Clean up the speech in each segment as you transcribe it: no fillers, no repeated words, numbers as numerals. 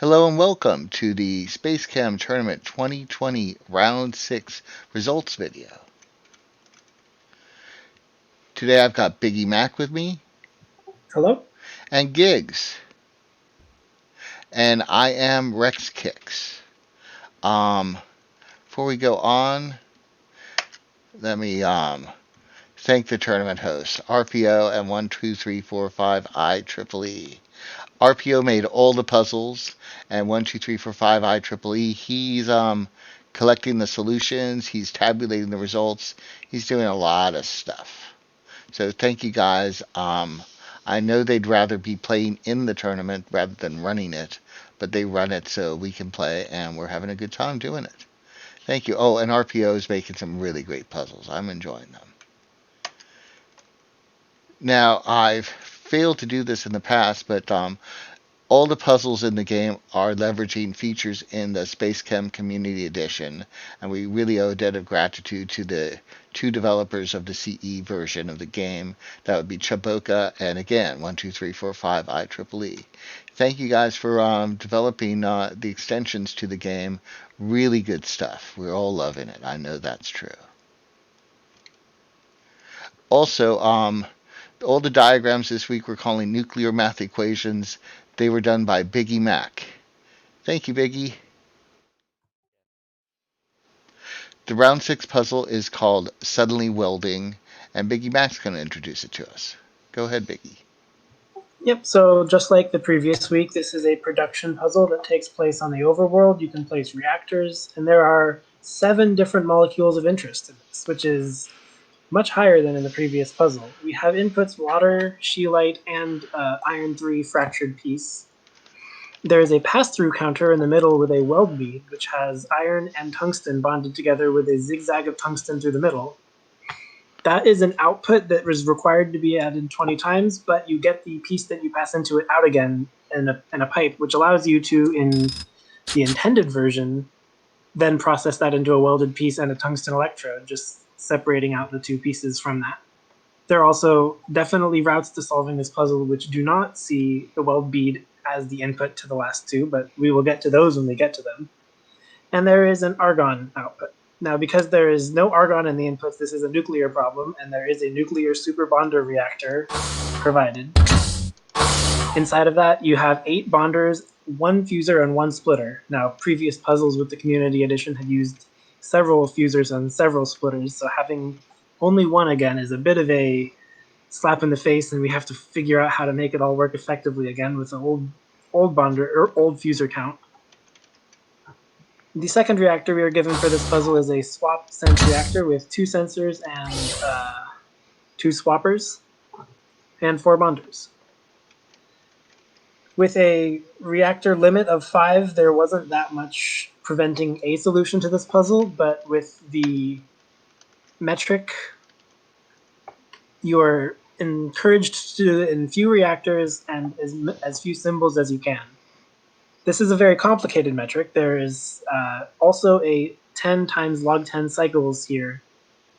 Hello and welcome to the SpaceChem Tournament 2020 Round 6 results video. Today I've got Biggie Mac with me. Hello? And Gigs. And I am Rexkix. Before we go on, let me thank the tournament hosts, RPO and 12345 IEEE. RPO made all the puzzles, and 12345 IEEE, he's collecting the solutions, he's tabulating the results, he's doing a lot of stuff. So thank you guys. I know they'd rather be playing in the tournament rather than running it, but they run it so we can play, and we're having a good time doing it. Thank you. Oh, and RPO is making some really great puzzles. I'm enjoying them. Now, I've failed to do this in the past, but all the puzzles in the game are leveraging features in the SpaceChem Community Edition, and we really owe a debt of gratitude to the two developers of the CE version of the game. That would be Chaboka and, again, 12345 IEEE. Thank you guys for developing the extensions to the game. Really good stuff. We're all loving it. I know that's true. Also, all the diagrams this week we're calling nuclear math equations. They were done by Biggie Mac. Thank you, Biggie. The round 6 puzzle is called Suddenly Welding, and Biggie Mac's going to introduce it to us. Go ahead, Biggie. Yep, so just like the previous week, this is a production puzzle that takes place on the overworld. You can place reactors, and there are 7 different molecules of interest in this, which is much higher than in the previous puzzle. We have inputs water, scheelite, and iron 3 fractured piece. There is a pass-through counter in the middle with a weld bead, which has iron and tungsten bonded together with a zigzag of tungsten through the middle. That is an output that was required to be added 20 times, but you get the piece that you pass into it out again in a pipe, which allows you to, in the intended version, then process that into a welded piece and a tungsten electrode, just separating out the two pieces from that. There are also definitely routes to solving this puzzle which do not see the weld bead as the input to the last two, but we will get to those when we get to them. And there is an argon output. Now, because there is no argon in the inputs, this is a nuclear problem, and there is a nuclear superbonder reactor provided. Inside of that, you have 8 bonders, 1 fuser, and 1 splitter. Now, previous puzzles with the Community Edition had used several fusers and several splitters, so having only one again is a bit of a slap in the face, and we have to figure out how to make it all work effectively again with an old bonder or old fuser count. The second reactor we are given for this puzzle is a swap sense reactor with 2 sensors and 2 swappers and 4 bonders. With a reactor limit of 5, there wasn't that much preventing a solution to this puzzle, but with the metric, you are encouraged to do it in few reactors and as few symbols as you can. This is a very complicated metric. There is also a 10 times log 10 cycles here,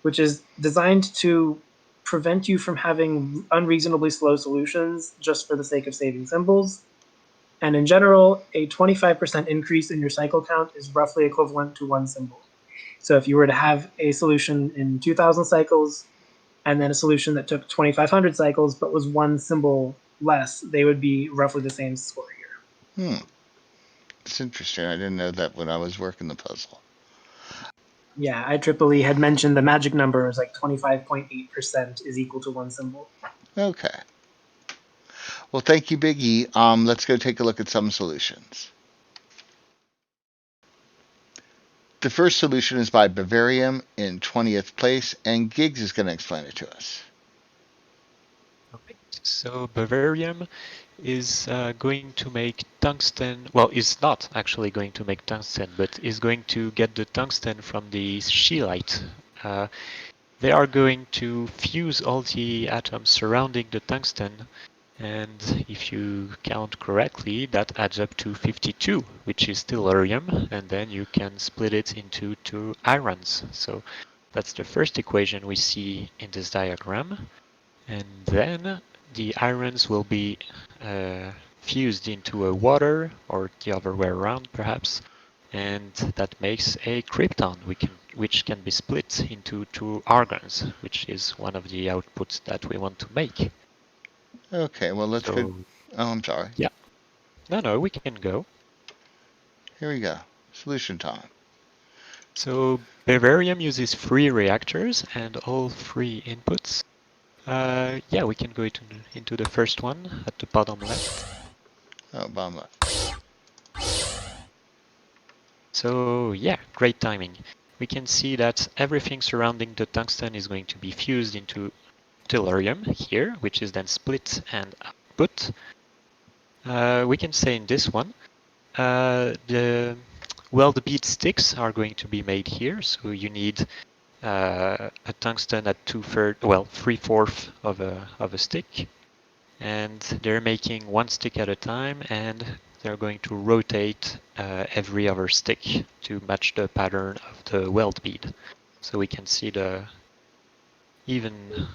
which is designed to prevent you from having unreasonably slow solutions just for the sake of saving symbols. And in general, a 25% increase in your cycle count is roughly equivalent to 1 symbol. So if you were to have a solution in 2,000 cycles and then a solution that took 2,500 cycles but was 1 symbol less, they would be roughly the same score here. It's interesting. I didn't know that when I was working the puzzle. Yeah, IEEE had mentioned the magic number is like 25.8% is equal to 1 symbol. Okay. Well, thank you, Biggie. Let's go take a look at some solutions. The first solution is by Bavarium in 20th place, and Giggs is going to explain it to us. Okay. So Bavarium is going to make tungsten, well, is not actually going to make tungsten, but is going to get the tungsten from the scheelite. They are going to fuse all the atoms surrounding the tungsten, and if you count correctly, that adds up to 52, which is tellurium, and then you can split it into 2 irons. So that's the first equation we see in this diagram. And then the irons will be fused into a water, or the other way around perhaps, and that makes a krypton, which can be split into 2 argons, which is one of the outputs that we want to make. Okay, well, let's go. Oh, I'm sorry. Yeah. No, we can go. Here we go. Solution time. So bavarium uses 3 reactors and all 3 inputs. Yeah, we can go into the first one at the bottom left. Oh, bottom left. So yeah, great timing. We can see that everything surrounding the tungsten is going to be fused into tellurium here, which is then split and output. We can say in this one, the weld bead sticks are going to be made here, so you need a tungsten at 3/4 of a stick, and they're making 1 stick at a time, and they're going to rotate every other stick to match the pattern of the weld bead. So we can see the even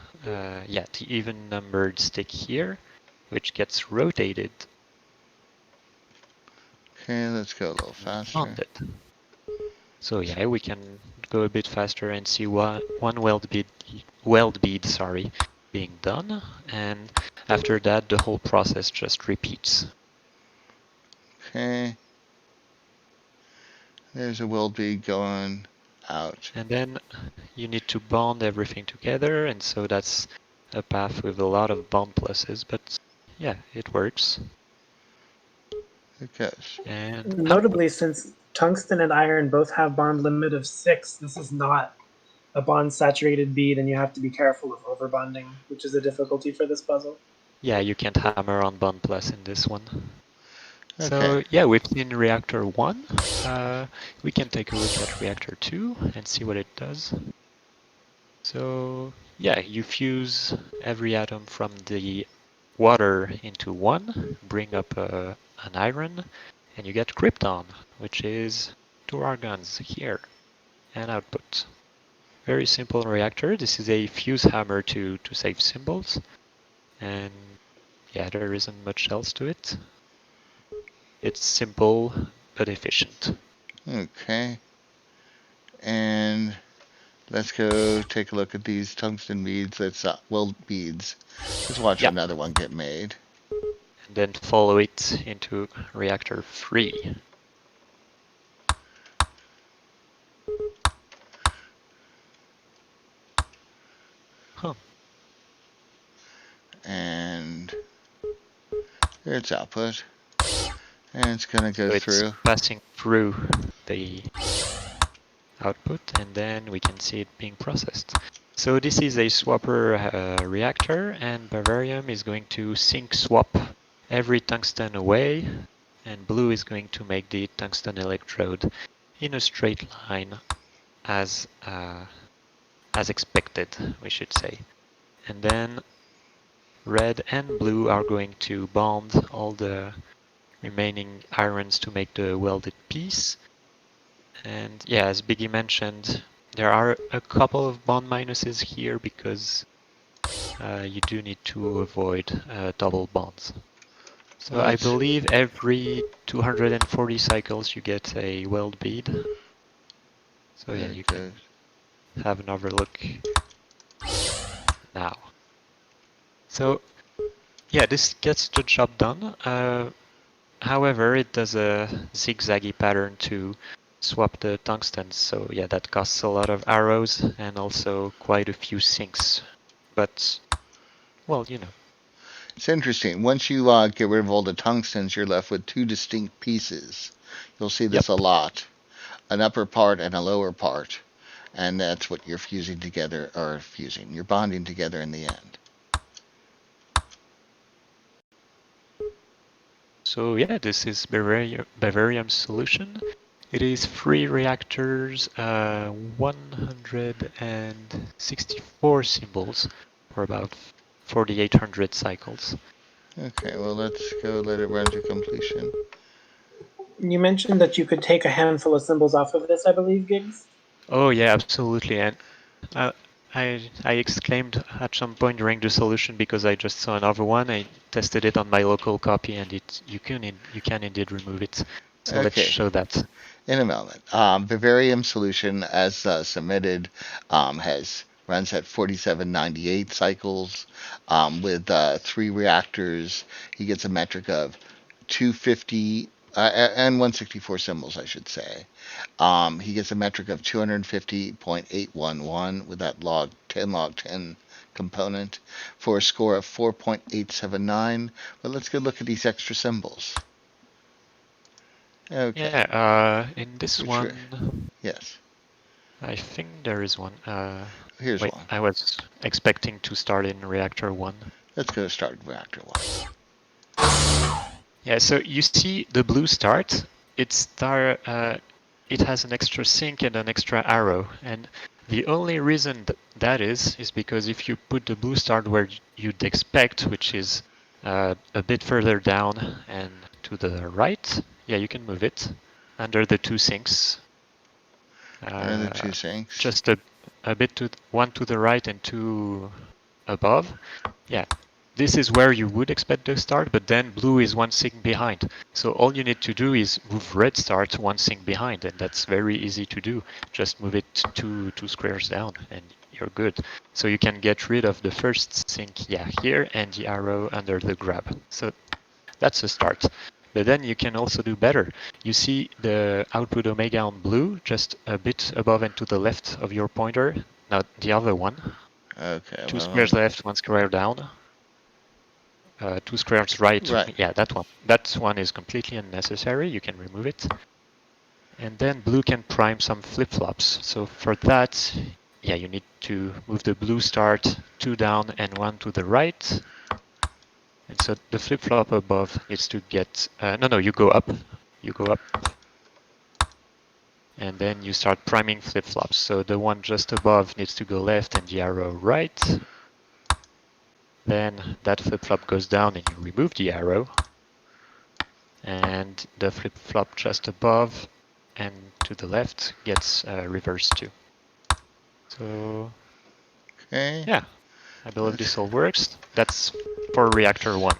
numbered stick here, which gets rotated. Okay, let's go a little faster. On it. So yeah, we can go a bit faster and see one weld bead being done, and after that the whole process just repeats. Okay. There's a weld bead going out. And then you need to bond everything together, and so that's a path with a lot of bond pluses, but yeah, it works. It goes. And notably, since tungsten and iron both have bond limit of 6, this is not a bond saturated bead, and you have to be careful of overbonding, which is a difficulty for this puzzle. Yeah, you can't hammer on bond plus in this one. Okay. So yeah, we've seen reactor 1. We can take a look at reactor 2 and see what it does. So yeah, you fuse every atom from the water into 1, bring up an iron, and you get krypton, which is 2 argons here, and output. Very simple reactor. This is a fuse hammer to save symbols, and yeah, there isn't much else to it. It's simple but efficient. Okay. And let's go take a look at these tungsten beads. Let's weld beads. Let's watch another one get made. And then follow it into reactor 3. Huh. And there's its output. And it's gonna go through. It's passing through the output, and then we can see it being processed. So this is a swapper reactor, and bavarium is going to sync swap every tungsten away, and blue is going to make the tungsten electrode in a straight line as expected, we should say. And then red and blue are going to bond all the remaining irons to make the welded piece. And yeah, as Biggie mentioned, there are a couple of bond minuses here because you do need to avoid double bonds. So I believe every 240 cycles you get a weld bead. So yeah, you can have another look now. So yeah, this gets the job done. However, it does a zigzaggy pattern to swap the tungsten, so yeah, that costs a lot of arrows and also quite a few sinks. But, well, you know. It's interesting. Once you get rid of all the tungstens, you're left with 2 distinct pieces. You'll see this a lot. An upper part and a lower part. And that's what you're fusing together, or fusing. You're bonding together in the end. So yeah, this is bavarium's solution. It is 3 reactors, 164 symbols for about 4,800 cycles. Okay, well let's go let it run to completion. You mentioned that you could take a handful of symbols off of this, I believe, Gigs? Oh yeah, absolutely. And I exclaimed at some point during the solution because I just saw another one. I tested it on my local copy, and you can indeed remove it. So let's Okay, show that. in a moment. Bavarium solution, as submitted, runs at 4798 cycles with 3 reactors. He gets a metric of 250 and 164 symbols, I should say. He gets a metric of 250.811 with that log 10 component for a score of 4.879. But let's go look at these extra symbols. Okay. Yeah, in this Which one, yes. I think there is one. Here's Wait, one. I was expecting to start in reactor 1. Let's go start reactor 1. Yeah, so you see the blue start, it has an extra sink and an extra arrow. And the only reason that is because if you put the blue start where you'd expect, which is a bit further down and to the right, yeah, you can move it under the 2 sinks. And the 2 sinks. Just a bit one to the right and 2 above. Yeah, this is where you would expect to start, but then blue is 1 sink behind. So all you need to do is move red start 1 sink behind, and that's very easy to do. Just move it two squares down, and you're good. So you can get rid of the first sink, yeah, here, and the arrow under the grab. So that's a start. But then you can also do better. You see the output omega on blue, just a bit above and to the left of your pointer. Now the other one. Okay. 2 squares left, 1 square down. 2 squares right. Right. Yeah, that one. That one is completely unnecessary. You can remove it. And then blue can prime some flip-flops. So for that, yeah, you need to move the blue start 2 down and 1 to the right. And so the flip-flop above needs to get... no, you go up. You go up. And then you start priming flip-flops. So the one just above needs to go left and the arrow right. Then that flip-flop goes down and you remove the arrow. And the flip-flop just above and to the left gets reversed too. So, Okay. yeah, I believe this all works. That's for reactor 1.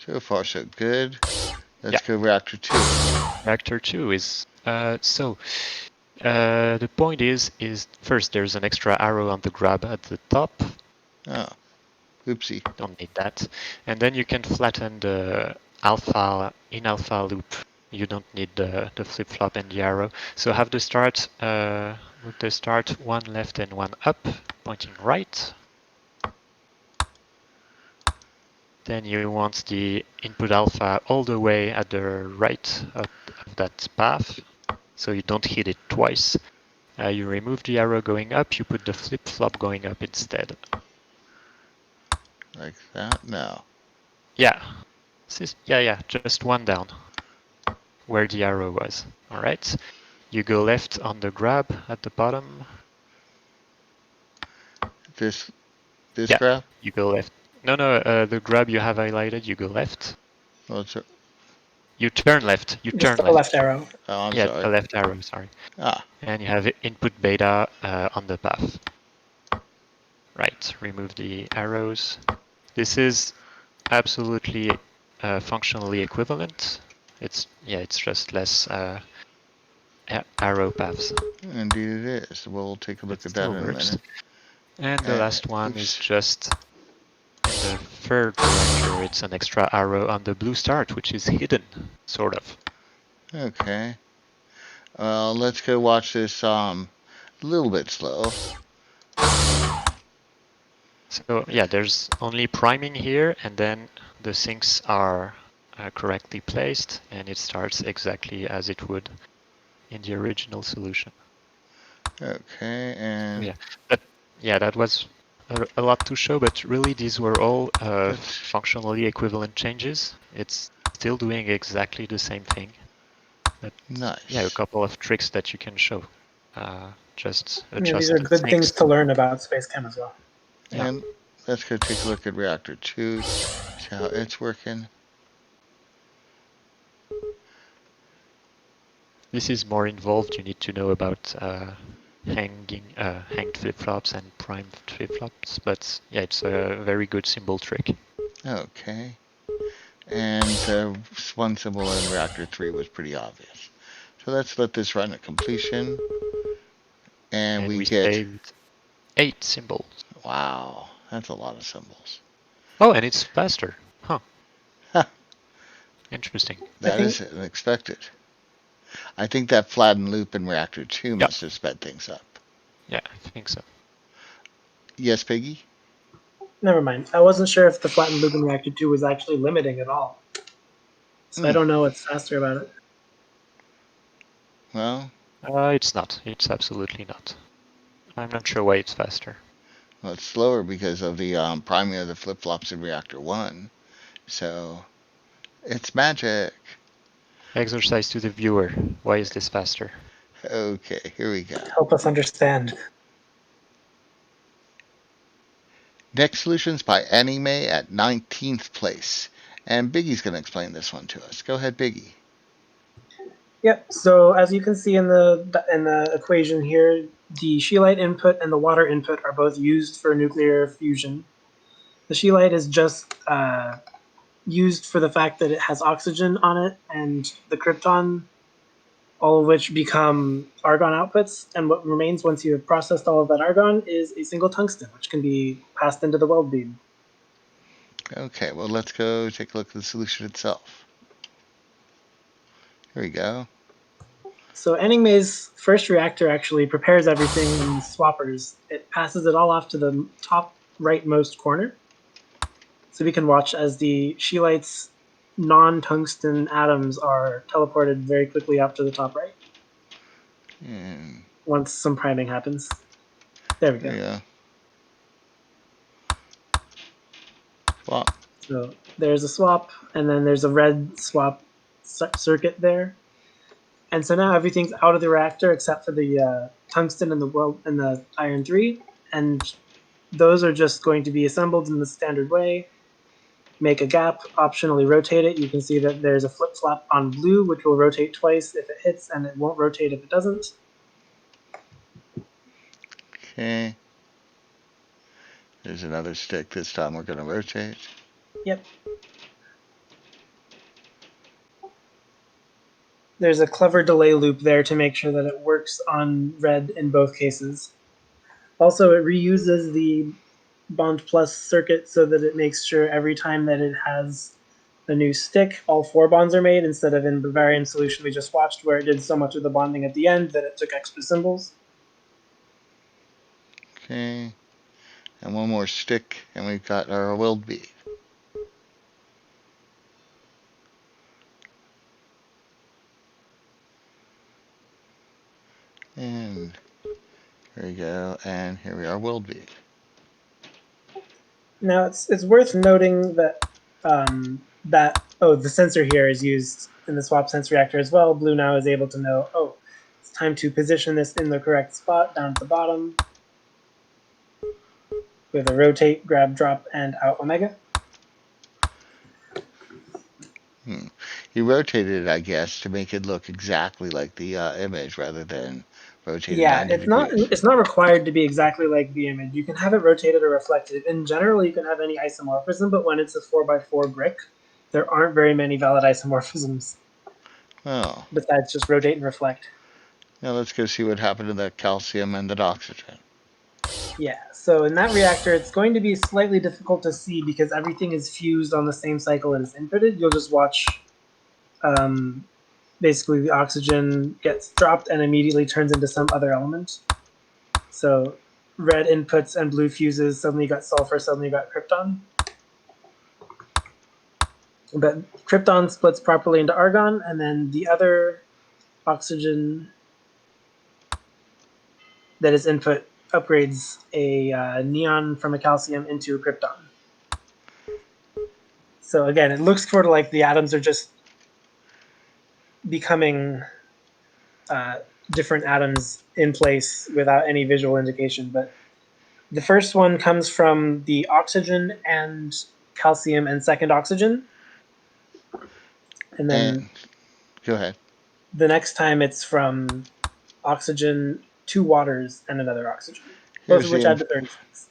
So far, so good. Let's go reactor 2. Reactor 2 is, the point is first there's an extra arrow on the grab at the top. Oh, oopsie. Don't need that. And then you can flatten the alpha loop. You don't need the flip-flop and the arrow. So have the start, with the start 1 left and 1 up, pointing right. Then you want the input alpha all the way at the right of that path, so you don't hit it twice. You remove the arrow going up, you put the flip-flop going up instead. Like that? No. Yeah. Yeah, just 1 down, where the arrow was. All right. You go left on the grab at the bottom. This Yeah, grab? you go left. No, the grab you have highlighted, you go left. Oh, it's You turn left. You Just turn the left. left arrow. Oh, I'm Yeah, sorry. the left arrow, sorry. Ah. And you have input beta on the path. Right, remove the arrows. This is absolutely functionally equivalent. It's just less arrow paths. Indeed it is. We'll take a look at that in a minute. And the last one is just in the third reactor. It's an extra arrow on the blue start, which is hidden, sort of. Okay. Well, let's go watch this a little bit slow. So yeah, there's only priming here, and then the sinks are correctly placed, and it starts exactly as it would in the original solution. Okay, and that was a lot to show, but really these were all functionally equivalent changes. It's still doing exactly the same thing. But nice. Yeah, a couple of tricks that you can show. Just adjust Yeah, these are good things to learn about SpaceChem as well. And let's go take a look at reactor 2, see how it's working. This is more involved. You need to know about hanged flip-flops and primed flip-flops, but yeah, it's a very good symbol trick. Okay. And the one symbol in reactor 3 was pretty obvious. So let's let this run at completion. And we get, saved 8 symbols. wow, that's a lot of symbols. Oh, and it's faster. Huh. Huh. Interesting. That is unexpected. I think that flattened loop in reactor 2 must have sped things up. Yeah, I think so. Yes, Piggy? Never mind. I wasn't sure if the flattened loop in reactor 2 was actually limiting at all. So I don't know what's faster about it. Well, it's not. It's absolutely not. I'm not sure why it's faster. well, it's slower because of the priming of the flip-flops in reactor 1. So, it's magic. Exercise to the viewer. Why is this faster? Okay, here we go. Help us understand. Next solutions by anningmay at 19th place. And Biggie's going to explain this one to us. Go ahead, Biggie. Yep. So as you can see in the equation here, the scheelite input and the water input are both used for nuclear fusion. The scheelite is just used for the fact that it has oxygen on it, and the krypton, all of which become argon outputs. And what remains once you have processed all of that argon is a single tungsten, which can be passed into the weld bead. Okay, well, let's go take a look at the solution itself. Here we go. So anningmay's first reactor actually prepares everything in swappers. It passes it all off to the top rightmost corner. So we can watch as the scheelite's non-tungsten atoms are teleported very quickly up to the top right. And Once some priming happens. There we go. there you go. Swap. So there's a swap, and then there's a red swap circuit there. And so now everything's out of the reactor except for the tungsten and the iron 3, and those are just going to be assembled in the standard way. Make a gap, optionally rotate it. You can see that there's a flip-flop on blue, which will rotate twice if it hits, and it won't rotate if it doesn't. Okay. There's another stick. This time we're going to rotate. Yep. There's a clever delay loop there to make sure that it works on red in both cases. Also, it reuses the bond plus circuit so that it makes sure every time that it has a new stick, all 4 bonds are made, instead of in bavarium solution we just watched where it did so much of the bonding at the end that it took extra symbols. Okay. And one more stick, and we've got our weld bead. And here we go, and here we are, weld bead. Now it's worth noting that the sensor here is used in the swap sense reactor as well. Blue now is able to know, oh, it's time to position this in the correct spot down at the bottom with a rotate, grab, drop, and out omega. He rotated it, I guess, to make it look exactly like the image rather than rotated Yeah, 90 degrees. it's not required to be exactly like the image. You can have it rotated or reflected. In general, you can have any isomorphism, but when it's a 4x4 brick, there aren't very many valid isomorphisms. Well, besides just rotate and reflect. now let's go see what happened to that calcium and that oxygen. Yeah, so in that reactor, it's going to be slightly difficult to see because everything is fused on the same cycle it is inputted. You'll just watch basically the oxygen gets dropped and immediately turns into some other element. So red inputs and blue fuses, suddenly you got sulfur, suddenly you got krypton. But krypton splits properly into argon, and then the other oxygen that is input upgrades a neon from a calcium into a krypton. So again, it looks sort of like the atoms are just becoming different atoms in place without any visual indication. But the first one comes from the oxygen and calcium and second oxygen. And then And go ahead. the next time it's from oxygen 2 waters and another oxygen, both of which add to 36.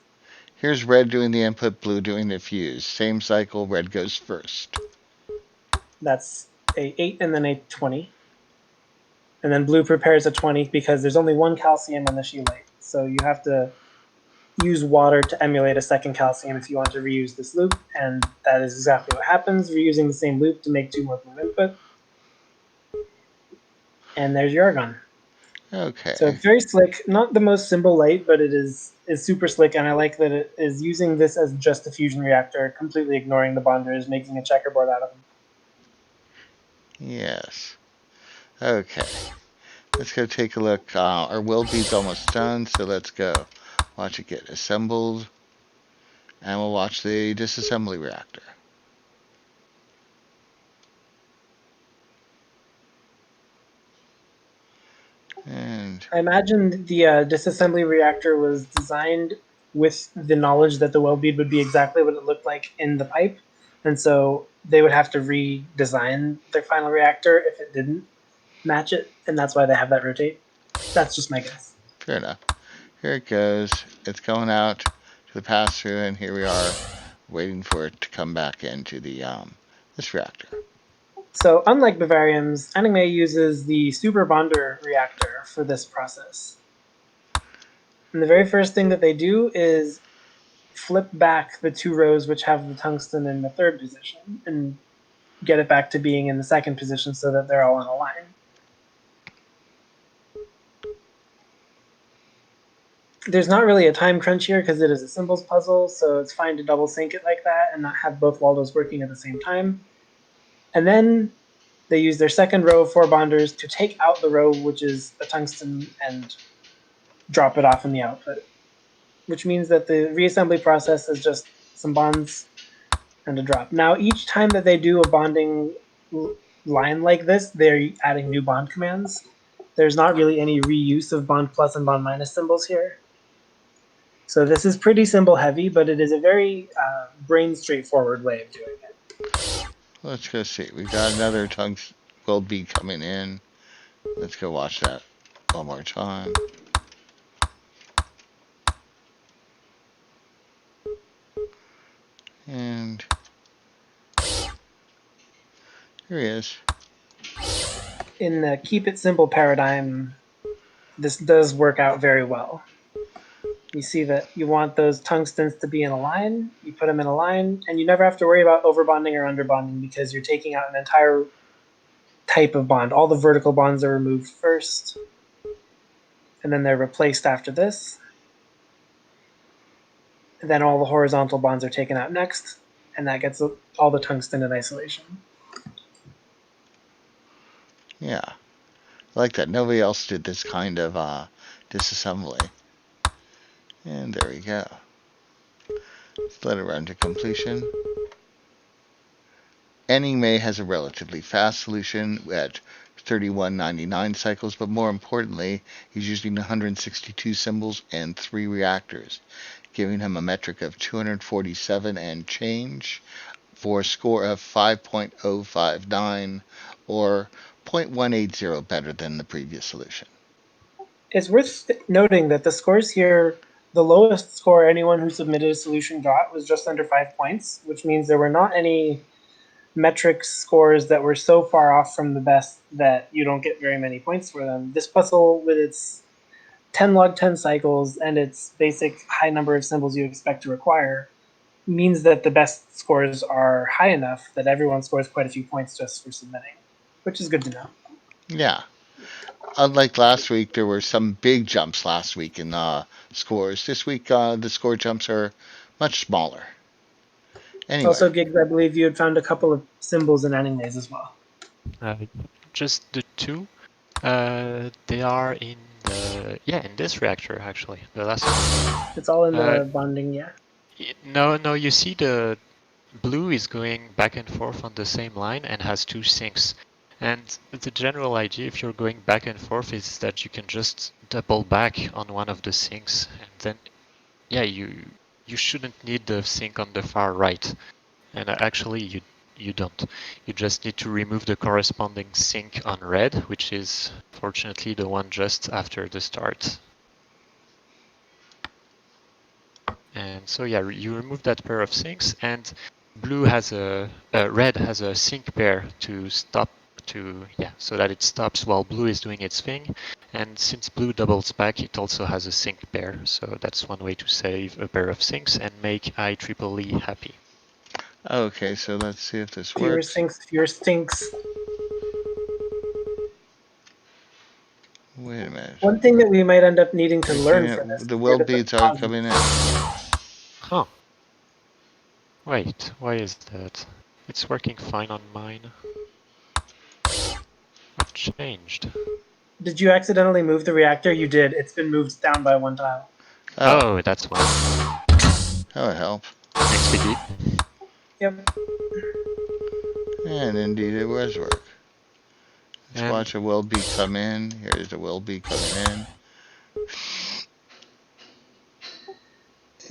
Here's red doing the input, blue doing the fuse. Same cycle, red goes first. That's a 8 and then a 20. And then blue prepares a 20 because there's only 1 calcium in the chelate. So you have to use water to emulate a second calcium if you want to reuse this loop, and that is exactly what happens. We're using the same loop to make 2 more blue input. And there's your argon. Okay. So it's very slick, not the most simple light, but it is super slick, and I like that it is using this as just a fusion reactor, completely ignoring the bonders, making a checkerboard out of them. Yes. Okay. Let's go take a look. Our weld bead's almost done, so let's go watch it get assembled. And we'll watch the disassembly reactor. And I imagine the disassembly reactor was designed with the knowledge that the weld bead would be exactly what it looked like in the pipe, and so they would have to redesign their final reactor if it didn't match it, and that's why they have that rotate. That's just my guess. fair enough. Here it goes. It's going out to the pass-through, and here we are waiting for it to come back into the this reactor. So unlike bavarium's, anningmay uses the super bonder reactor for this process. And the very first thing that they do is flip back the 2 rows which have the tungsten in the 3rd position and get it back to being in the 2nd position so that they're all in a line. There's not really a time crunch here because it is a symbols puzzle, so it's fine to double sync it like that and not have both Waldos working at the same time. And then they use their 2nd row of 4 bonders to take out the row which is a tungsten and drop it off in the output, which means that the reassembly process is just some bonds and a drop. Now, each time that they do a bonding line like this, they're adding new bond commands. There's not really any reuse of bond plus and bond minus symbols here. So this is pretty symbol heavy, but it is a very brain straightforward way of doing it. Let's go see. We got another tungsten weld bead coming in. Let's go watch that one more time. And here he is. In the keep it simple paradigm, this does work out very well. You see that you want those tungstens to be in a line, you put them in a line, and you never have to worry about overbonding or underbonding because you're taking out an entire type of bond. All the vertical bonds are removed first, and then they're replaced after this. And then all the horizontal bonds are taken out next, and that gets all the tungsten in isolation. Yeah. I like that. Nobody else did this kind of disassembly. And there we go. Let's let it run to completion. Anningmay has a relatively fast solution at 3199 cycles, but more importantly, he's using 162 symbols and 3 reactors, giving him a metric of 247 and change for a score of 5.059 or 0.180 better than the previous solution. It's worth noting that the scores here, the lowest score anyone who submitted a solution got was just under 5 points, which means there were not any metric scores that were so far off from the best that you don't get very many points for them. This puzzle, with its 10 log 10 cycles and its basic high number of symbols you expect to require, means that the best scores are high enough that everyone scores quite a few points just for submitting, which is good to know. Yeah. Unlike last week, there were some big jumps last week in scores. This week, the score jumps are much smaller. Anyway. Also, Gigs, I believe you had found a couple of symbols in anningmays as well. Just the 2. They are in in this reactor actually. The last one. It's all in the bonding, yeah. No. You see the blue is going back and forth on the same line and has 2 sinks. And the general idea, if you're going back and forth, is that you can just double back on one of the sinks, and then, you shouldn't need the sink on the far right. And actually, you don't. You just need to remove the corresponding sink on red, which is fortunately the one just after the start And so yeah, you remove that pair of sinks, and red has a sink pair to stop so that it stops while blue is doing its thing. And since blue doubles back, it also has a sink pair. So that's one way to save a pair of sinks and make IEEE happy. Okay, so let's see if this Fewer works. sinks, fewer stinks. Wait a minute. One thing that we might end up needing to learn for this The is where to weld put beads are pauses. coming in. Huh. Wait, why is that? It's working fine on mine. What changed? Did you accidentally move the reactor? You did. It's been moved down by 1 tile. Oh, that's why. That would help. Thanks, Vicky. Yep. And indeed it was work. Let's And watch a weld bead come in. Here's a weld bead coming in.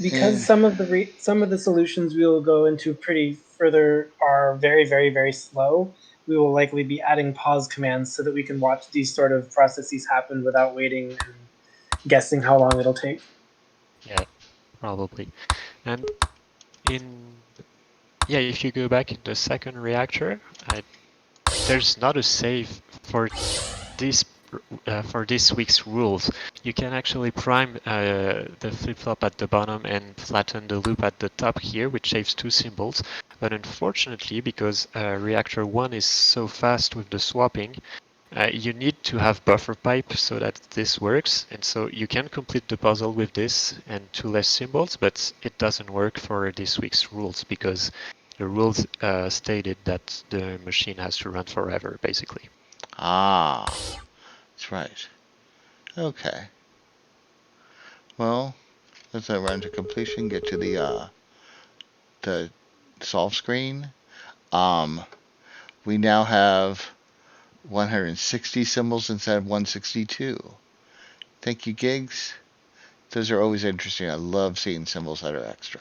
Because And some of the solutions we will go into pretty further are very, very, very slow, we will likely be adding pause commands so that we can watch these sort of processes happen without waiting and guessing how long it'll take. yeah, probably. And if you go back in the second reactor, there's not a save this for this week's rules. You can actually prime the flip-flop at the bottom and flatten the loop at the top here, which saves 2 symbols. But unfortunately, because reactor 1 is so fast with the swapping, you need to have buffer pipe so that this works, and so you can complete the puzzle with this and 2 less symbols, but it doesn't work for this week's rules because the rules stated that the machine has to run forever, basically. that's right. Okay. Well, let's run to completion. Get to the solve screen. We now have 160 symbols instead of 162. Thank you, Gigs. Those are always interesting. I love seeing symbols that are extra.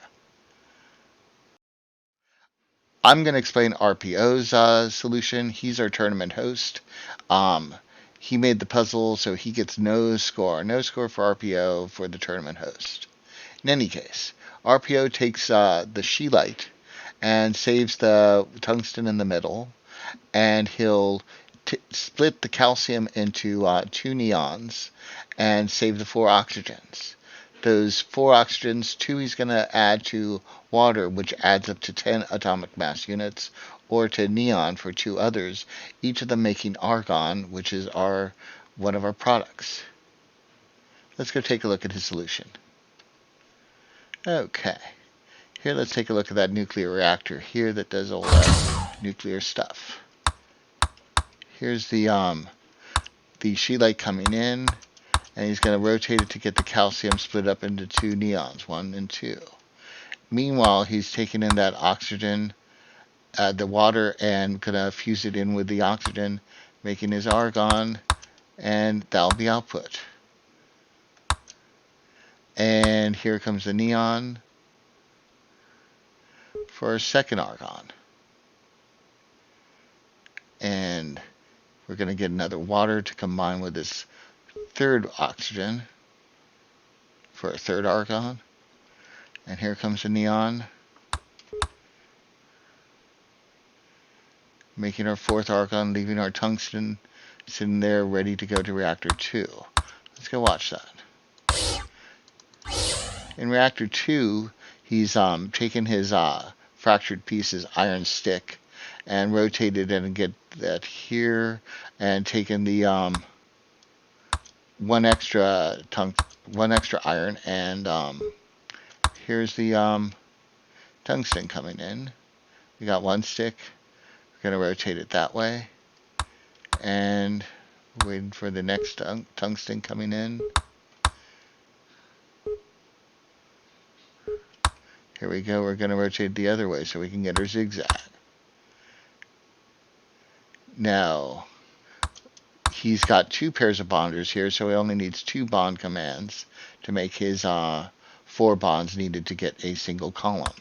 I'm going to explain RPO's solution. He's our tournament host. He made the puzzle, so he gets no score. No score for RPO for the tournament host. In any case, RPO takes the Sheelite and saves the tungsten in the middle, and he'll split the calcium into 2 neons and save the 4 oxygens. Those 4 oxygens, 2 he's going to add to water, which adds up to 10 atomic mass units, or to neon for 2 others, each of them making argon, which is one of our products. Let's go take a look at his solution. Okay. Here, let's take a look at that nuclear reactor here that does all that nuclear stuff. Here's the Sheelite coming in, and he's going to rotate it to get the calcium split up into 2 neons, 1 and 2. Meanwhile, he's taking in that oxygen, the water, and going to fuse it in with the oxygen, making his argon, and that'll be output. And here comes the neon for our second argon. And we're going to get another water to combine with this third oxygen for a third argon. And here comes the neon, making our fourth argon, leaving our tungsten sitting there ready to go to reactor 2. Let's go watch that. In reactor 2, he's taken his fractured pieces, iron stick, and rotated it and get that here, and taken the one extra iron, and here's the tungsten coming in. We got 1 stick. We're going to rotate it that way, and waiting for the next tungsten coming in. Here we go. We're going to rotate the other way so we can get our zigzag. Now, he's got 2 pairs of bonders here, so he only needs 2 bond commands to make his 4 bonds needed to get a single column.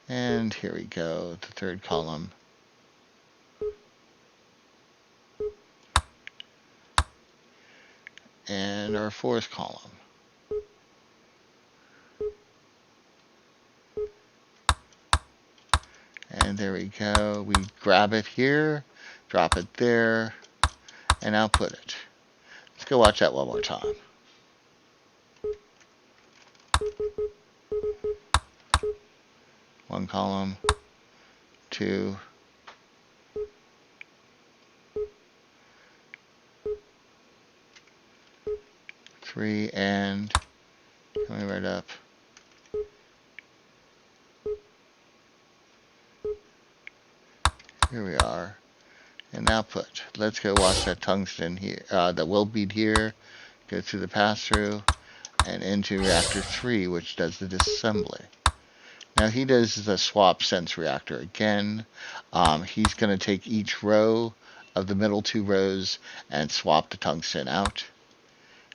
And here we go, the third column. And our 4th column. There we go. We grab it here, drop it there, and output it. Let's go watch that one more time. One column, two, three, and coming right up. Here we are. And output. Let's go watch that tungsten here, the weld bead here, go through the pass-through, and into reactor 3, which does the disassembly. Now he does the swap sense reactor again. He's going to take each row of the middle 2 rows and swap the tungsten out.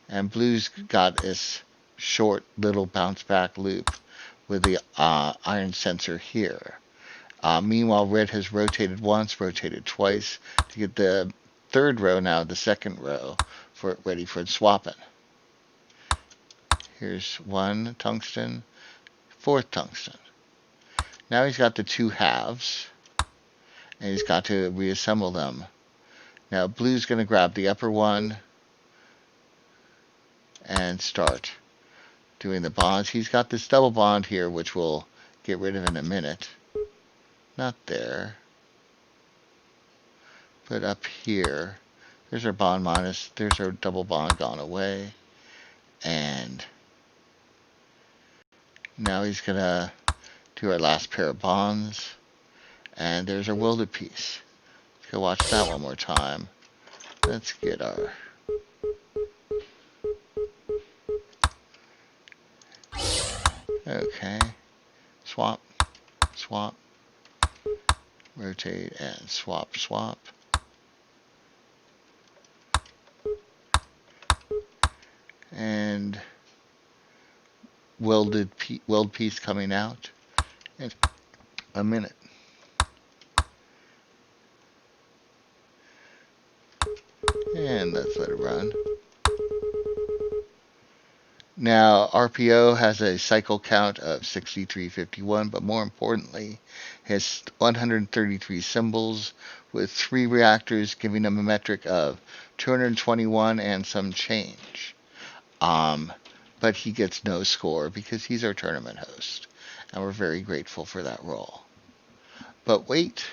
And Blue's got this short little bounce back loop with the iron sensor here. Meanwhile, Red has rotated once, rotated twice to get the 3rd row now, the 2nd row, ready for swapping. Here's 1 tungsten, 4th tungsten. Now he's got the 2 halves, and he's got to reassemble them. Now Blue's going to grab the upper one and start doing the bonds. He's got this double bond here, which we'll get rid of in a minute. Not there, but up here. There's our bond minus, there's our double bond gone away. And now he's gonna do our last pair of bonds. And there's our welded piece. Let's go watch that one more time. Let's get our... Okay. Swap, swap. Rotate and swap, swap. And weld piece coming out in a minute. And let's let it run. Now, RPO has a cycle count of 6351, but more importantly, has 133 symbols with 3 reactors, giving them a metric of 221 and some change. But he gets no score because he's our tournament host, and we're very grateful for that role. But wait,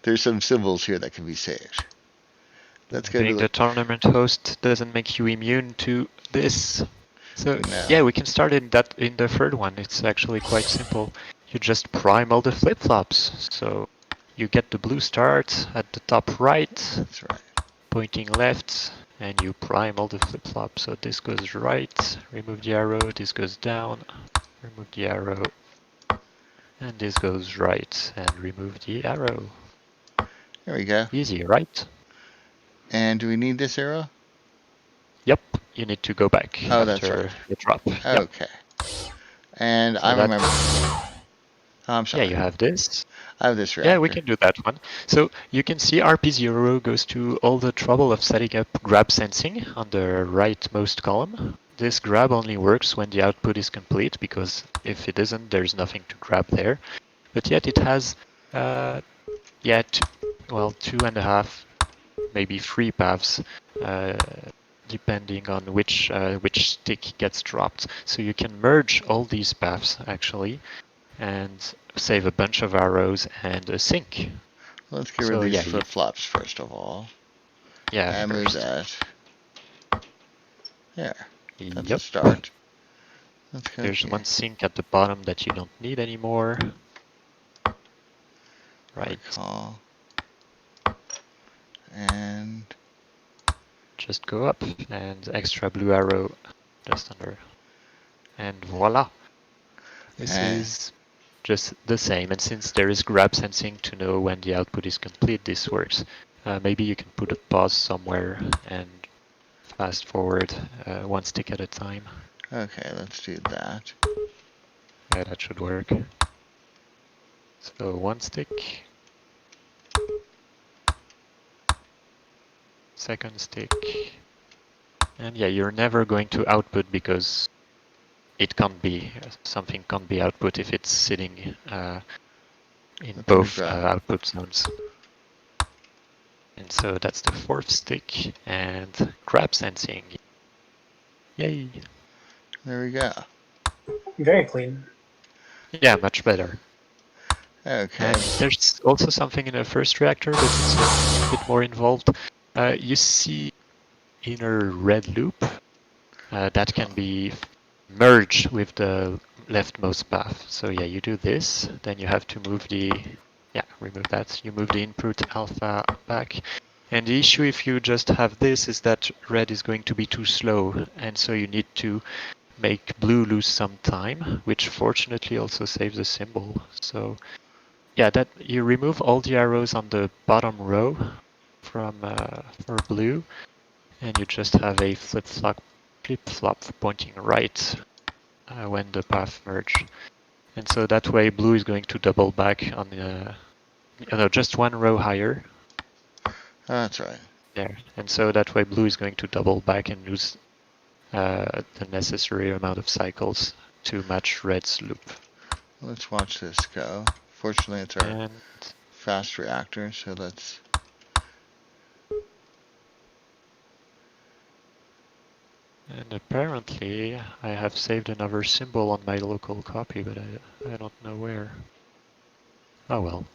there's some symbols here that can be saved. Let's go Being to the tournament host doesn't make you immune to this. So No. yeah, we can start in the 3rd one. It's actually quite simple. You just prime all the flip-flops. So you get the blue start at the top right, That's right. pointing left, and you prime all the flip-flops. So this goes right, remove the arrow, this goes down, remove the arrow, and this goes right, and remove the arrow. There we go. Easy, right? And do we need this arrow? Yep, you need to go back Oh, that's after right. the drop. Yep. Okay. And So I that- remember. Oh, I'm sorry. Yeah, you have this. I have this reactor. Yeah, we can do that one. So you can see RP0 goes to all the trouble of setting up grab sensing on the rightmost column. This grab only works when the output is complete, because if it isn't, there's nothing to grab there. But yet it has, 2.5, maybe 3 paths, depending on which stick gets dropped. So you can merge all these paths actually, and save a bunch of arrows and a sink. Let's get rid of these flip-flops first of all. Yeah, and move first. that. There. That's a Yep. start. Let's go There's here. one sink at the bottom that you don't need anymore. Right. Recall. And Just go up and extra blue arrow just under. And voila. This is just the same. And since there is grab sensing to know when the output is complete, this works. Maybe you can put a pause somewhere and fast forward one stick at a time. okay, let's do that. Yeah, that should work. So one stick. Second stick. And yeah, you're never going to output because it can't be, something can't be output if it's sitting in Let me both grab. output zones. And so that's the fourth stick, and grab sensing. Yay! There we go. Very clean. Yeah, much better. Okay. And there's also something in the first reactor, but it's a bit more involved. You see inner red loop that can be merged with the leftmost path. So yeah, you do this, then you have to move remove that. You move the input alpha back. And the issue if you just have this is that red is going to be too slow, and so you need to make blue lose some time, which fortunately also saves the symbol. So yeah, that you remove all the arrows on the bottom row from for blue, and you just have a flip-flop pointing right when the path merge. And so that way blue is going to double back on just one row higher. That's right. There. And so that way blue is going to double back and lose the necessary amount of cycles to match red's loop. Let's watch this go. Fortunately, it's our And fast reactor, so let's... And apparently I have saved another symbol on my local copy, but I don't know where. Oh well.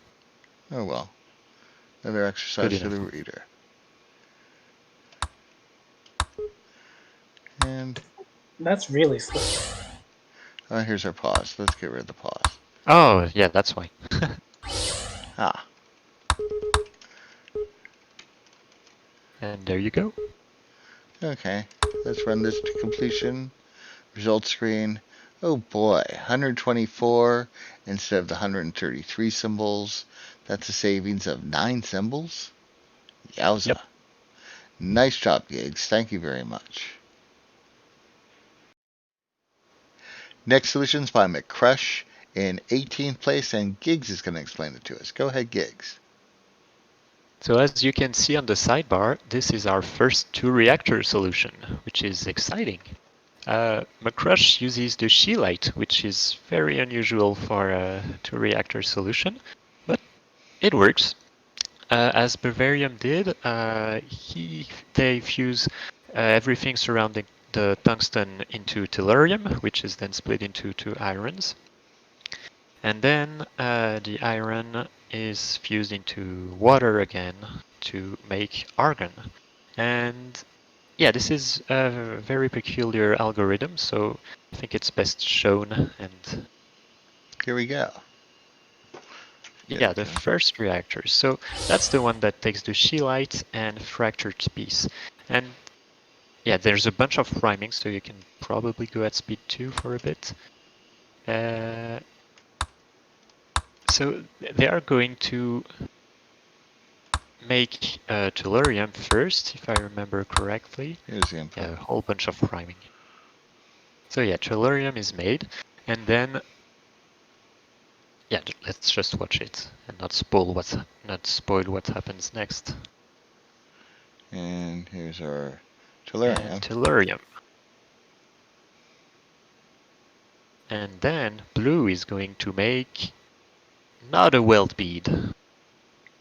Oh well. Another exercise for the reader. And... That's really slow. Oh, here's our pause. Let's get rid of the pause. Oh, yeah, that's why. Ah. And there you go. Okay. Let's run this to completion. Result screen. Oh boy, 124 instead of the 133 symbols. That's a savings of 9 symbols. Yowza. Yep. Nice job, Gigs. Thank you very much. Next solution's by McCrush in 18th place, and Gigs is going to explain it to us. Go ahead, Gigs. So as you can see on the sidebar, this is our first 2-reactor solution, which is exciting. McCrush uses the Scheelite, which is very unusual for a 2-reactor solution, but it works. As bavarium did, they fuse everything surrounding the tungsten into tellurium, which is then split into 2 irons. And then the iron is fused into water again to make argon. And yeah, this is a very peculiar algorithm, so I think it's best shown. And Here we go. yeah, the first reactor. So that's the one that takes the scheelite and fractured piece. And yeah, there's a bunch of priming, so you can probably go at speed 2 for a bit. So they are going to make tellurium first, if I remember correctly. Here's the input. Yeah, a whole bunch of priming. So yeah, tellurium is made, and then yeah, let's just watch it and not spoil what happens next. And here's our tellurium. And tellurium. And then blue is going to make not a weld bead,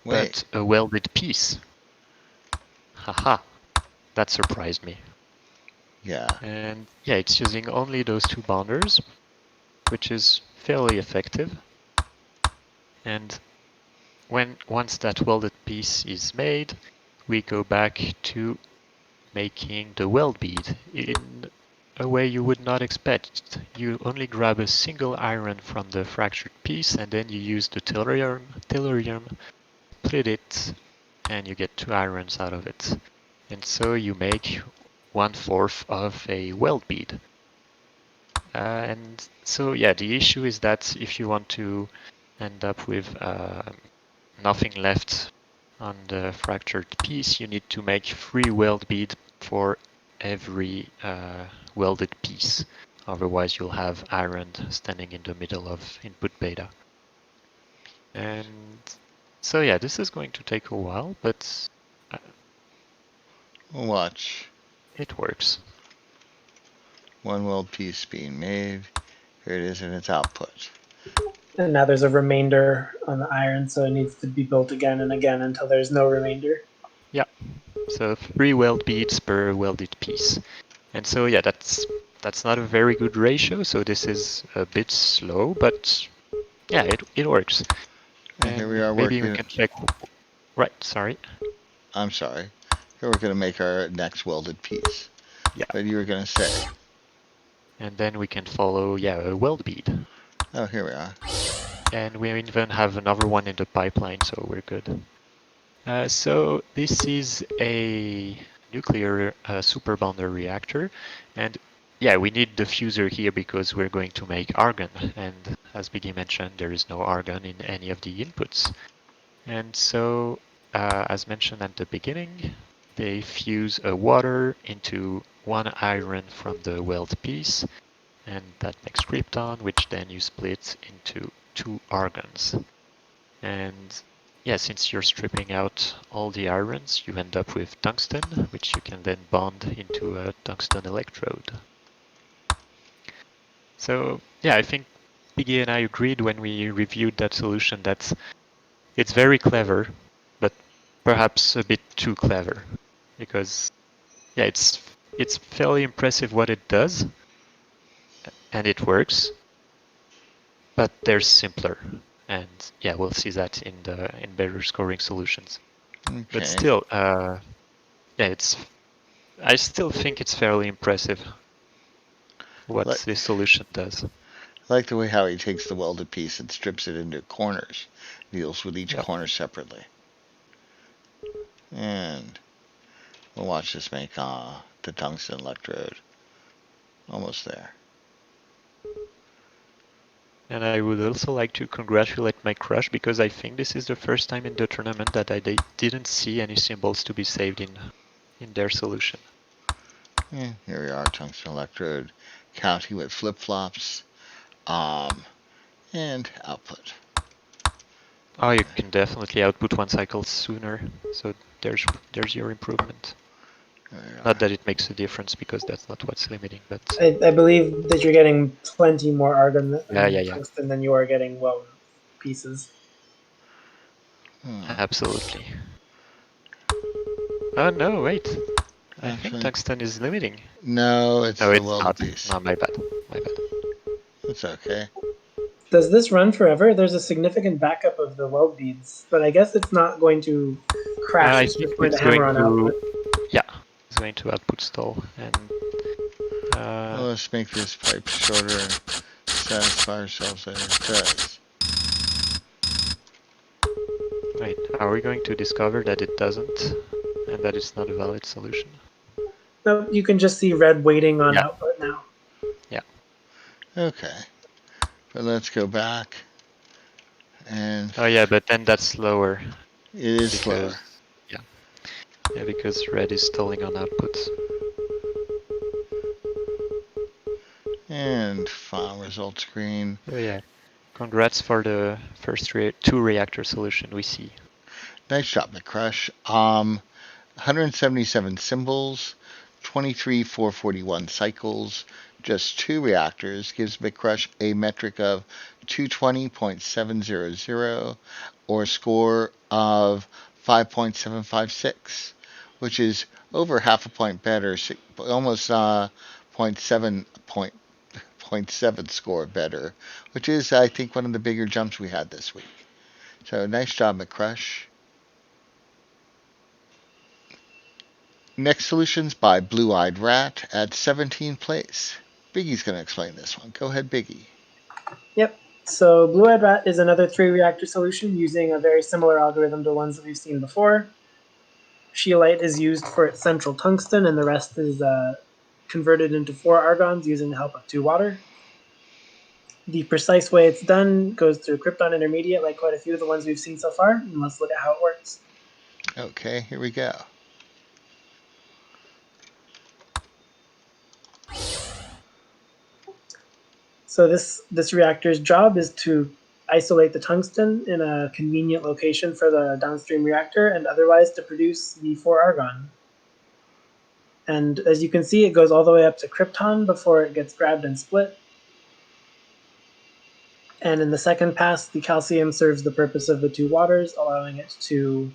but a welded piece. Haha, that surprised me. Yeah. And yeah, it's using only those 2 bonders, which is fairly effective. And once that welded piece is made, we go back to making the weld bead in a way you would not expect. You only grab a single iron from the fractured piece, and then you use the tellurium, split it, and you get 2 irons out of it. And so you make 1/4 of a weld bead. And so yeah, the issue is that if you want to end up with nothing left on the fractured piece, you need to make 3 weld bead for every welded piece. Otherwise you'll have iron standing in the middle of input beta. And so yeah, this is going to take a while, but We'll watch. It works. 1 weld piece being made. Here it is in its output. And now there's a remainder on the iron, so it needs to be built again and again until there's no remainder. Yeah. So 3 weld beads per welded piece. And so yeah, that's not a very good ratio, so this is a bit slow, but yeah, it works. And here we are maybe working. we can check. Right, sorry. I'm sorry. Here we're going to make our next welded piece. Yeah. But you were going to say. And then we can follow, yeah, a weld bead. Oh, here we are. And we even have another one in the pipeline, so we're good. So this is a nuclear superbonder reactor, and yeah, we need the fuser here because we're going to make argon, and as Biggie mentioned, there is no argon in any of the inputs. And so, as mentioned at the beginning, they fuse a water into 1 iron from the weld piece, and that makes krypton, which then you split into 2 argons. And yeah, since you're stripping out all the irons, you end up with tungsten, which you can then bond into a tungsten electrode. So yeah, I think Biggie and I agreed when we reviewed that solution that it's very clever, but perhaps a bit too clever, because yeah, it's fairly impressive what it does, and it works, but there's simpler, and yeah, we'll see that in better scoring solutions. Okay. But still, yeah, I still think it's fairly impressive what this solution does. I like the way how he takes the welded piece and strips it into corners, deals with each corner separately. And we'll watch this make the tungsten electrode. Almost there. And I would also like to congratulate McCrush because I think this is the first time in the tournament that I didn't see any symbols to be saved in their solution. Yeah, here we are, tungsten electrode, counting with flip-flops, and output. Oh, you can definitely output 1 cycle sooner, so there's your improvement. Not that it makes a difference because that's not what's limiting, but I believe that you're getting plenty more argon tungsten than you are getting weld pieces. Absolutely. Oh no, wait. I think tungsten is limiting. No, it's the weld piece. No, my bad. It's okay. Does this run forever? There's a significant backup of the weld beads, but I guess it's not going to crash. It's just going to hammer on output. Yeah, it's going to output stall. And well, let's make this pipe shorter and satisfy ourselves that it does. Wait, are we going to discover that it doesn't and that it's not a valid solution? No, you can just see red waiting on output now. Yeah. Okay. But let's go back and... Oh yeah, but then that's slower. It is slower. Yeah. Yeah, because red is stalling on output. And final result screen. Oh yeah. Congrats for the first 2 reactor solution we see. Nice job, McCrush. 177 symbols, 23,441 cycles, just 2 reactors gives McCrush a metric of 220.700 or a score of 5.756, which is over half a point better, almost 0.7 score better, which is, I think, one of the bigger jumps we had this week. So nice job, McCrush. Next solutions by Blueeyedrat at 17th place. Biggie's going to explain this one. Go ahead, Biggie. Yep. So Blueeyedrat is another 3-reactor solution using a very similar algorithm to ones that we've seen before. Scheelite is used for its central tungsten, and the rest is converted into 4 argons using the help of 2 water. The precise way it's done goes through krypton intermediate, like quite a few of the ones we've seen so far, and let's look at how it works. Okay, here we go. So this reactor's job is to isolate the tungsten in a convenient location for the downstream reactor and otherwise to produce the 4 argon. And as you can see, it goes all the way up to krypton before it gets grabbed and split. And in the second pass, the calcium serves the purpose of the two waters, allowing it to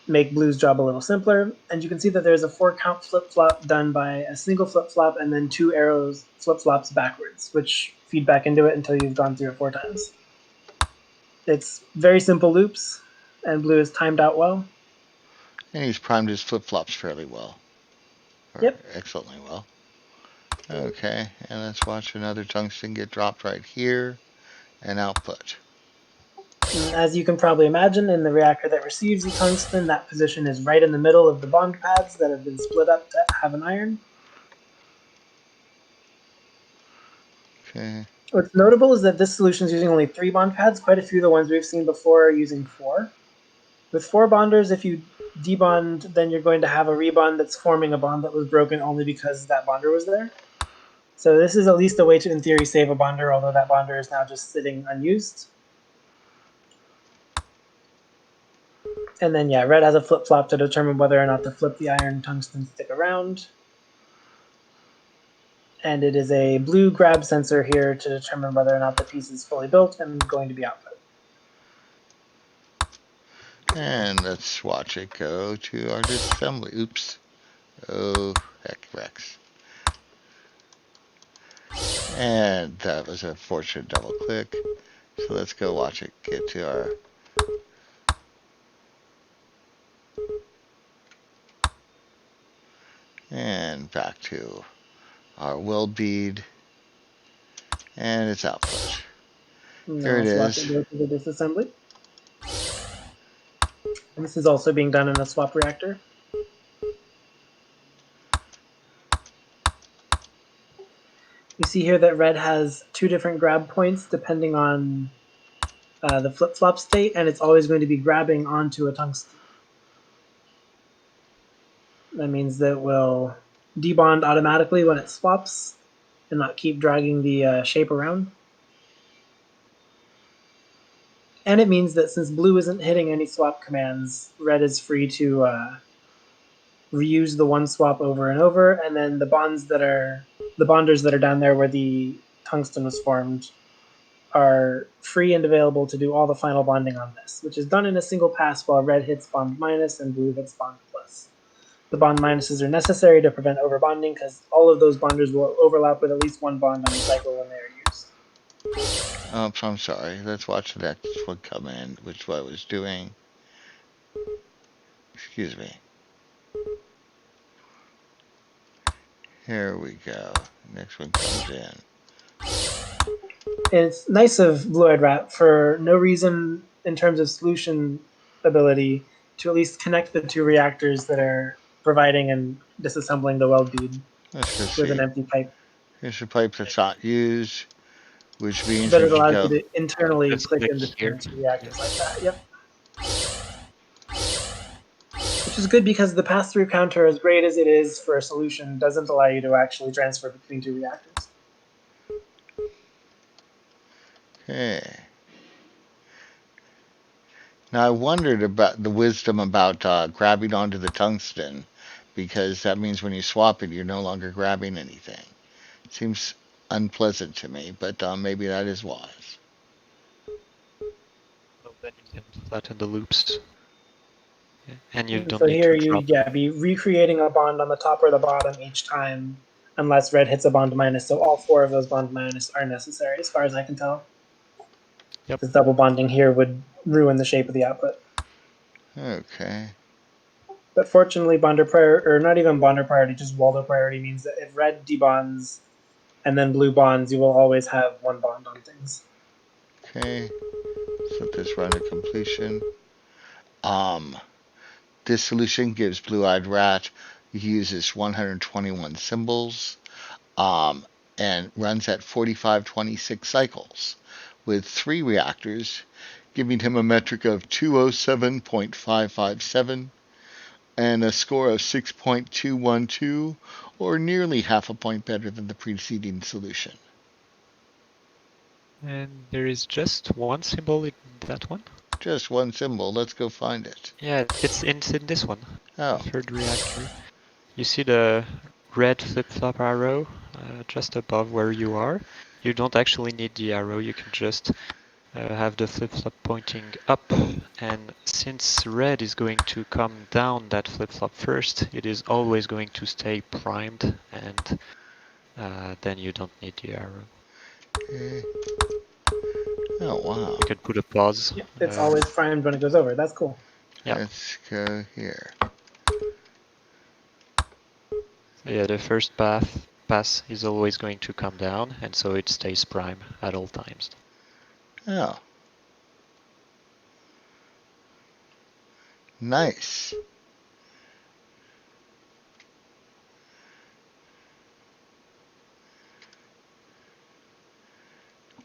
make blue's job a little simpler. And you can see that there's a 4-count flip-flop done by a single flip-flop and then 2 arrows flip-flops backwards, which feed back into it until you've gone through it 4 times. It's very simple loops, and blue is timed out well. And he's primed his flip-flops fairly well. Or Yep. excellently well. Okay, and let's watch another tungsten get dropped right here and output. And as you can probably imagine, in the reactor that receives the tungsten, that position is right in the middle of the bond pads that have been split up to have an iron. Okay. What's notable is that this solution is using only 3 bond pads. Quite a few of the ones we've seen before are using 4. With 4 bonders, if you debond, then you're going to have a rebond that's forming a bond that was broken only because that bonder was there. So this is at least a way to, in theory, save a bonder, although that bonder is now just sitting unused. And then, yeah, red has a flip-flop to determine whether or not to flip the iron tungsten stick around. And it is a blue grab sensor here to determine whether or not the piece is fully built and going to be output. And let's watch it go to our disassembly. Oops. Oh, heck, Rex. And that was a fortunate double click. So let's go watch it get to our... And back to our weld bead. And its output. There it Let's is. watch it go to the disassembly. And this is also being done in a swap reactor. You see here that red has 2 different grab points depending on the flip-flop state, and it's always going to be grabbing onto a tungsten. That means that it will debond automatically when it swaps and not keep dragging the shape around. And it means that since blue isn't hitting any swap commands, red is free to reuse the one swap over and over, and then the bonders that are down there where the tungsten was formed are free and available to do all the final bonding on this, which is done in a single pass while red hits bond minus and blue hits bond plus. The bond minuses are necessary to prevent overbonding because all of those bonders will overlap with at least one bond on the cycle when they are used. Oops, I'm sorry. Let's watch the next one come in, which I was doing. Excuse me. Here we go. Next one comes in. And it's nice of Blueeyedrat for no reason in terms of solution ability to at least connect the 2 reactors that are providing and disassembling the weld bead Let's just with see. an empty pipe. Here's a pipe that's not used, which means But we it can allows go... you to internally Let's click click in between here. 2 reactors like that. Yep. Which is good because the pass-through counter, as great as it is for a solution, doesn't allow you to actually transfer between 2 reactors. Okay. Now I wondered about the wisdom about grabbing onto the tungsten, because that means when you swap it, you're no longer grabbing anything. It seems unpleasant to me, but maybe that is wise. So then you can flatten the loops. Yeah. And you don't So need here to drop. you'd be recreating a bond on the top or the bottom each time, unless red hits a bond minus. So all 4 of those bond minus are necessary, as far as I can tell. Yep. Because double bonding here would ruin the shape of the output. Okay. But fortunately, bonder priority, or not even bonder priority, just Waldo priority means that if red debonds and then blue bonds, you will always have 1 bond on things. Okay. Let's let this run to completion. This solution gives Blueeyedrat uses 121 symbols, and runs at 4526 cycles, with 3 reactors, giving him a metric of 207.557 and a score of 6.212, or nearly half a point better than the preceding solution. And there is just one symbol in that one? Just 1 symbol. Let's go find it. Yeah, it's in this one. Oh. The 3rd reactor. You see the red flip-flop arrow just above where you are. you don't actually need the arrow. You can just have the flip-flop pointing up, and since red is going to come down that flip-flop first, it is always going to stay primed, and then you don't need the arrow. Okay. Oh, wow. You can put a pause. Yep, it's always primed when it goes over. That's cool. Yeah. Let's go here. Yeah, the first pass is always going to come down, and so it stays prime at all times. Oh. Nice.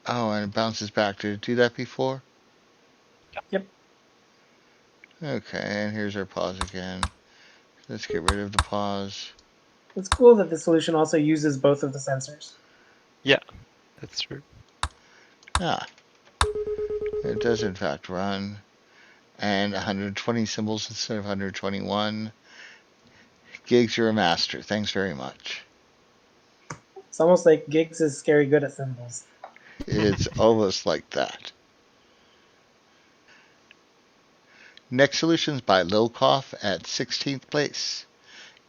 Oh, and it bounces back. Did it do that before? Yep. Okay, and here's our pause again. Let's get rid of the pause. It's cool that the solution also uses both of the sensors. Yeah, that's true. Ah. It does in fact run. And 120 symbols instead of 121. Gigs, you're a master. Thanks very much. It's almost like Gigs is scary good at symbols. It's almost like that. Next solution's by lilkcough at 16th place.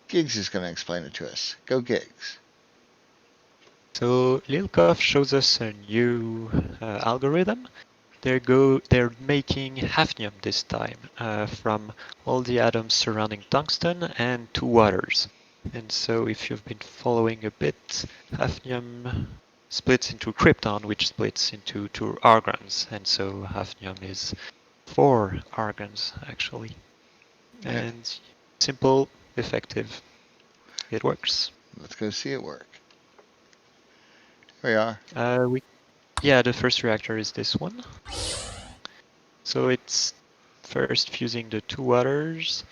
Gigs is going to explain it to us. Go Gigs. So lilkcough shows us a new algorithm. They're making hafnium this time from all the atoms surrounding tungsten and two waters. And so if you've been following a bit, hafnium splits into krypton, which splits into two argons. And so hafnium is 4 argons actually. Yeah. And simple, effective, it works. Let's go see it work. Here we are. Yeah, the first reactor is this one. So it's first fusing the two waters,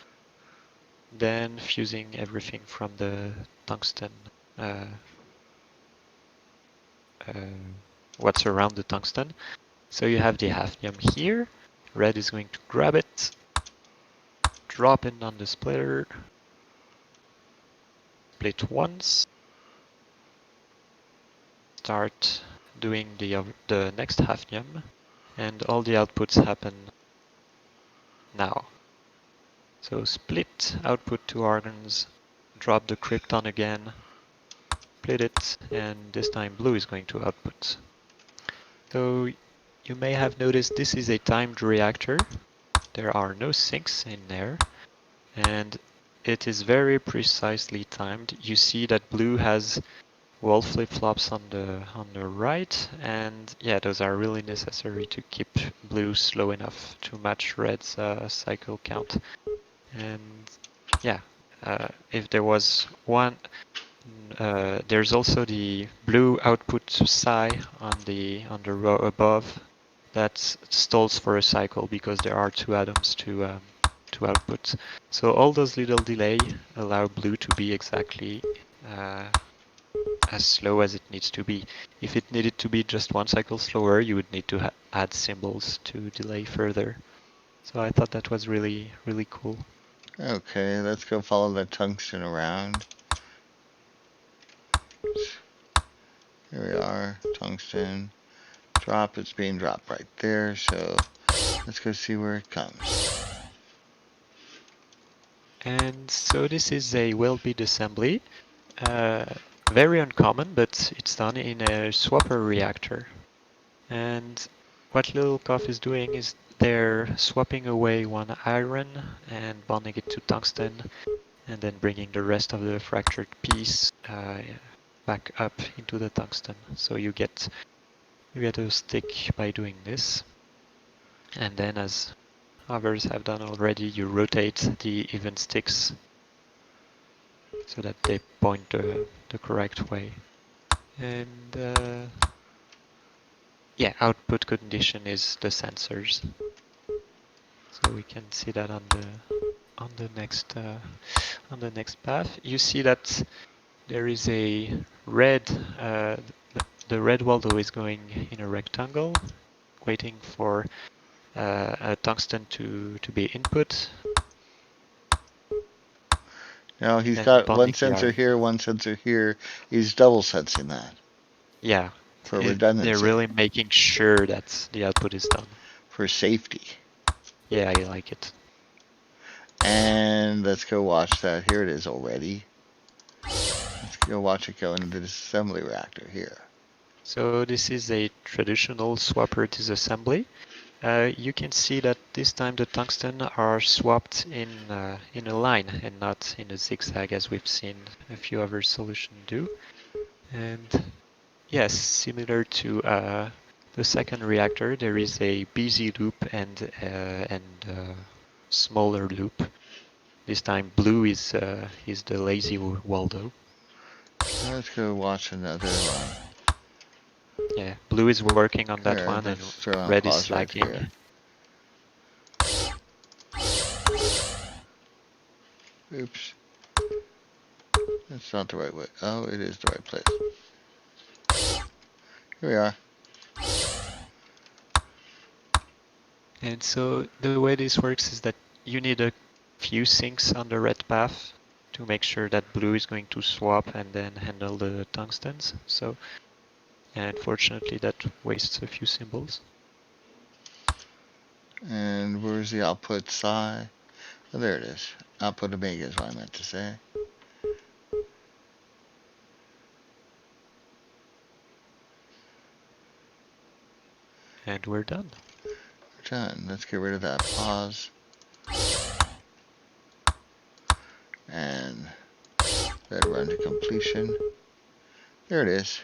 then fusing everything from the tungsten, what's around the tungsten. So you have the hafnium here. Red is going to grab it, drop it on the splitter, split once, start doing the next hafnium, and all the outputs happen now. So split, output 2 argons, drop the krypton again, split it, and this time blue is going to output. So you may have noticed this is a timed reactor. There are no sinks in there, and it is very precisely timed. You see that blue has wall flip-flops on the right, and yeah, those are really necessary to keep blue slow enough to match red's cycle count. And yeah, if there was one, there's also the blue output psi on the row above that stalls for a cycle because there are 2 atoms to output. So all those little delay allow blue to be exactly as slow as it needs to be. If it needed to be just 1 cycle slower, you would need to add symbols to delay further. So I thought that was really, really cool. Okay, let's go follow the tungsten around. Here we are, tungsten. Drop, it's being dropped right there, so let's go see where it comes. And so this is a well-bead assembly. Very uncommon, but it's done in a swapper reactor. And what lilkcough is doing is they're swapping away 1 iron and bonding it to tungsten, and then bringing the rest of the fractured piece back up into the tungsten. So you get a stick by doing this. And then, as others have done already, you rotate the even sticks so that they point the correct way. And yeah, output condition is the sensors. So we can see that on the next path. You see that there is a red. The red Waldo is going in a rectangle, waiting for a tungsten to be input. Now he's And got bonding one sensor the here, one sensor here. He's double sensing that. Yeah, For They're redundancy. really making sure that the output is done. For safety. Yeah, I like it. And let's go watch that. Here it is already. Let's go watch it go into the disassembly reactor here. So this is a traditional swapper disassembly. You can see that this time the tungsten are swapped in a line and not in a zigzag as we've seen a few other solutions do. And yes, similar to the second reactor, there is a busy loop and smaller loop. This time blue is the lazy Waldo. Let's go watch another one. Yeah, blue is working on that Here, one and let's throw on red is pause right slacking. here. Oops. That's not the right way. Oh, it is the right place. Here we are. And so the way this works is that you need a few sinks on the red path to make sure that blue is going to swap and then handle the tungstens. So, and unfortunately that wastes a few symbols. And where's the output psi? Oh, there it is. Output omega is what I meant to say. And we're done. We're done. Let's get rid of that pause. And let it run to completion. There it is.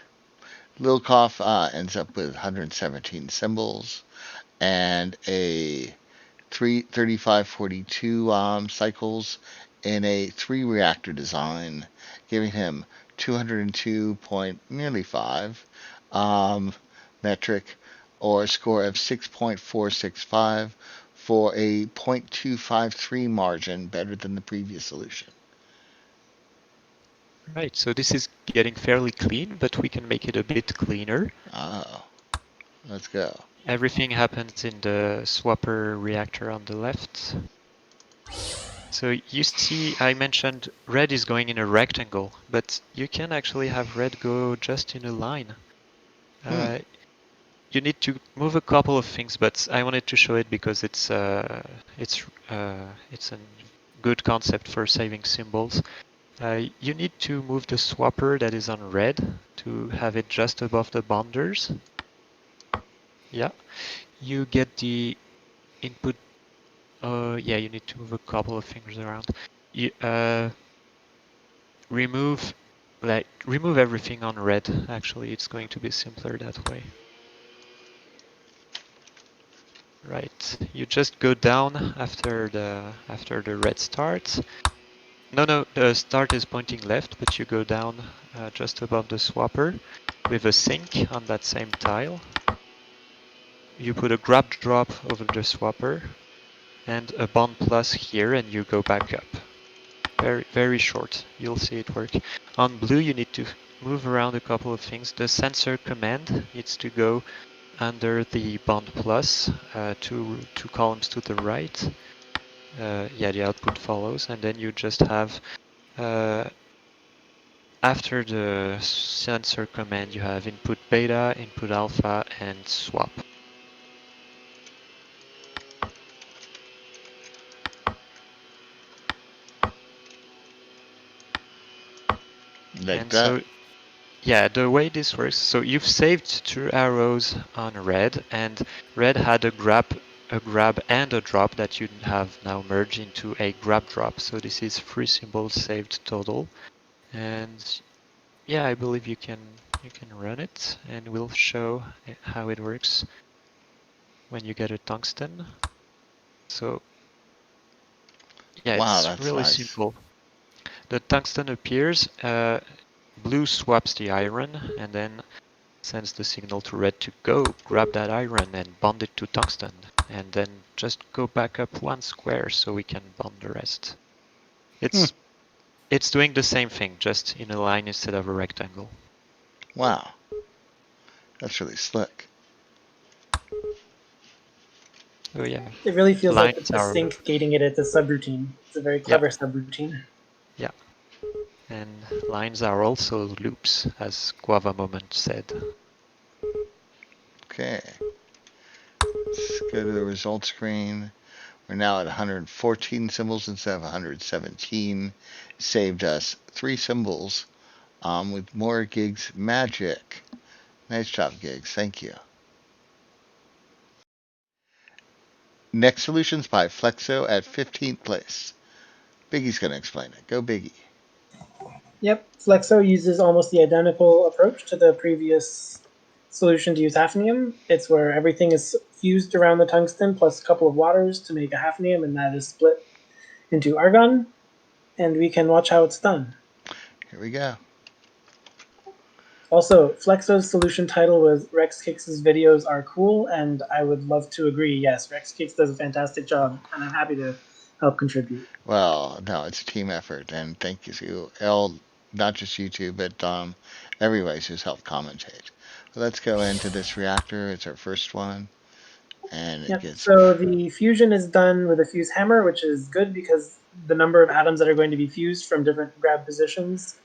lilkcough ends up with 117 symbols and a 3542 cycles in a 3 reactor design, giving him 202 point nearly 5 metric, or a score of 6.465 for a 0.253 margin, better than the previous solution. Right, so this is getting fairly clean, but we can make it a bit cleaner. Oh, let's go. Everything happens in the swapper reactor on the left. So you see, I mentioned red is going in a rectangle, but you can actually have red go just in a line. You need to move a couple of things, but I wanted to show it because it's a good concept for saving symbols. You need to move the swapper that is on red to have it just above the bonders. Yeah, you get the input. Yeah, you need to move a couple of things around. You remove everything on red. Actually, it's going to be simpler that way. Right, you just go down after the red starts. No, the start is pointing left, but you go down just above the swapper with a sink on that same tile. You put a grab drop over the swapper and a bond plus here, and you go back up. Very, very short. You'll see it work. On blue, you need to move around a couple of things. The sensor command needs to go under the bond plus, two columns to the right. Yeah, the output follows, and then you just have after the sensor command, you have input beta, input alpha, and swap. Like and that. So, yeah, the way this works, so you've saved 2 arrows on red, and red had a grab and a drop that you have now merged into a grab drop. So this is 3 symbols saved total. And yeah, I believe you can run it, and we'll show how it works when you get a tungsten. So yeah, Wow, it's that's really nice. simple. The tungsten appears, blue swaps the iron, and then sends the signal to red to go grab that iron and bond it to tungsten, and then just go back up 1 square so we can bond the rest. It's doing the same thing, just in a line instead of a rectangle. Wow, that's really slick. So yeah, It really feels like lines it's a are sync gating it at the subroutine. It's a very clever subroutine. yeah, and lines are also loops, as Guava Moment said. Okay. Let's go to the results screen. We're now at 114 symbols instead of 117. Saved us 3 symbols with more gigs magic. Nice job, gigs. Thank you. Next solutions by Flexo at 15th place. Biggie's going to explain it. Go, Biggie. Yep, Flexo uses almost the identical approach to the previous solution to use hafnium. It's where everything is fused around the tungsten plus a couple of waters to make a hafnium, and that is split into argon. And we can watch how it's done. Here we go. Also, Flexo's solution title was Rexkix's videos are cool, and I would love to agree. Yes, Rexkix does a fantastic job, and I'm happy to help contribute. Well, no, it's a team effort, and thank you to all, not just you two, but everybody who's helped commentate. Let's go into this reactor. It's our first one, and it gets. So the fusion is done with a fuse hammer, which is good because the number of atoms that are going to be fused from different grab positions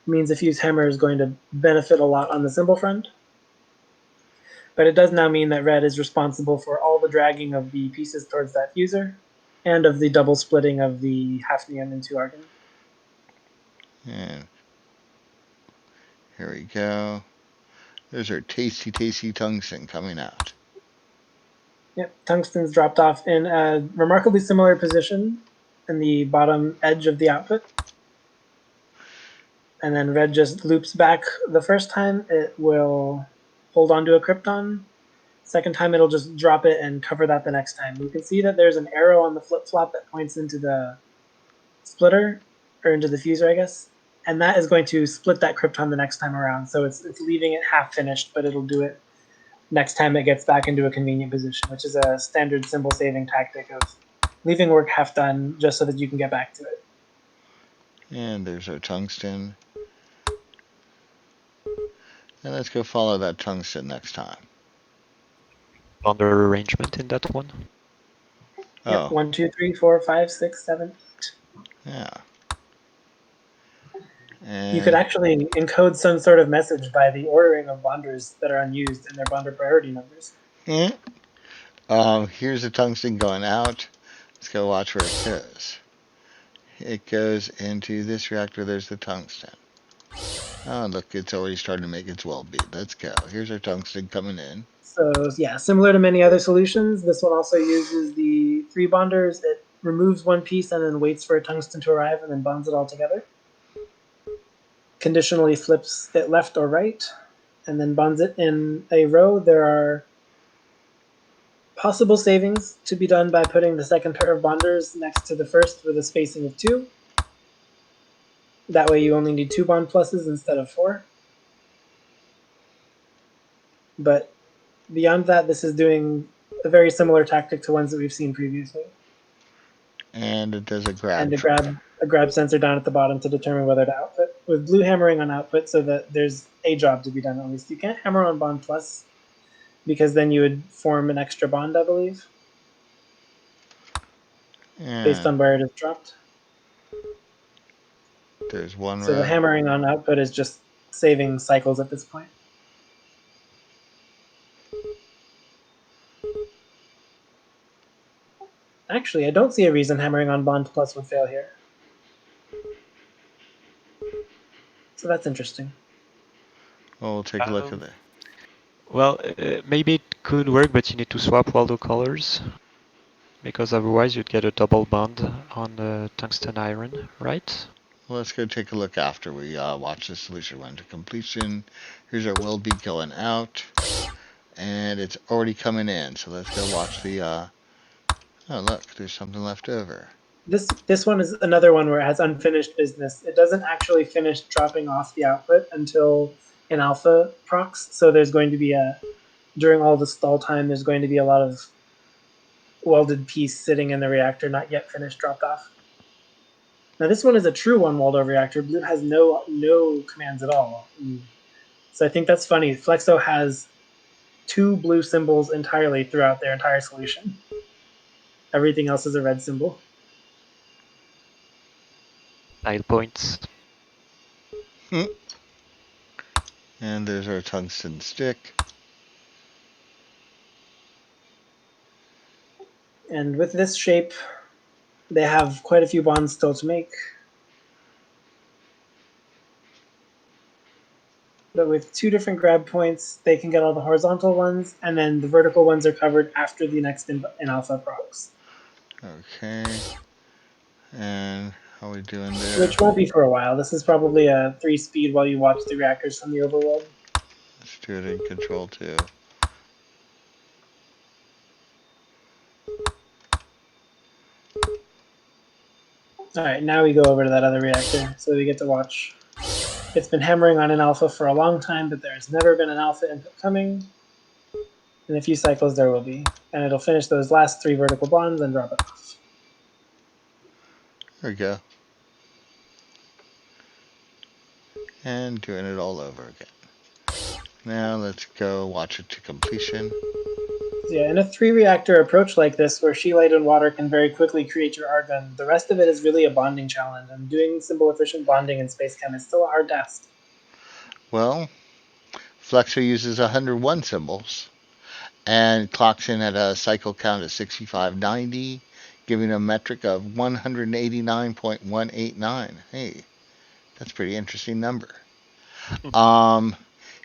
means the fuse hammer is going to benefit a lot on the symbol front. But it does now mean that red is responsible for all the dragging of the pieces towards that fuser and of the double splitting of the hafnium into argon. And here we go. There's our tasty, tasty tungsten coming out. Yep, tungsten's dropped off in a remarkably similar position in the bottom edge of the output. And then red just loops back the first time. It will hold onto a krypton. Second time, it'll just drop it and cover that the next time. You can see that there's an arrow on the flip-flop that points into the splitter, or into the fuser, I guess. And that is going to split that krypton the next time around. So it's leaving it half finished, but it'll do it next time it gets back into a convenient position, which is a standard symbol saving tactic of leaving work half done just so that you can get back to it. And there's our tungsten. And let's go follow that tungsten next time. Bonder arrangement in that one. Oh. Yep, 1, 2, 3, 4, 5, 6, 7, 8. Yeah. And you could actually encode some sort of message by the ordering of bonders that are unused and their bonder priority numbers. Here's the tungsten going out. Let's go watch where it goes. It goes into this reactor. There's the tungsten. Oh, look, it's already starting to make its weld bead. Let's go. Here's our tungsten coming in. So, yeah, similar to many other solutions, this one also uses the 3 bonders. It removes one piece and then waits for a tungsten to arrive and then bonds it all together. Conditionally flips it left or right and then bonds it in a row. There are possible savings to be done by putting the second pair of bonders next to the first with a spacing of 2. That way you only need 2 bond pluses instead of 4. But beyond that, this is doing a very similar tactic to ones that we've seen previously. And it does a grab. And a grab sensor down at the bottom to determine whether to output. With blue hammering on output so that there's a job to be done at least. You can't hammer on bond plus because then you would form an extra bond, I believe. Based on where it is dropped. There's one So the hammering on output is just saving cycles at this point. Actually, I don't see a reason hammering on bond plus would fail here. So that's interesting. Well, we'll take a look at it. Well, maybe it could work, but you need to swap all the colors. Because otherwise you'd get a double bond on the tungsten iron, right? Well, let's go take a look after we watch the solution run to completion. Here's our weld bead going out. And it's already coming in. So let's go watch the... Oh, look, there's something left over. This one is another one where it has unfinished business. It doesn't actually finish dropping off the output until an alpha procs. So there's going to be during all the stall time, there's going to be a lot of welded piece sitting in the reactor, not yet finished, dropped off. Now this one is a true one weld over reactor. Blue has no commands at all. So I think that's funny. Flexo has 2 blue symbols entirely throughout their entire solution. Everything else is a red symbol. Side points. And there's our tungsten stick. And with this shape, they have quite a few bonds still to make. But with 2 different grab points, they can get all the horizontal ones, and then the vertical ones are covered after the next in alpha procs. Okay. And how are we doing there? Which won't be for a while. This is probably a 3-speed while you watch the reactors from the overworld. Let's do it in control 2. Alright, now we go over to that other reactor, so we get to watch. It's been hammering on an alpha for a long time, but there's never been an alpha input coming. In a few cycles there will be. And it'll finish those last 3 vertical bonds and drop it off. There we go. And doing it all over again. Now let's go watch it to completion. Yeah, in a 3-reactor approach like this, where Sheelite and water can very quickly create your argon, the rest of it is really a bonding challenge, and doing symbol-efficient bonding in SpaceChem is still a hard task. Well, Flexo uses 101 symbols and clocks in at a cycle count of 6590, giving a metric of 189.189. Hey, that's a pretty interesting number.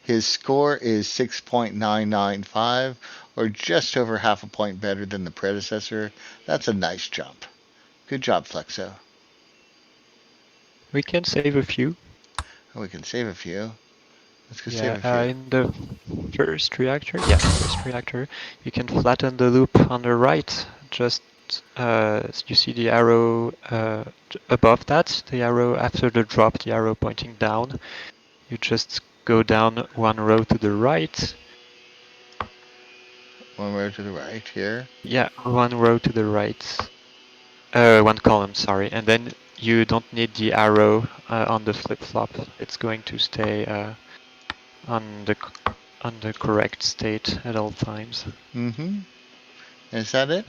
His score is 6.995, or just over half a point better than the predecessor. That's a nice jump. Good job, Flexo. We can save a few. Oh, we can save a few. Let's go Yeah, save a few. in the first reactor, you can flatten the loop on the right. Just you see the arrow above that, the arrow after the drop, the arrow pointing down. You just go down 1 row to the right. 1 row to the right here. Yeah, 1 row to the right. 1 column, sorry. And then you don't need the arrow on the flip-flop. It's going to stay on the correct state at all times. Mm-hmm. Is that it?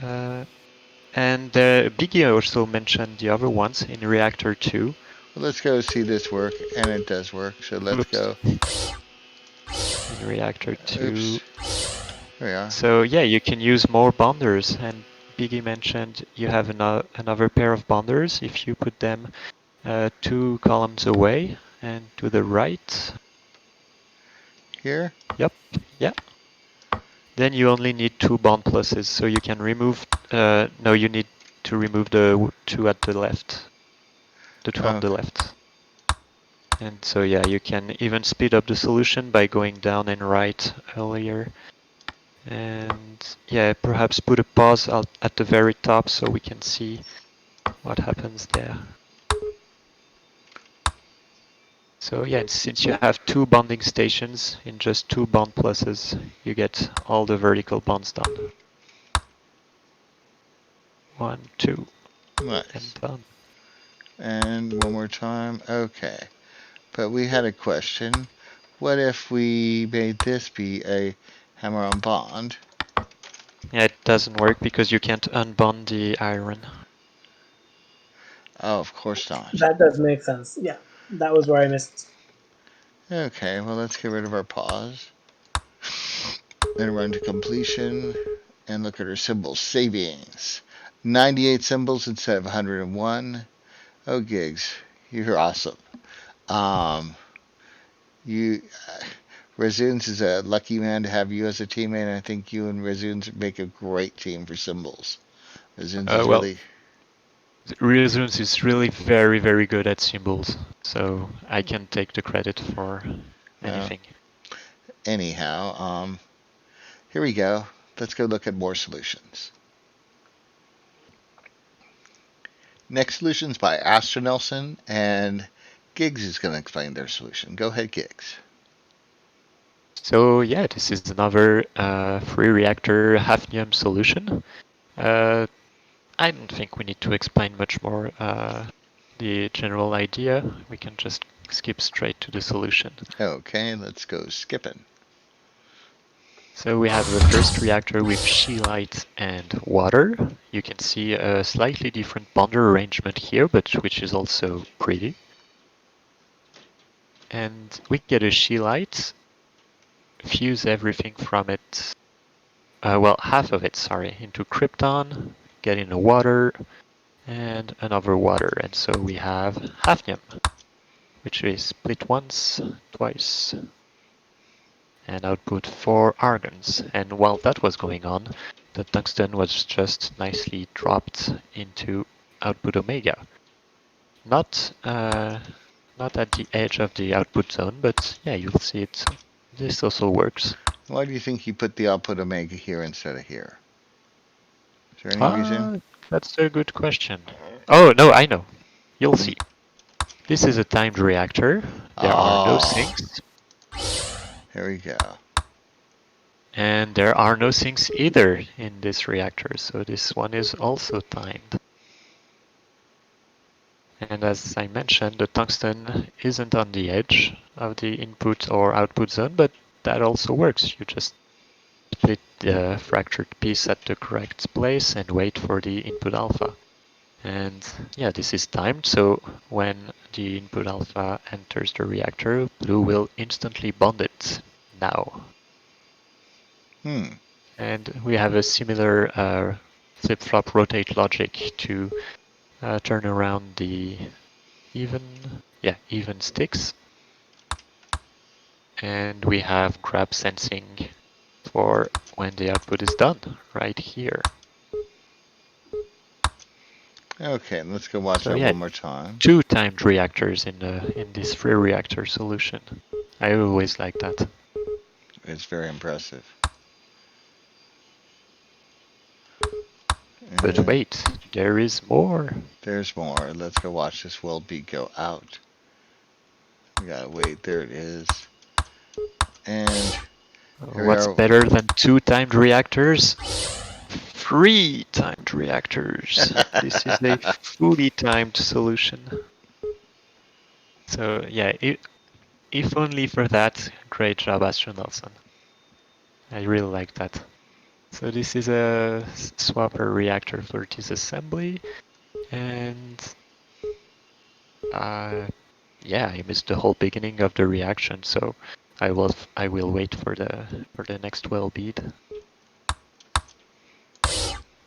And Biggie also mentioned the other ones in reactor 2. Well, let's go see this work, and it does work. So let's go. In reactor 2. Oops. There we are. So yeah, you can use more bonders, and Biggie mentioned you have another pair of bonders if you put them 2 columns away and to the right. Here? Yep, yeah. Then you only need 2 bond pluses, so you can remove, no, you need to remove the 2 at the left. The 2 on the left. And so yeah, you can even speed up the solution by going down and right earlier. And yeah, perhaps put a pause at the very top so we can see what happens there. So yeah, since you have 2 bonding stations in just 2 bond pluses, you get all the vertical bonds done. 1, 2, Nice. and done. And one more time. Okay. But we had a question. What if we made this be a hammer-on bond? Yeah, it doesn't work because you can't unbond the iron. Oh, of course not. That does make sense. Yeah, that was where I missed. Okay, well, let's get rid of our pause. Then run to completion and look at our symbol savings. 98 symbols instead of 101. Oh, Gigs, you're awesome. Rezunes is a lucky man to have you as a teammate, and I think you and Rezunes make a great team for symbols. Rezunes is really... Rezunes is really very, very good at symbols, so I can take the credit for anything. Anyhow, here we go. Let's go look at more solutions. Next solution's by Astronelson, and Gigs is going to explain their solution. Go ahead, Gigs. So yeah, this is another 3-reactor hafnium solution. I don't think we need to explain much more the general idea. We can just skip straight to the solution. Okay, let's go skipping. So we have the first reactor with Sheelite and water. You can see a slightly different bonder arrangement here, but which is also pretty. And we get a Sheelite, fuse everything from it, well, half of it, sorry, into krypton, get in a water and another water, and so we have hafnium, which is split once, twice, and output 4 argons. And while that was going on, the tungsten was just nicely dropped into output omega. Not at the edge of the output zone, but yeah, you'll see it. This also works. Why do you think you put the output omega here instead of here? Is there any reason? That's a good question. Oh, no, I know. You'll see. This is a timed reactor. There are no sinks. Here we go. And there are no sinks either in this reactor, so this one is also timed. And as I mentioned, the tungsten isn't on the edge of the input or output zone, but that also works. You just split the fractured piece at the correct place and wait for the input alpha. And yeah, this is timed, so when the input alpha enters the reactor, blue will instantly bond it now. And we have a similar flip-flop rotate logic to turn around the even sticks. And we have grab sensing for when the output is done, right here. Okay, let's go watch that one more time. 2 timed reactors in this 3 reactor solution. I always like that. It's very impressive. But wait, there is more. There's more. Let's go watch this weld bead go out. We gotta wait. There it is. And what's better than 2 timed reactors? 3 timed reactors. This is a fully timed solution. So yeah, if only for that, great job, Astronelson. I really like that. So this is a swapper reactor for this assembly, and yeah, I missed the whole beginning of the reaction, so I will wait for the next well bead.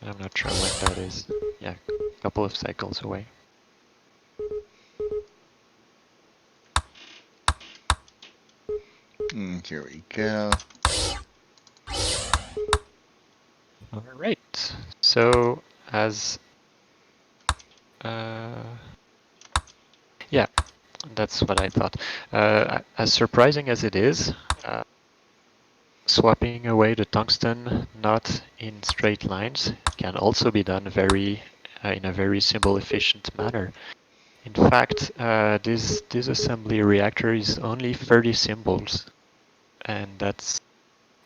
I'm not sure when that is. Yeah, a couple of cycles away. Here we go. All right. So as yeah, that's what I thought. As surprising as it is, swapping away the tungsten not in straight lines can also be done in a very simple, efficient manner. In fact, this assembly reactor is only 30 symbols, and that's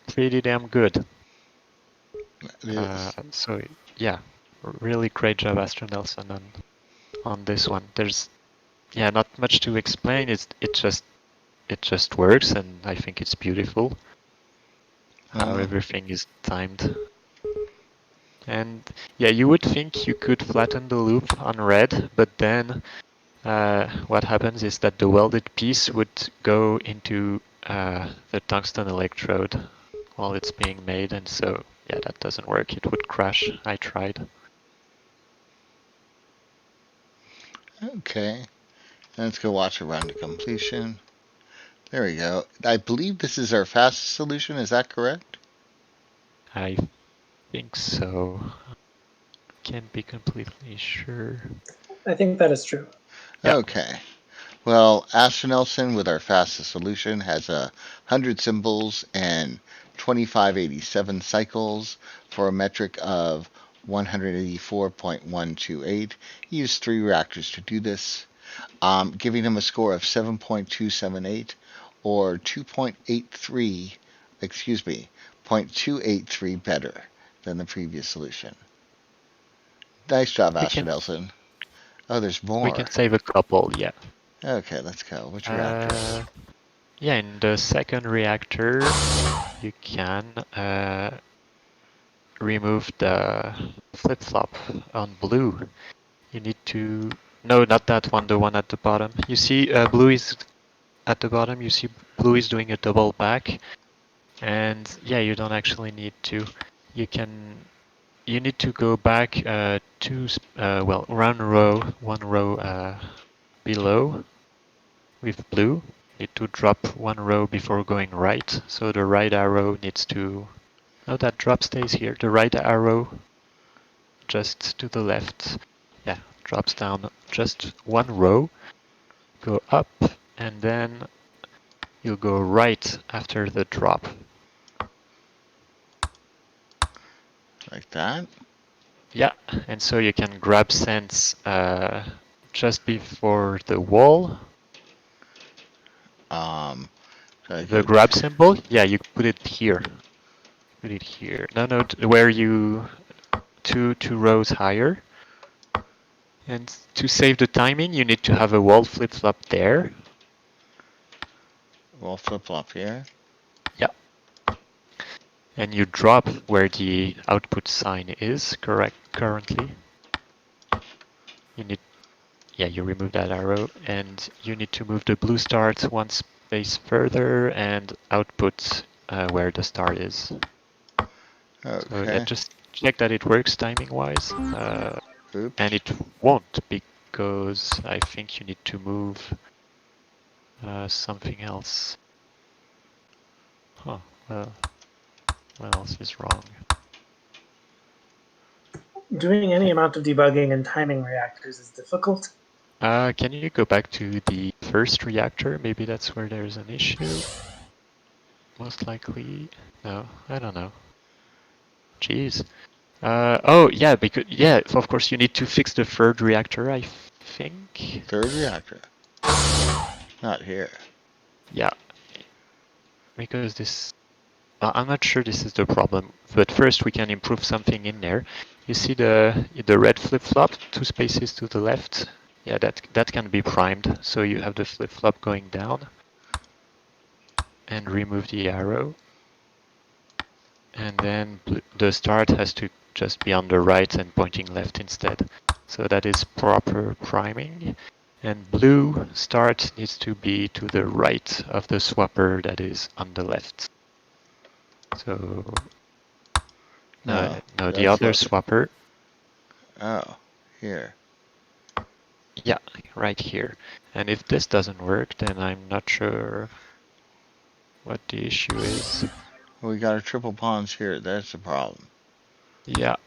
pretty damn good. So yeah, really great job, Astronelson, on this one. There's not much to explain. It just works, and I think it's beautiful. How everything is timed. And yeah, you would think you could flatten the loop on red, but then what happens is that the welded piece would go into the tungsten electrode while it's being made, and so yeah, that doesn't work. It would crash. I tried. Okay, let's go watch it run to completion. There we go. I believe this is our fastest solution. Is that correct? I think so. Can't be completely sure. I think that is true. Yep. Okay. Well, Astronelson with our fastest solution has 100 symbols and 2587 cycles for a metric of 184.128. He used 3 reactors to do this, giving him a score of 7.278 or 0.283 better than the previous solution. Nice job, Astronelson. Oh, there's more. We can save a couple, yeah. Okay, let's go. Which reactor? Yeah, in the second reactor, you can remove the flip-flop on blue. You need to... No, not that one, the one at the bottom. You see blue is at the bottom, you see blue is doing a double back. And yeah, you don't actually need to. You can you need to go back one row below with blue. Need to drop one row before going right. So the right arrow needs to. No, that drop stays here. The right arrow just to the left. Yeah, drops down just one row. Go up, and then you'll go right after the drop. Like that? Yeah, and so you can grab sense just before the wall. So The grab symbol, yeah, you put it here. Put it here. No, where you two rows higher. And to save the timing, you need to have a wall flip-flop there. Wall flip-flop here. Yeah. And you drop where the output sign is currently. You remove that arrow, and you need to move the blue start one space further and output where the start is. Okay. So yeah, just check that it works timing-wise. Oops. And it won't, because I think you need to move something else. Huh, well, what else is wrong? Doing any amount of debugging and timing reactors is difficult. Can you go back to the first reactor? Maybe that's where there's an issue. Most likely. No, I don't know. Jeez. Oh, yeah, of course you need to fix the third reactor, I think. Third reactor. Not here. Yeah. Because this... I'm not sure this is the problem, but first we can improve something in there. You see the red flip-flop, 2 spaces to the left? Yeah, that can be primed, so you have the flip-flop going down. And remove the arrow. And then the start has to just be on the right and pointing left instead. So that is proper priming. And blue start needs to be to the right of the swapper that is on the left. So no, the other swapper. Oh, here. Yeah, right here. And if this doesn't work, then I'm not sure what the issue is. We got our triple ponds here. That's the problem. Yeah.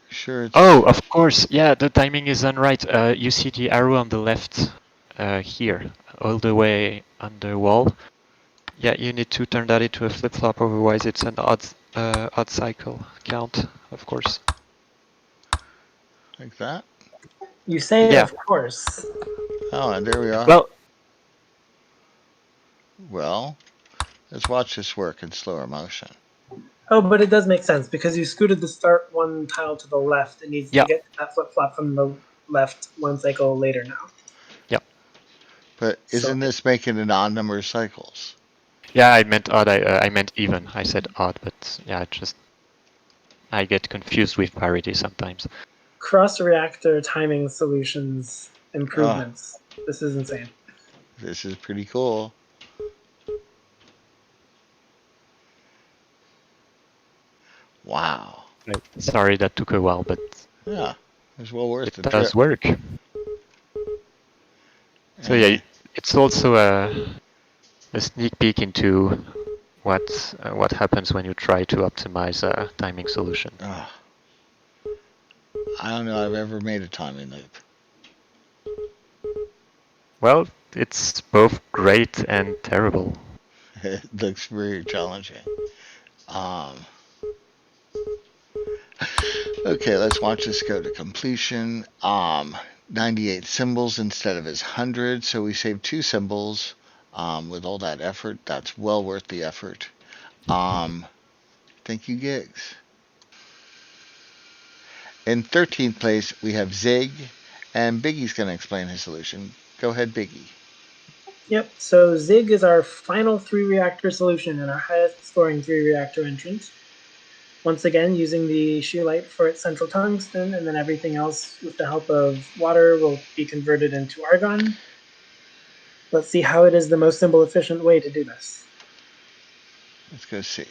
Sure. It's... Oh, of course. Yeah, the timing is unright. You see the arrow on the left here, all the way on the wall. Yeah, you need to turn that into a flip-flop, otherwise it's an odd cycle count, of course. Like that? You say, yeah. Of course. Oh, and there we are. Well, let's watch this work in slower motion. Oh, but it does make sense, because you scooted the start one tile to the left. It needs to get to that flip-flop from the left one cycle later now. Yep. But isn't this making an odd number of cycles? Yeah, I meant odd. I meant even. I said odd, but yeah, I get confused with parity sometimes. Cross-reactor timing solutions improvements. This is insane. This is pretty cool. Wow. Sorry that took a while, but yeah, it was well worth it. The It does trip. work. So yeah, it's also a sneak peek into what happens when you try to optimize a timing solution. I don't know I've ever made a timing loop. Well, it's both great and terrible. It looks very challenging. Okay, let's watch this go to completion. 98 symbols instead of his 100, so we saved 2 symbols with all that effort. That's well worth the effort. Thank you, Gigs. In 13th place, we have Zig, and Biggie's going to explain his solution. Go ahead, Biggie. Yep, so Zig is our final 3-reactor solution and our highest scoring 3-reactor entrant. Once again, using the scheelite for its central tungsten, and then everything else with the help of water will be converted into argon. Let's see how it is the most symbol efficient way to do this. Let's go see.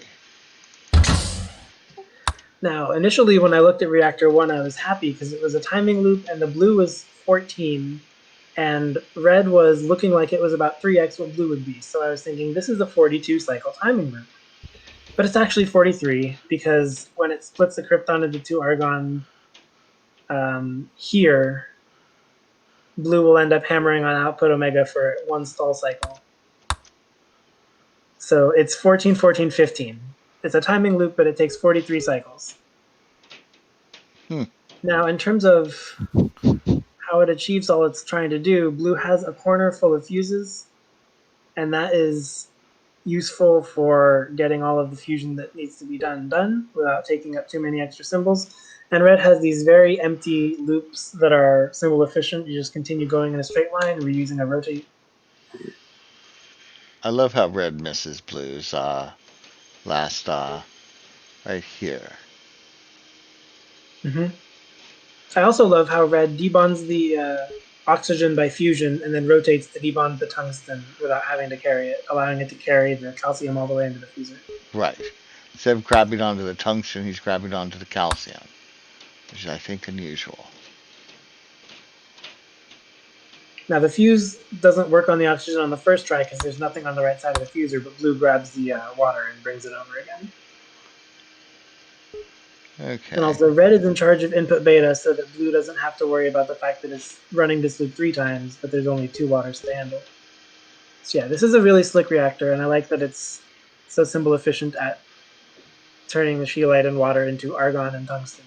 Now, initially when I looked at reactor 1, I was happy because it was a timing loop and the blue was 14 and red was looking like it was about 3x what blue would be. So I was thinking this is a 42 cycle timing loop. But it's actually 43 because when it splits the krypton into 2 argon here, blue will end up hammering on output omega for 1 stall cycle. So it's 14, 14, 15. It's a timing loop, but it takes 43 cycles. Now, in terms of how it achieves all it's trying to do, blue has a corner full of fuses, and that is useful for getting all of the fusion that needs to be done without taking up too many extra symbols. And red has these very empty loops that are symbol efficient. You just continue going in a straight line, reusing a rotate. I love how red misses blue's last right here. I also love how red debonds the oxygen by fusion and then rotates to debond the tungsten without having to carry it, allowing it to carry the calcium all the way into the fusor. Right. Instead of grabbing onto the tungsten, he's grabbing onto the calcium, which is, I think, unusual. Now the fuse doesn't work on the oxygen on the first try because there's nothing on the right side of the fuser, but blue grabs the water and brings it over again. Okay. And also red is in charge of input beta so that blue doesn't have to worry about the fact that it's running this loop 3 times, but there's only 2 waters to handle. So yeah, this is a really slick reactor, and I like that it's so symbol efficient at turning the scheelite and water into argon and tungsten.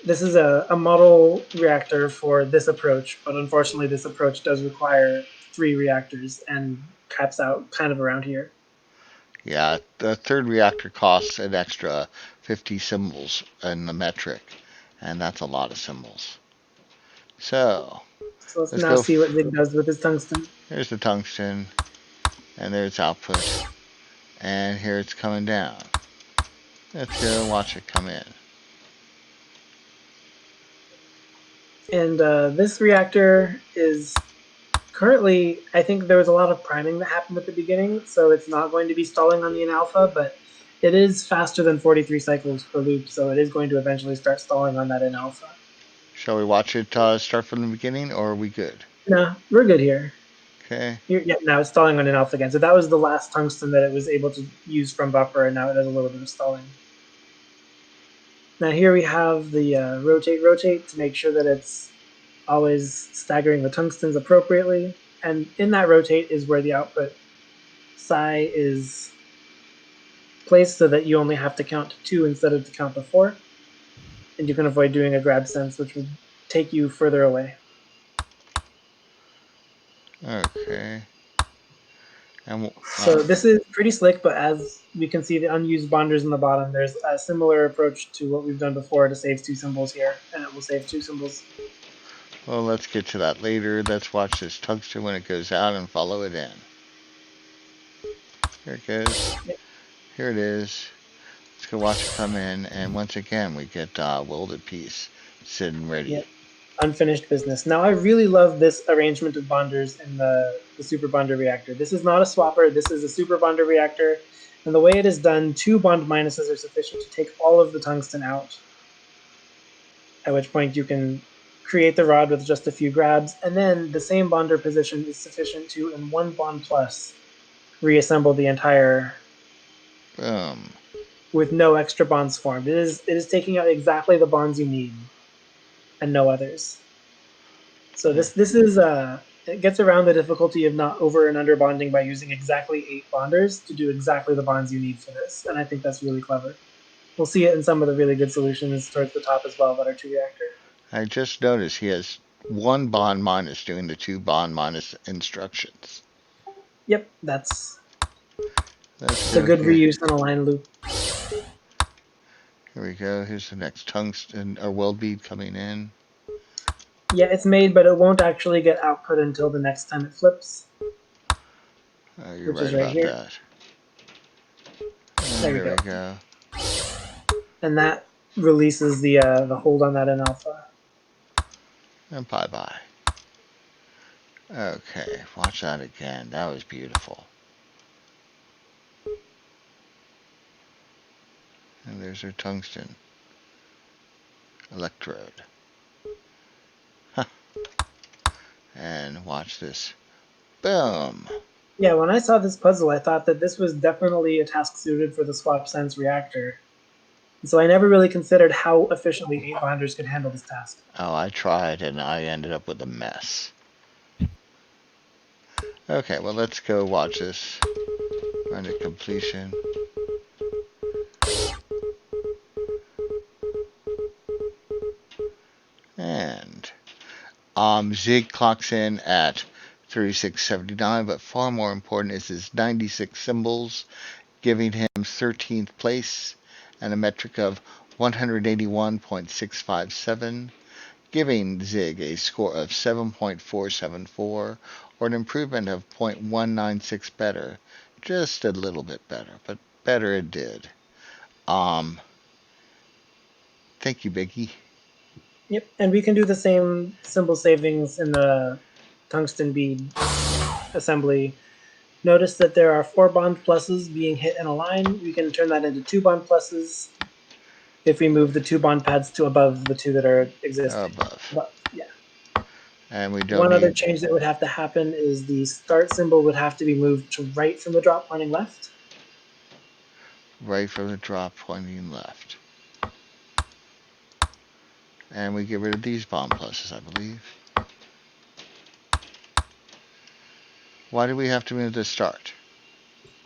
This is a model reactor for this approach, but unfortunately this approach does require 3 reactors and caps out kind of around here. Yeah, the third reactor costs an extra 50 symbols in the metric, and that's a lot of symbols. So let's now see what Zig does with his tungsten. Here's the tungsten, and there's output, and here it's coming down. Let's go watch it come in. And this reactor is currently, I think there was a lot of priming that happened at the beginning, so it's not going to be stalling on the in-alpha, but it is faster than 43 cycles per loop, so it is going to eventually start stalling on that in-alpha. Shall we watch it start from the beginning, or are we good? No, we're good here. Okay. Yeah, now it's stalling on in-alpha again. So that was the last tungsten that it was able to use from buffer, and now it does a little bit of stalling. Now here we have the rotate to make sure that it's always staggering the tungstens appropriately. And in that rotate is where the output psi is placed so that you only have to count to 2 instead of to count to 4. And you can avoid doing a grab sense, which would take you further away. Okay. And so this is pretty slick, but as we can see the unused bonders in the bottom, there's a similar approach to what we've done before to save 2 symbols here, and it will save 2 symbols. Well, let's get to that later. Let's watch this tungsten when it goes out and follow it in. Here it goes. Yep. Here it is. Let's go watch it come in, and once again we get welded piece sitting ready. Yep. Unfinished business. Now I really love this arrangement of bonders in the super bonder reactor. This is not a swapper, this is a super bonder reactor, and the way it is done, 2 bond minuses are sufficient to take all of the tungsten out, at which point you can create the rod with just a few grabs, and then the same bonder position is sufficient to, in 1 bond plus, reassemble the entire Boom. with no extra bonds formed. It is taking out exactly the bonds you need and no others. So this is it gets around the difficulty of not over and under bonding by using exactly 8 bonders to do exactly the bonds you need for this, and I think that's really clever. We'll see it in some of the really good solutions towards the top as well that are 2 reactor. I just noticed he has 1 bond minus doing the 2 bond minus instructions. Yep, that's a good reuse on a line loop. Here we go. Here's the next tungsten or weld bead coming in. Yeah, it's made, but it won't actually get output until the next time it flips. You're right about that. There we go. And that releases the hold on that in alpha. And bye-bye. Okay, watch that again. That was beautiful. And there's Where's our tungsten electrode? Huh. And watch this. Boom. Yeah, when I saw this puzzle, I thought that this was definitely a task suited for the swap sense reactor. And so I never really considered how efficiently 8 binders could handle this task. Oh, I tried and I ended up with a mess. Okay, well, let's go watch this. Run to completion. And Zig clocks in at 3679, but far more important is his 96 symbols, giving him 13th place and a metric of 181.657, giving Zig a score of 7.474, or an improvement of 0.196 better. Just a little bit better, but better it did. Thank you, Biggie. Yep, and we can do the same symbol savings in the tungsten bead assembly. Notice that there are 4 bond pluses being hit in a line. We can turn that into 2 bond pluses if we move the 2 bond pads to above the 2 that are existing. Above. Yeah. And we don't One other need change that would have to happen is the start symbol would have to be moved to right from the drop pointing left. right from the drop pointing left. And we get rid of these bomb pluses, I believe. Why do we have to move the start?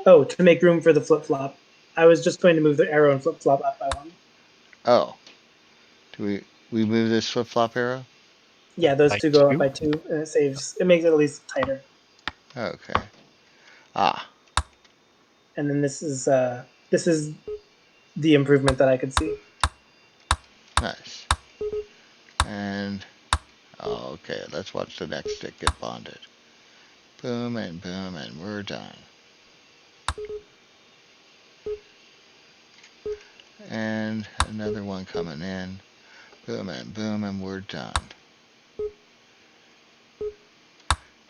Oh, to make room for the flip-flop. I was just going to move the arrow and flip-flop up by 1. Oh. Do we move this flip-flop arrow? Yeah, those By 2 go up 2? by 2, and it makes it at least tighter. Okay. Ah. And then this is the improvement that I could see. Nice. And okay, let's watch the next stick get bonded. Boom, and we're done. And another one coming in. Boom, and we're done.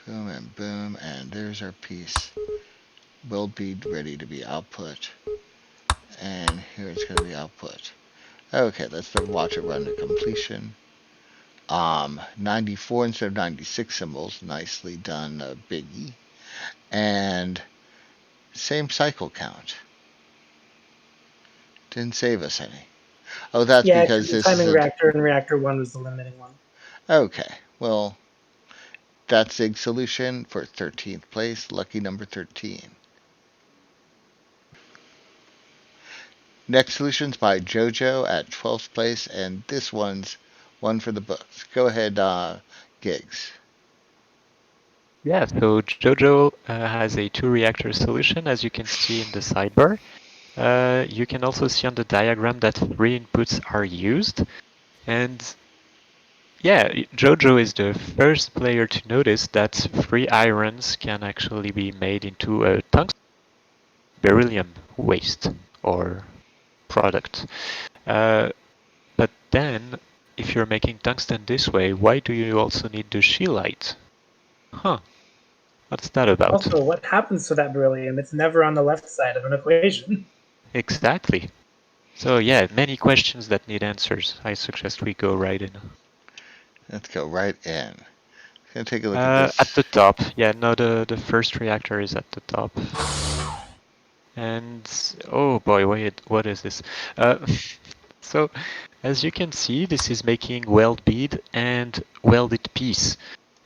Boom, and there's our piece. Will be ready to be output. And here it's going to be output. Okay, let's watch it run to completion. 94 instead of 96 symbols. Nicely done, Biggie. And same cycle count. Didn't save us any. Oh, that's because the this timing is reactor and reactor 1 was the limiting one. Okay, well, that's Zig's solution for 13th place. Lucky number 13. Next solution's by JoJo at 12th place, and this one's one for the books. Go ahead, Gigs. Yeah, so JoJo has a 2-reactor solution, as you can see in the sidebar. You can also see on the diagram that 3 inputs are used. And yeah, JoJo is the first player to notice that 3 irons can actually be made into a tungsten beryllium waste or product. But then, if you're making tungsten this way, why do you also need the scheelite? Huh. What's that about? Also, what happens to that beryllium? It's never on the left side of an equation. Exactly. So yeah, many questions that need answers. I suggest we go right in. Let's go right in. Gonna take a look at this. At the top. Yeah, no, the first reactor is at the top. And oh boy, what is this? So as you can see, this is making weld bead and welded piece,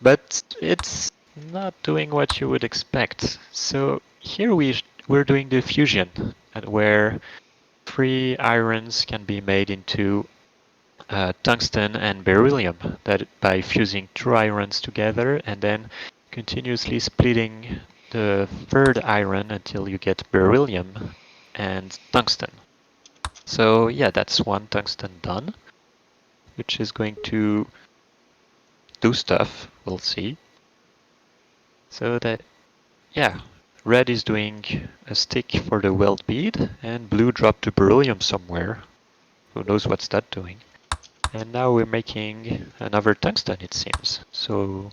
but it's not doing what you would expect. So here we're doing the fusion, where 3 irons can be made into tungsten and beryllium, that by fusing 2 irons together and then continuously splitting the 3rd iron until you get beryllium and tungsten. So yeah, that's 1 tungsten done, which is going to do stuff, we'll see. So that, yeah, red is doing a stick for the weld bead, and blue dropped the beryllium somewhere. Who knows what's that doing? And now we're making another tungsten, it seems. So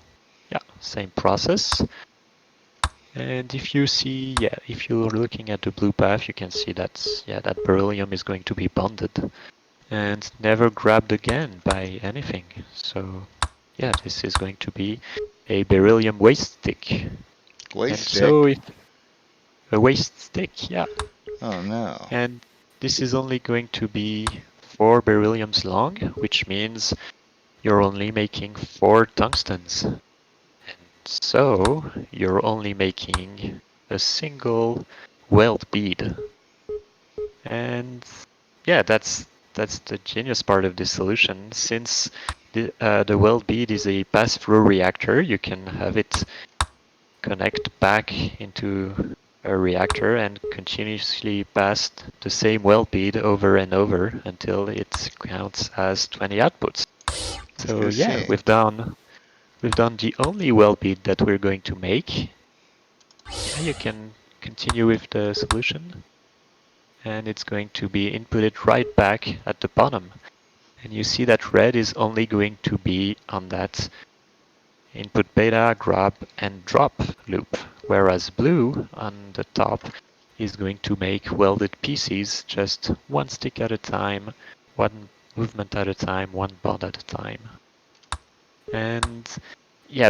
yeah, same process. And if you see, if you're looking at the blue path, you can see that, that beryllium is going to be bonded and never grabbed again by anything. So, this is going to be a beryllium waste stick. Waste And stick? so, if a waste stick, Oh no. And this is only going to be 4 berylliums long, which means you're only making 4 tungstens. And so you're only making a single weld bead. And that's the genius part of this solution. Since the weld bead is a pass-through reactor, you can have it connect back into a reactor and continuously pass the same weld bead over and over until it counts as 20 outputs. Let's So go see. we've done the only weld bead that we're going to make. You can continue with the solution, and it's going to be inputted right back at the bottom. And you see that red is only going to be on that input beta, grab, and drop loop, whereas blue on the top is going to make welded pieces just one stick at a time, one movement at a time, one bond at a time. And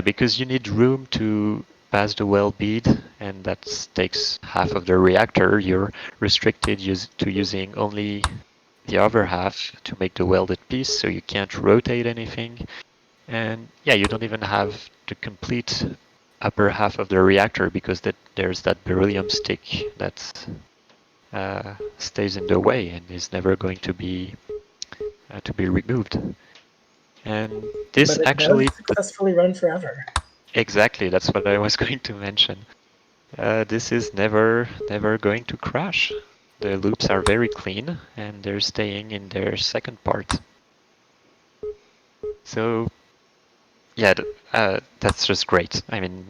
because you need room to pass the weld bead, and that takes half of the reactor, you're restricted to using only the other half to make the welded piece, so you can't rotate anything. And you don't even have the complete upper half of the reactor because there's that beryllium stick that stays in the way and is never going to be removed. And this But it actually, does successfully run forever. exactly, that's what I was going to mention. This is never going to crash. The loops are very clean and they're staying in their second part. So that's just great. I mean,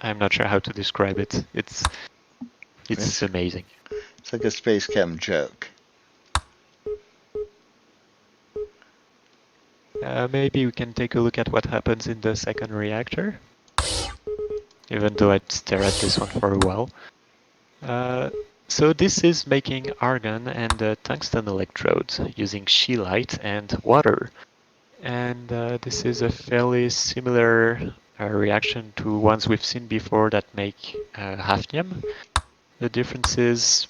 I'm not sure how to describe it. It's amazing. It's like a SpaceChem joke. Maybe we can take a look at what happens in the second reactor, even though I'd stare at this one for a while. So this is making argon and tungsten electrodes using scheelite and water. And this is a fairly similar reaction to ones we've seen before that make hafnium. The difference is,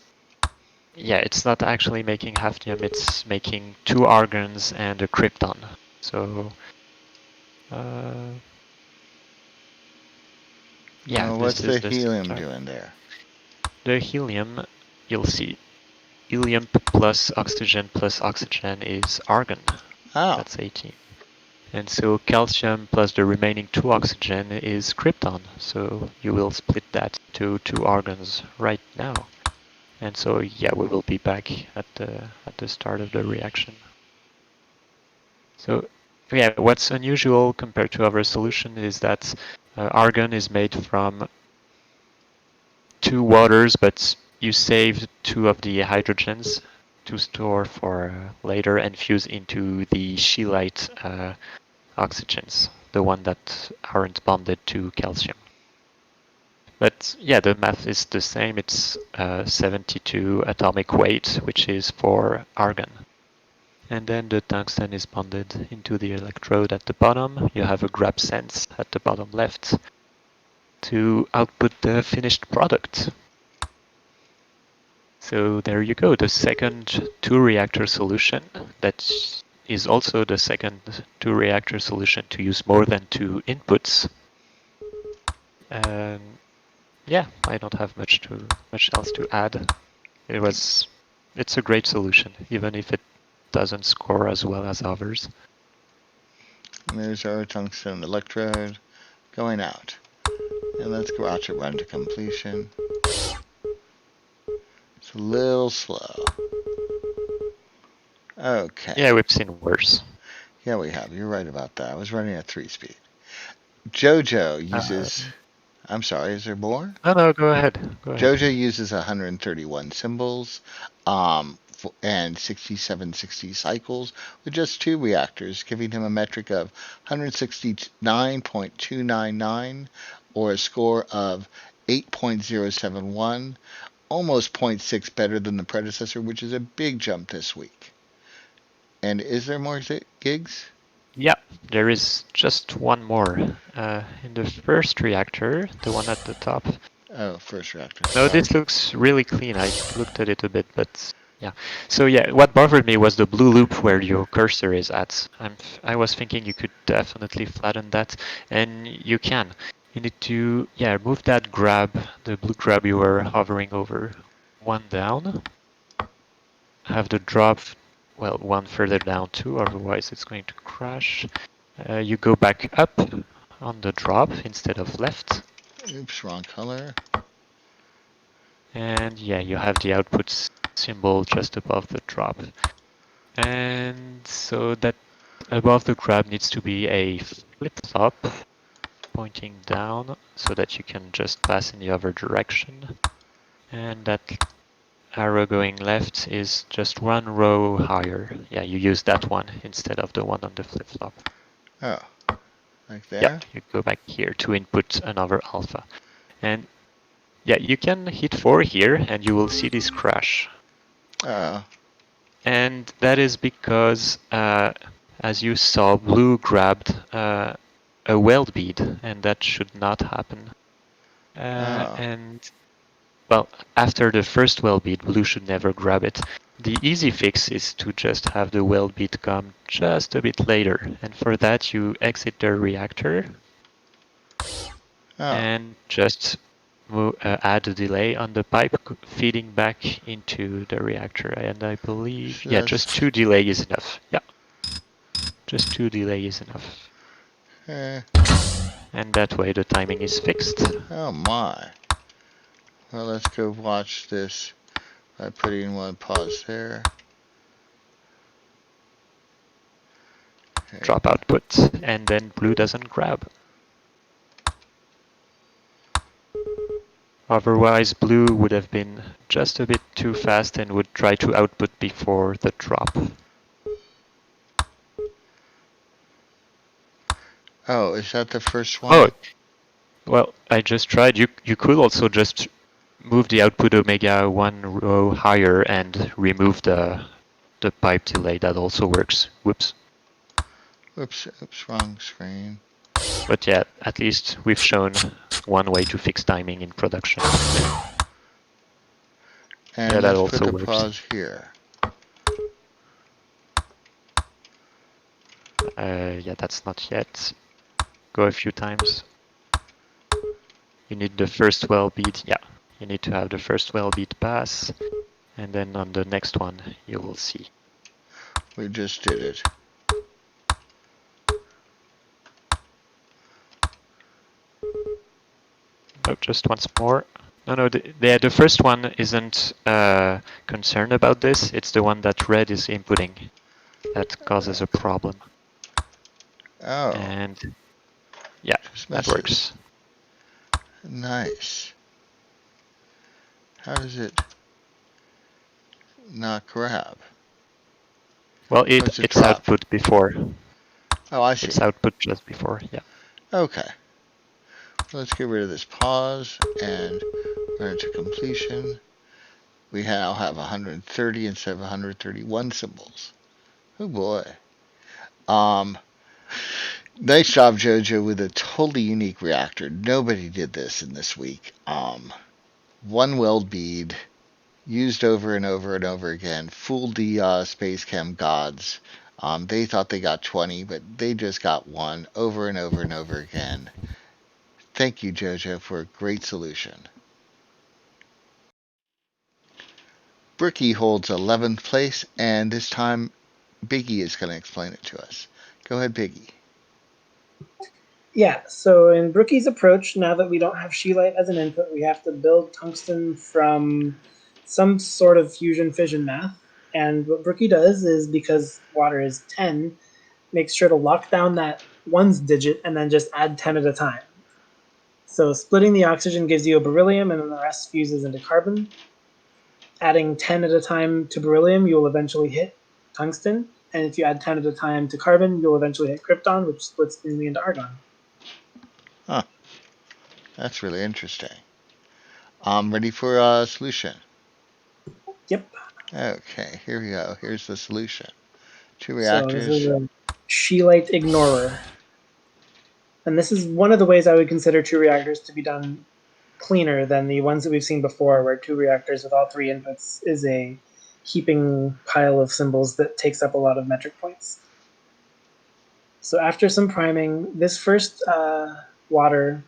it's not actually making hafnium, it's making 2 argons and a krypton. So, What's the helium doing there? The helium, you'll see, helium plus oxygen is argon. Oh. That's 18. And so calcium plus the remaining 2 oxygen is krypton. So you will split that to 2 argons right now. And so we will be back at the start of the reaction. So what's unusual compared to our solution is that argon is made from 2 waters, but you save 2 of the hydrogens to store for later and fuse into the scheelite oxygens, the one that aren't bonded to calcium. But the math is the same. It's 72 atomic weight, which is for argon. And then the tungsten is bonded into the electrode at the bottom. You have a grab sense at the bottom left to output the finished product. So there you go, the second 2-reactor solution that is also the second 2-reactor solution to use more than 2 inputs. And I don't have much else to add. It's a great solution, even if it doesn't score as well as others. And there's our tungsten electrode going out. And let's watch it run to completion. It's a little slow. Okay. Yeah, we've seen worse. Yeah, we have. You're right about that. I was running at 3 speed. JoJo uses... I'm sorry, is there more? No, go ahead. JoJo uses 131 symbols and 6760 cycles with just 2 reactors, giving him a metric of 169.299 or a score of 8.071, almost 0.6 better than the predecessor, which is a big jump this week. And is there more gigs? Yeah, there is just one more. In the first reactor, the one at the top. Oh, first reactor. No, this looks really clean. I looked at it a bit, but yeah. So yeah, what bothered me was the blue loop where your cursor is at. I was thinking you could definitely flatten that, and you can. You need to, yeah, move that grab, the blue grab you were hovering over, one down. Have the drop, well, one further down too, otherwise it's going to crash. You go back up on the drop instead of left. Oops, wrong color. And yeah, you have the output symbol just above the drop. And so that above the grab needs to be a flip-flop pointing down so that you can just pass in the other direction. And that arrow going left is just one row higher. Yeah, you use that one instead of the one on the flip-flop. Oh, like there? Yeah, you go back here to input another alpha. And yeah, you can hit 4 here and you will see this crash. Oh. And that is because, as you saw, blue grabbed a weld bead, and that should not happen. And, well, after the first weld bead, blue should never grab it. The easy fix is to just have the weld bead come just a bit later, and for that you exit the reactor and just add a delay on the pipe feeding back into the reactor. And I believe, yeah, just 2 delay is enough. Yeah, just 2 delay is enough. And that way the timing is fixed. Oh my. Well, let's go watch this by putting one pause there. Okay. Drop output, and then blue doesn't grab. Otherwise, blue would have been just a bit too fast and would try to output before the drop. Oh, is that the first one? Oh, well, I just tried. You could also just move the output omega 1 row higher and remove the pipe delay. That also works. Whoops. Oops, wrong screen. But yeah, at least we've shown one way to fix timing in production. And yeah, that let's also put the works. pause here. Yeah, that's not yet. Go a few times. You need the first well bead. Yeah, you need to have the first well bead pass. And then on the next one, you will see. We just did it. Oh, just once more. No, the first one isn't concerned about this. It's the one that red is inputting that causes a problem. Oh. And yeah, that works. Nice. How does it not grab? Well, it's output before. Oh, I see. It's output just before, yeah. Okay. Let's get rid of this pause and run it to completion. We now have 130 instead of 131 symbols. Oh boy. Nice job, JoJo, with a totally unique reactor. Nobody did this in this week. One weld bead, used over and over and over again, fooled the SpaceChem gods. They thought they got 20, but they just got one over and over and over again. Thank you, JoJo, for a great solution. Brookie holds 11th place, and this time Biggie is going to explain it to us. Go ahead, Biggie. Yeah, so in Brookie's approach, now that we don't have scheelite as an input, we have to build tungsten from some sort of fusion fission math. And what Brookie does is, because water is 10, makes sure to lock down that ones digit and then just add 10 at a time. So splitting the oxygen gives you a beryllium, and then the rest fuses into carbon. Adding 10 at a time to beryllium, you will eventually hit tungsten. And if you add 10 at a time to carbon, you'll eventually hit krypton, which splits cleanly into argon. Huh. That's really interesting. I'm ready for a solution. Yep. Okay, here we go. Here's the solution. 2 So this is reactors. a Scheelite ignorer. And this is one of the ways I would consider 2 reactors to be done cleaner than the ones that we've seen before, where 2 reactors with all 3 inputs is a heaping pile of symbols that takes up a lot of metric points. So after some priming, this first water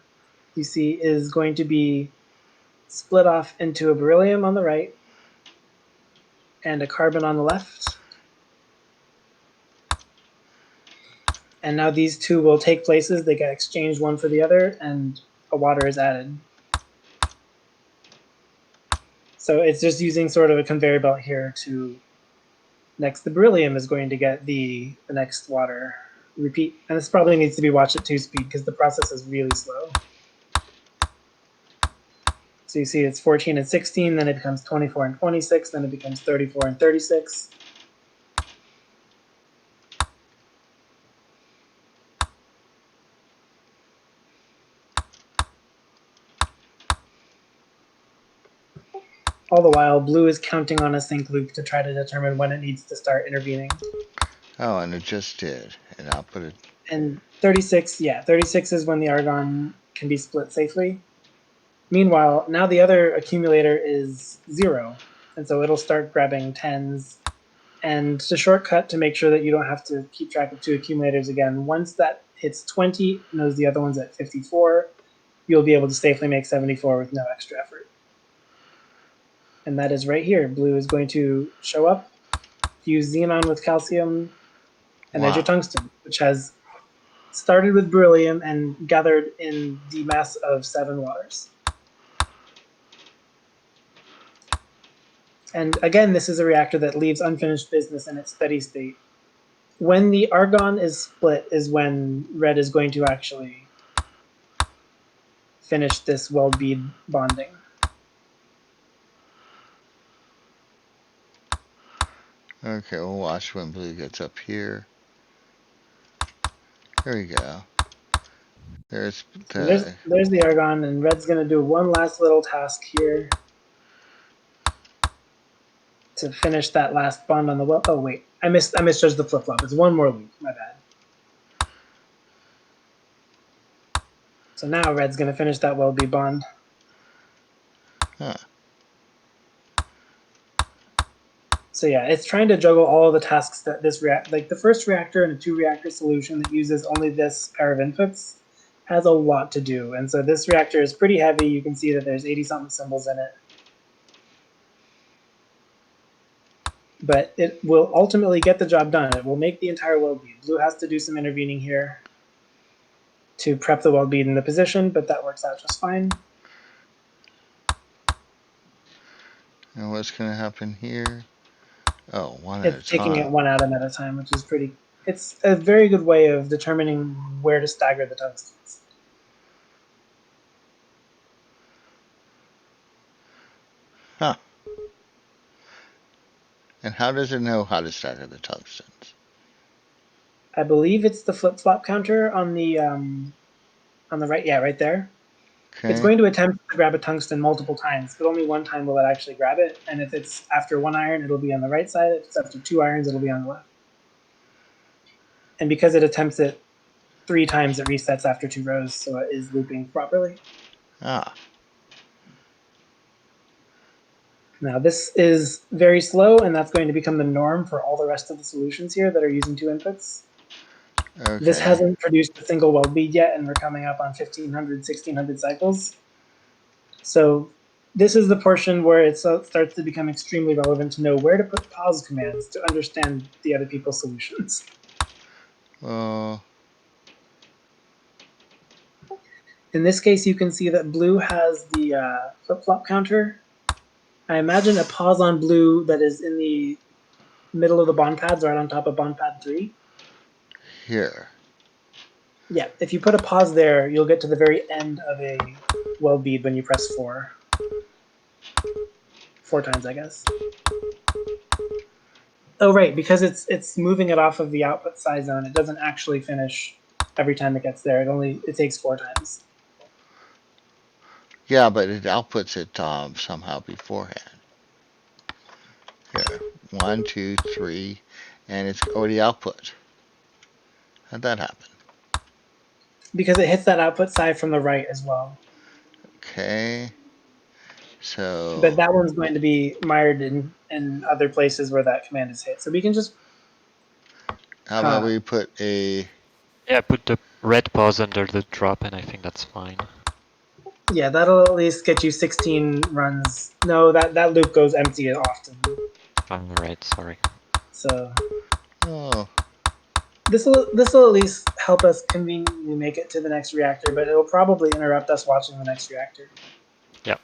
you see is going to be split off into a beryllium on the right and a carbon on the left. And now these 2 will take places. They get exchanged one for the other, and a water is added. So it's just using sort of a conveyor belt here to next the beryllium is going to get the next water repeat. And this probably needs to be watched at 2 speed because the process is really slow. So you see it's 14 and 16, then it becomes 24 and 26, then it becomes 34 and 36. All the while, blue is counting on a sync loop to try to determine when it needs to start intervening. Oh, and it just did. And I'll put it. And 36, yeah, 36 is when the argon can be split safely. Meanwhile, now the other accumulator is 0, and so it'll start grabbing 10s. And to shortcut to make sure that you don't have to keep track of 2 accumulators again, once that hits 20, knows the other one's at 54, you'll be able to safely make 74 with no extra effort. And that is right here. Blue is going to show up, fuse xenon with calcium, and there's your tungsten, which has started with beryllium and gathered in the mass of 7 waters. And again, this is a reactor that leaves unfinished business in its steady state. When the argon is split is when red is going to actually finish this weld bead bonding. Okay, we'll watch when blue gets up here. There we go. There's the... There's the argon, and red's going to do one last little task here to finish that last bond on the weld. Oh wait, I misjudged the flip-flop. It's one more loop, my bad. So now red's going to finish that weld bead bond. Huh. So yeah, it's trying to juggle all of the tasks that this like the first reactor in a 2 reactor solution that uses only this pair of inputs has a lot to do. And so this reactor is pretty heavy. You can see that there's 80-something symbols in it. But it will ultimately get the job done. It will make the entire weld bead. Blue has to do some intervening here to prep the weld bead in the position, but that works out just fine. And what's going to happen here? Oh, one at a time. It's taking it one atom at a time, which is pretty... It's a very good way of determining where to stagger the tungstens. Huh. And how does it know how to stagger the tungstens? I believe it's the flip-flop counter on the right. Yeah, right there. Okay. It's going to attempt to grab a tungsten multiple times, but only one time will it actually grab it. And if it's after 1 iron, it'll be on the right side. If it's after 2 irons, it'll be on the left. And because it attempts it 3 times, it resets after 2 rows, so it is looping properly. Ah. Now this is very slow, and that's going to become the norm for all the rest of the solutions here that are using 2 inputs. Okay. This hasn't produced a single weld bead yet, and we're coming up on 1500, 1600 cycles. So this is the portion where it starts to become extremely relevant to know where to put pause commands to understand the other people's solutions. In this case, you can see that blue has the flip-flop counter. I imagine a pause on blue that is in the middle of the bond pads, right on top of bond pad 3. Here. Yeah, if you put a pause there, you'll get to the very end of a weld bead when you press 4. 4 times, I guess. Oh, right, because it's moving it off of the output size zone. It doesn't actually finish every time it gets there. It takes 4 times. Yeah, but it outputs it somehow beforehand. Here, 1, 2, 3, and it's already output. How'd that happen? Because it hits that output side from the right as well. Okay. So. But that one's going to be mired in other places where that command is hit. So we can just. How about we put a. Yeah, put the red pause under the drop, and I think that's fine. Yeah, that'll at least get you 16 runs. No, that loop goes empty often. I'm right, sorry. So. Oh. This will at least help us conveniently make it to the next reactor, but it'll probably interrupt us watching the next reactor. Yeah.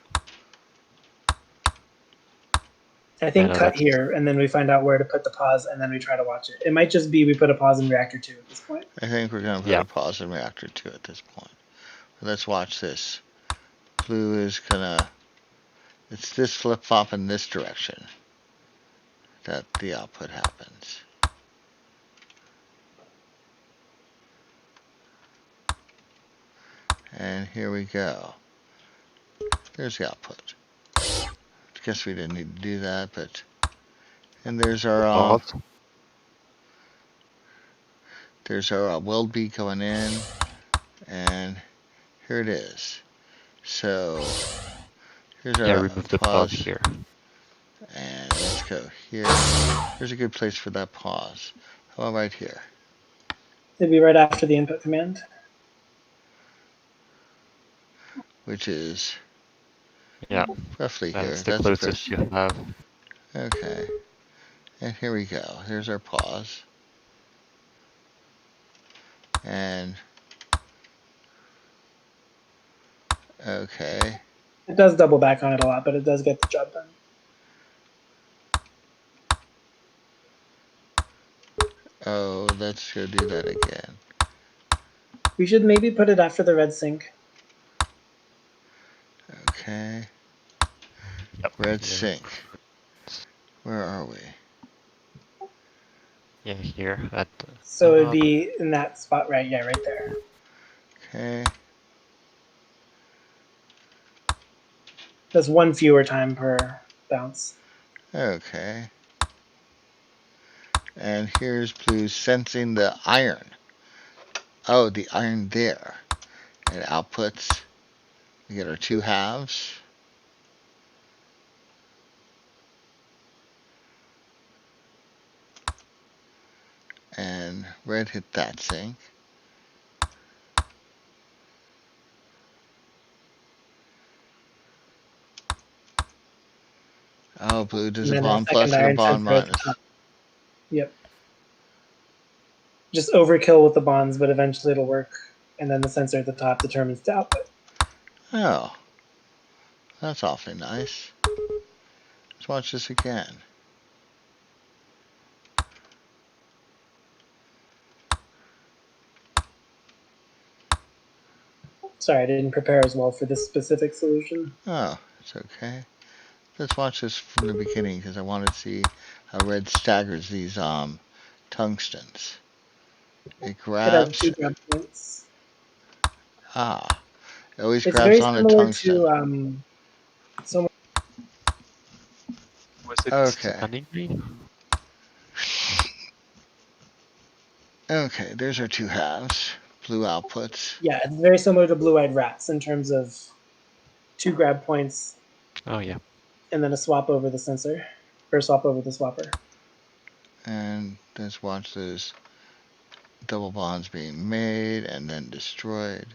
I think cut here, and then we find out where to put the pause, and then we try to watch it. It might just be we put a pause in reactor 2 at this point. I think we're going to put a pause in reactor 2 at this point. Let's watch this. Blue is going to. It's this flip-flop in this direction that the output happens. And here we go. There's the output. I guess we didn't need to do that, but. And there's our. There's our weld bead going in, and here it is. So here's our remove the pause here. And let's go here. Here's a good place for that pause. How about right here? It'd be right after the input command. Which is roughly That's here. The closest you have. Okay. And here we go. Here's our pause. And okay. It does double back on it a lot, but it does get the job done. Oh, let's go do that again. We should maybe put it after the red sync. Okay. Red sync. Where are we? Yeah, here. So it'd be in that spot, right? Yeah, right there. Okay. That's one fewer time per bounce. Okay. And here's blue sensing the iron. Oh, the iron there. And outputs. We get our 2 halves. And red hit that sync. Oh, blue does a bond plus and a bond minus. Yep. Just overkill with the bonds, but eventually it'll work. And then the sensor at the top determines the output. Oh. That's awfully nice. Let's watch this again. Sorry, I didn't prepare as well for this specific solution. Oh, it's okay. Let's watch this from the beginning because I want to see how red staggers these tungstens. It grabs. It has 2 grab points. It always grabs on a tungsten. Was it okay. anningmay? Okay, there's our 2 halves. Blue outputs. Yeah, it's very similar to Blueeyedrat in terms of 2 grab points. Oh, yeah. And then a swap over the sensor. Or swap over the swapper. And let's watch those double bonds being made and then destroyed.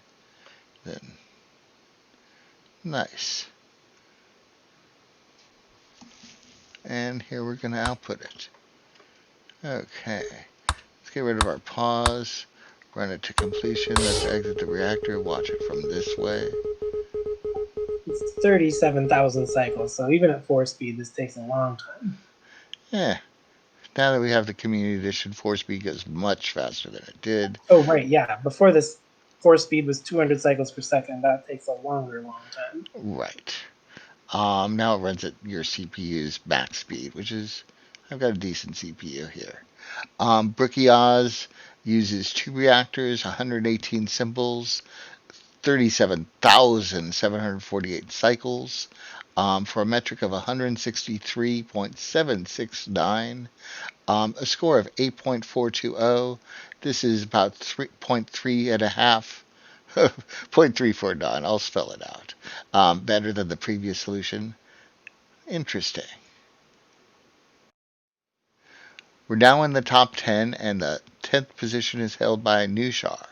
Then nice. And here we're going to output it. Okay. Let's get rid of our pause. Run it to completion. Let's exit the reactor. Watch it from this way. It's 37,000 cycles, so even at 4 speed, this takes a long time. Yeah. Now that we have the community edition, 4 speed goes much faster than it did. Oh, right, yeah. Before this, 4 speed was 200 cycles per second. That takes a long time. Right. Now it runs at your CPU's max speed, which is, I've got a decent CPU here. Brookieoz uses 2 reactors, 118 symbols, 37,748 cycles for a metric of 163.769, a score of 8.420. This is about 3.3 and a half, 0.349. I'll spell it out. Better than the previous solution. Interesting. We're now in the top 10, and the 10th position is held by Noeuchar,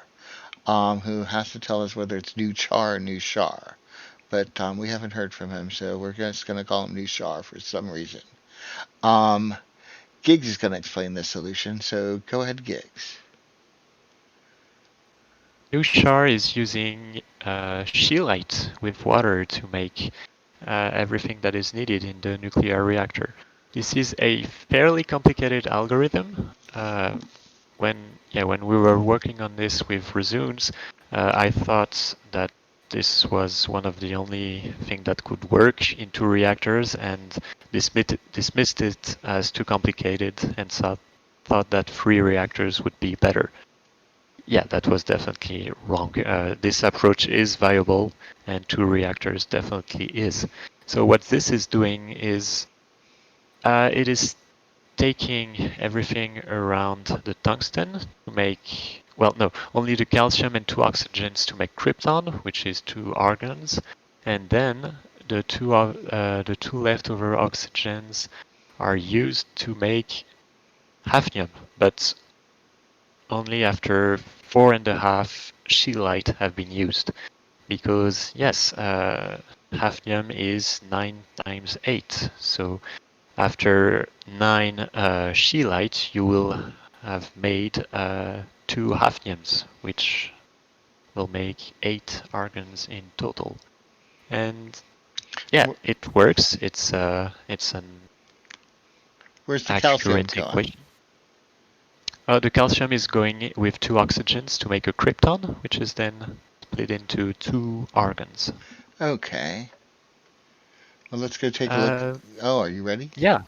who has to tell us whether it's Noeuchar or Noeuchar. But we haven't heard from him, so we're just going to call him Noeuchar for some reason. Giggs is going to explain this solution, so go ahead, Giggs. Noeuchar is using scheelite with water to make everything that is needed in the nuclear reactor. This is a fairly complicated algorithm. When we were working on this with Resumes, I thought that this was one of the only thing that could work in 2 reactors, and dismissed it as too complicated, and thought that 3 reactors would be better. Yeah, that was definitely wrong. This approach is viable, and 2 reactors definitely is. So what this is doing is it is taking everything around the tungsten to make, well, no, only the calcium and 2 oxygens to make krypton, which is 2 argons, and then the two leftover oxygens are used to make hafnium, but only after 4.5 scheelite have been used, because yes, hafnium is 9 times 8, so after 9 scheelite, you will have made 2 hafniums, which will make 8 argons in total. And yeah, it works. It's an Where's the calcium accurate going? equation. The calcium is going with 2 oxygens to make a krypton, which is then split into 2 argons. Okay. Well, let's go take a look. Oh, are you ready? Yeah,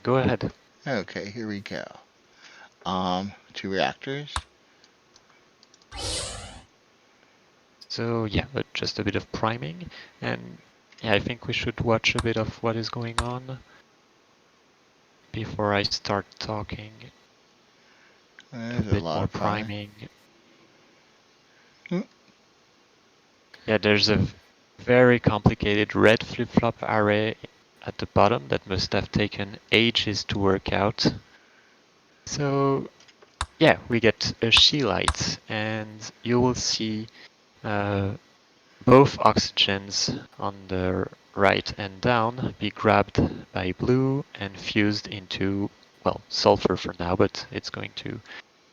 go ahead. Okay, here we go. 2 reactors. So yeah, but just a bit of priming, and yeah, I think we should watch a bit of what is going on before I start talking. There's a bit more priming. Yeah, there's a very complicated red flip-flop array at the bottom that must have taken ages to work out. So yeah, we get a scheelite, and you will see both oxygens on the right and down be grabbed by blue and fused into, well, sulfur for now, but it's going to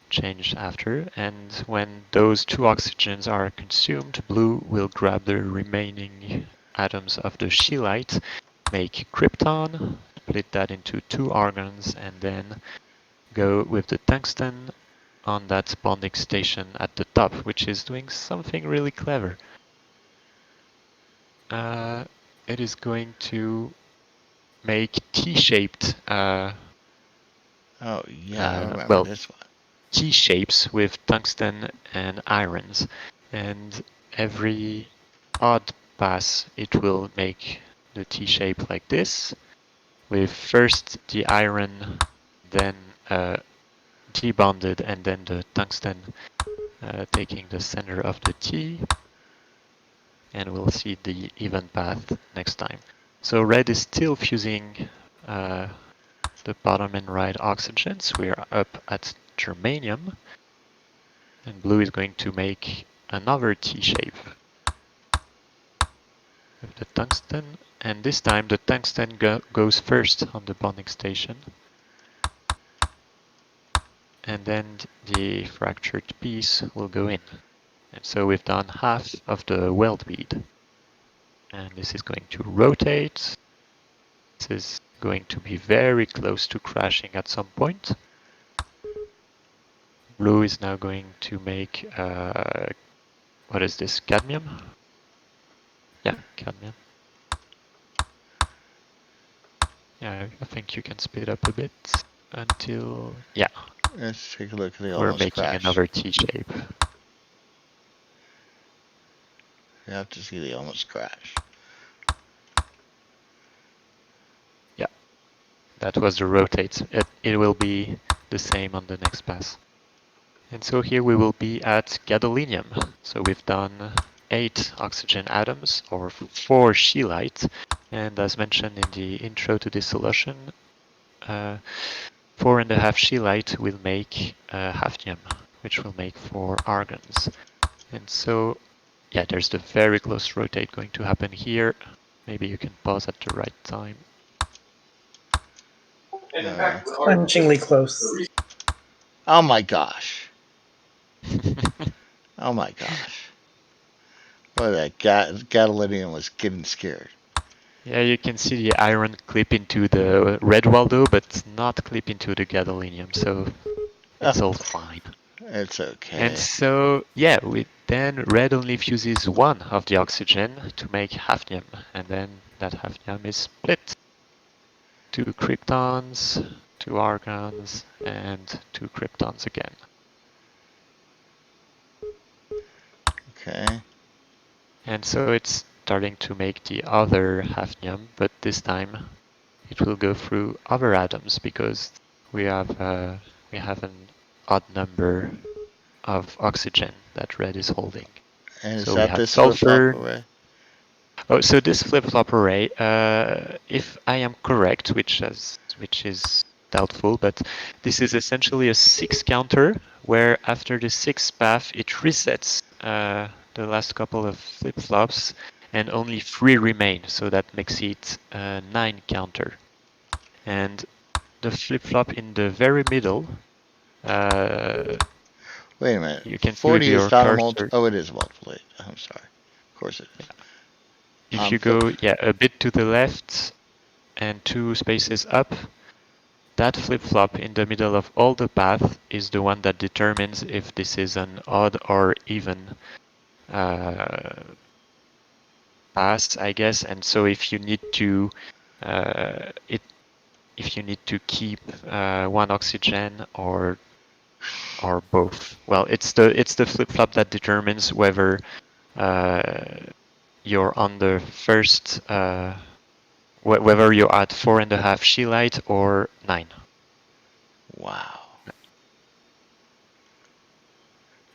change after. And when those 2 oxygens are consumed, blue will grab the remaining atoms of the scheelite, make krypton, split that into 2 argons, and then go with the tungsten on that bonding station at the top, which is doing something really clever. It is going to make T-shaped. Oh yeah, I remember this one. T-shapes with tungsten and irons, and every odd pass it will make the T-shape like this, with first the iron, then debonded, and then the tungsten taking the center of the T. And we'll see the even path next time. So red is still fusing the bottom and right oxygens. We are up at germanium, and blue is going to make another T-shape with the tungsten, and this time the tungsten goes first on the bonding station, and then the fractured piece will go in. And so we've done half of the weld bead. And this is going to rotate. This is going to be very close to crashing at some point. Blue is now going to make, what is this, cadmium? Yeah, cadmium. Yeah, I think you can speed up a bit until, yeah. Let's take a look. They We're almost making crashed. another T-shape. You have to see they almost crash. Yeah, that was the rotate. It will be the same on the next pass. And so here we will be at gadolinium. So we've done 8 oxygen atoms, or 4 scheelite. And as mentioned in the intro to this solution, 4.5 scheelite will make hafnium, which will make 4 argons. And so, yeah, there's the very close rotate going to happen here. Maybe you can pause at the right time. Punchingly close. Oh my gosh. Oh my gosh. Boy, that gadolinium was getting scared. Yeah, you can see the iron clip into the red Waldo, but not clip into the gadolinium, so it's all fine. It's okay. And so, yeah, then red only fuses 1 of the oxygen to make hafnium, and then that hafnium is split. 2 kryptons, 2 argons, and 2 kryptons again. Okay. And so it's starting to make the other hafnium, but this time it will go through other atoms because we have an odd number of oxygen that red is holding. And so is we that have this sulfur. flip-flop array? Oh, so this flip-flop array, if I am correct, which is doubtful, but this is essentially a 6 counter where after the 6th path it resets the last couple of flip-flops and only 3 remain, so that makes it 9 counter. And the flip-flop in the very middle, Wait a minute. you can see 40 with your is not a cursor. Oh, it is a multiple 8. I'm sorry. Of course it is. Yeah. If you go a bit to the left and 2 spaces up, that flip-flop in the middle of all the path is the one that determines if this is an odd or even pass, I guess. And so if you need to keep 1 oxygen or both, well, it's the flip-flop that determines whether you're on the first, whether you're at 4.5 scheelite or 9. Wow.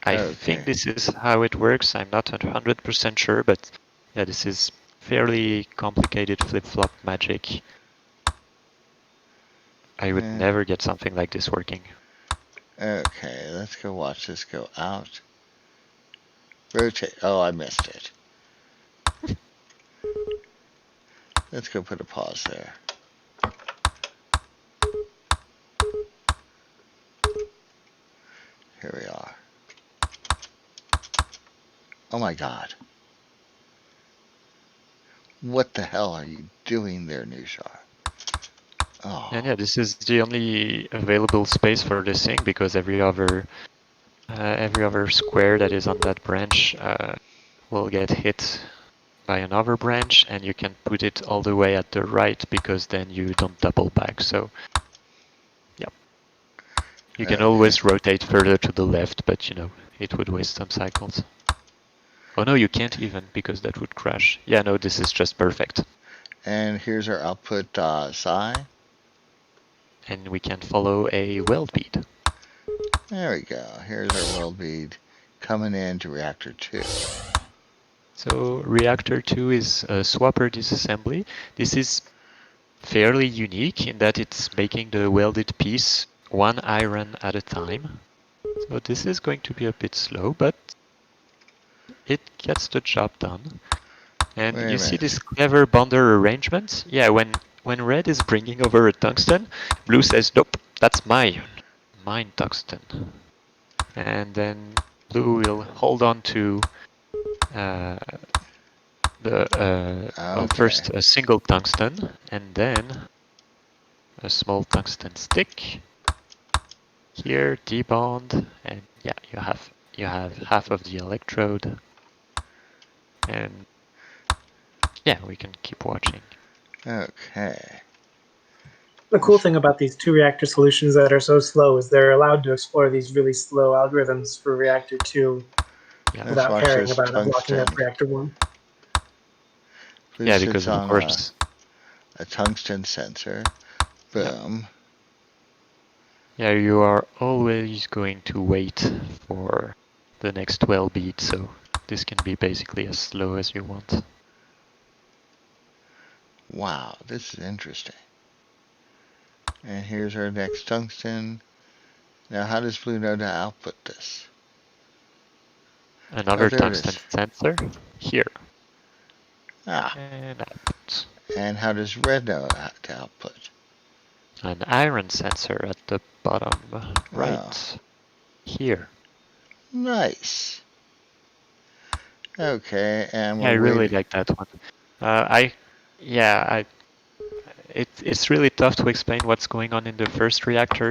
I think this is how it works. I'm not 100% sure, but yeah, this is fairly complicated flip-flop magic. I would never get something like this working. Okay, let's go watch this go out. Rotate. Oh, I missed it. Let's go put a pause there. Here we are. Oh my god. What the hell are you doing there, Noeuchar? Oh. And yeah, this is the only available space for this thing because every other square that is on that branch will get hit by another branch, and you can put it all the way at the right because then you don't double back. So, yeah, you can always rotate further to the left, but you know it would waste some cycles. Oh no, you can't even because that would crash. Yeah, no, this is just perfect. And here's our output psi. And we can follow a weld bead. There we go. Here's our weld bead coming into reactor 2. So reactor 2 is a swapper disassembly. This is fairly unique in that it's making the welded piece 1 iron at a time. So this is going to be a bit slow, but it gets the job done. And you see this clever bonder arrangement? Yeah, when red is bringing over a tungsten, blue says, nope, that's mine tungsten. And then blue will hold on to first a single tungsten, and then a small tungsten stick. Here, debond, and yeah, you have half of the electrode. And yeah, we can keep watching. Okay. The cool thing about these 2 reactor solutions that are so slow is they're allowed to explore these really slow algorithms for reactor 2 Yeah. Let's without watch caring this about it blocking tungsten. up reactor 1. Blue Yeah, sits because of on course. a tungsten sensor. Boom. Yeah, you are always going to wait for the next well beat, so this can be basically as slow as you want. Wow, this is interesting. And here's our next tungsten. Now, how does Blue know to output this? Another there it tungsten is. sensor here. Ah, And output. and how does Red know to output? An iron sensor at the bottom right. Here. Nice. Okay, and Yeah, I we're really waiting. like that one. It's really tough to explain what's going on in the first reactor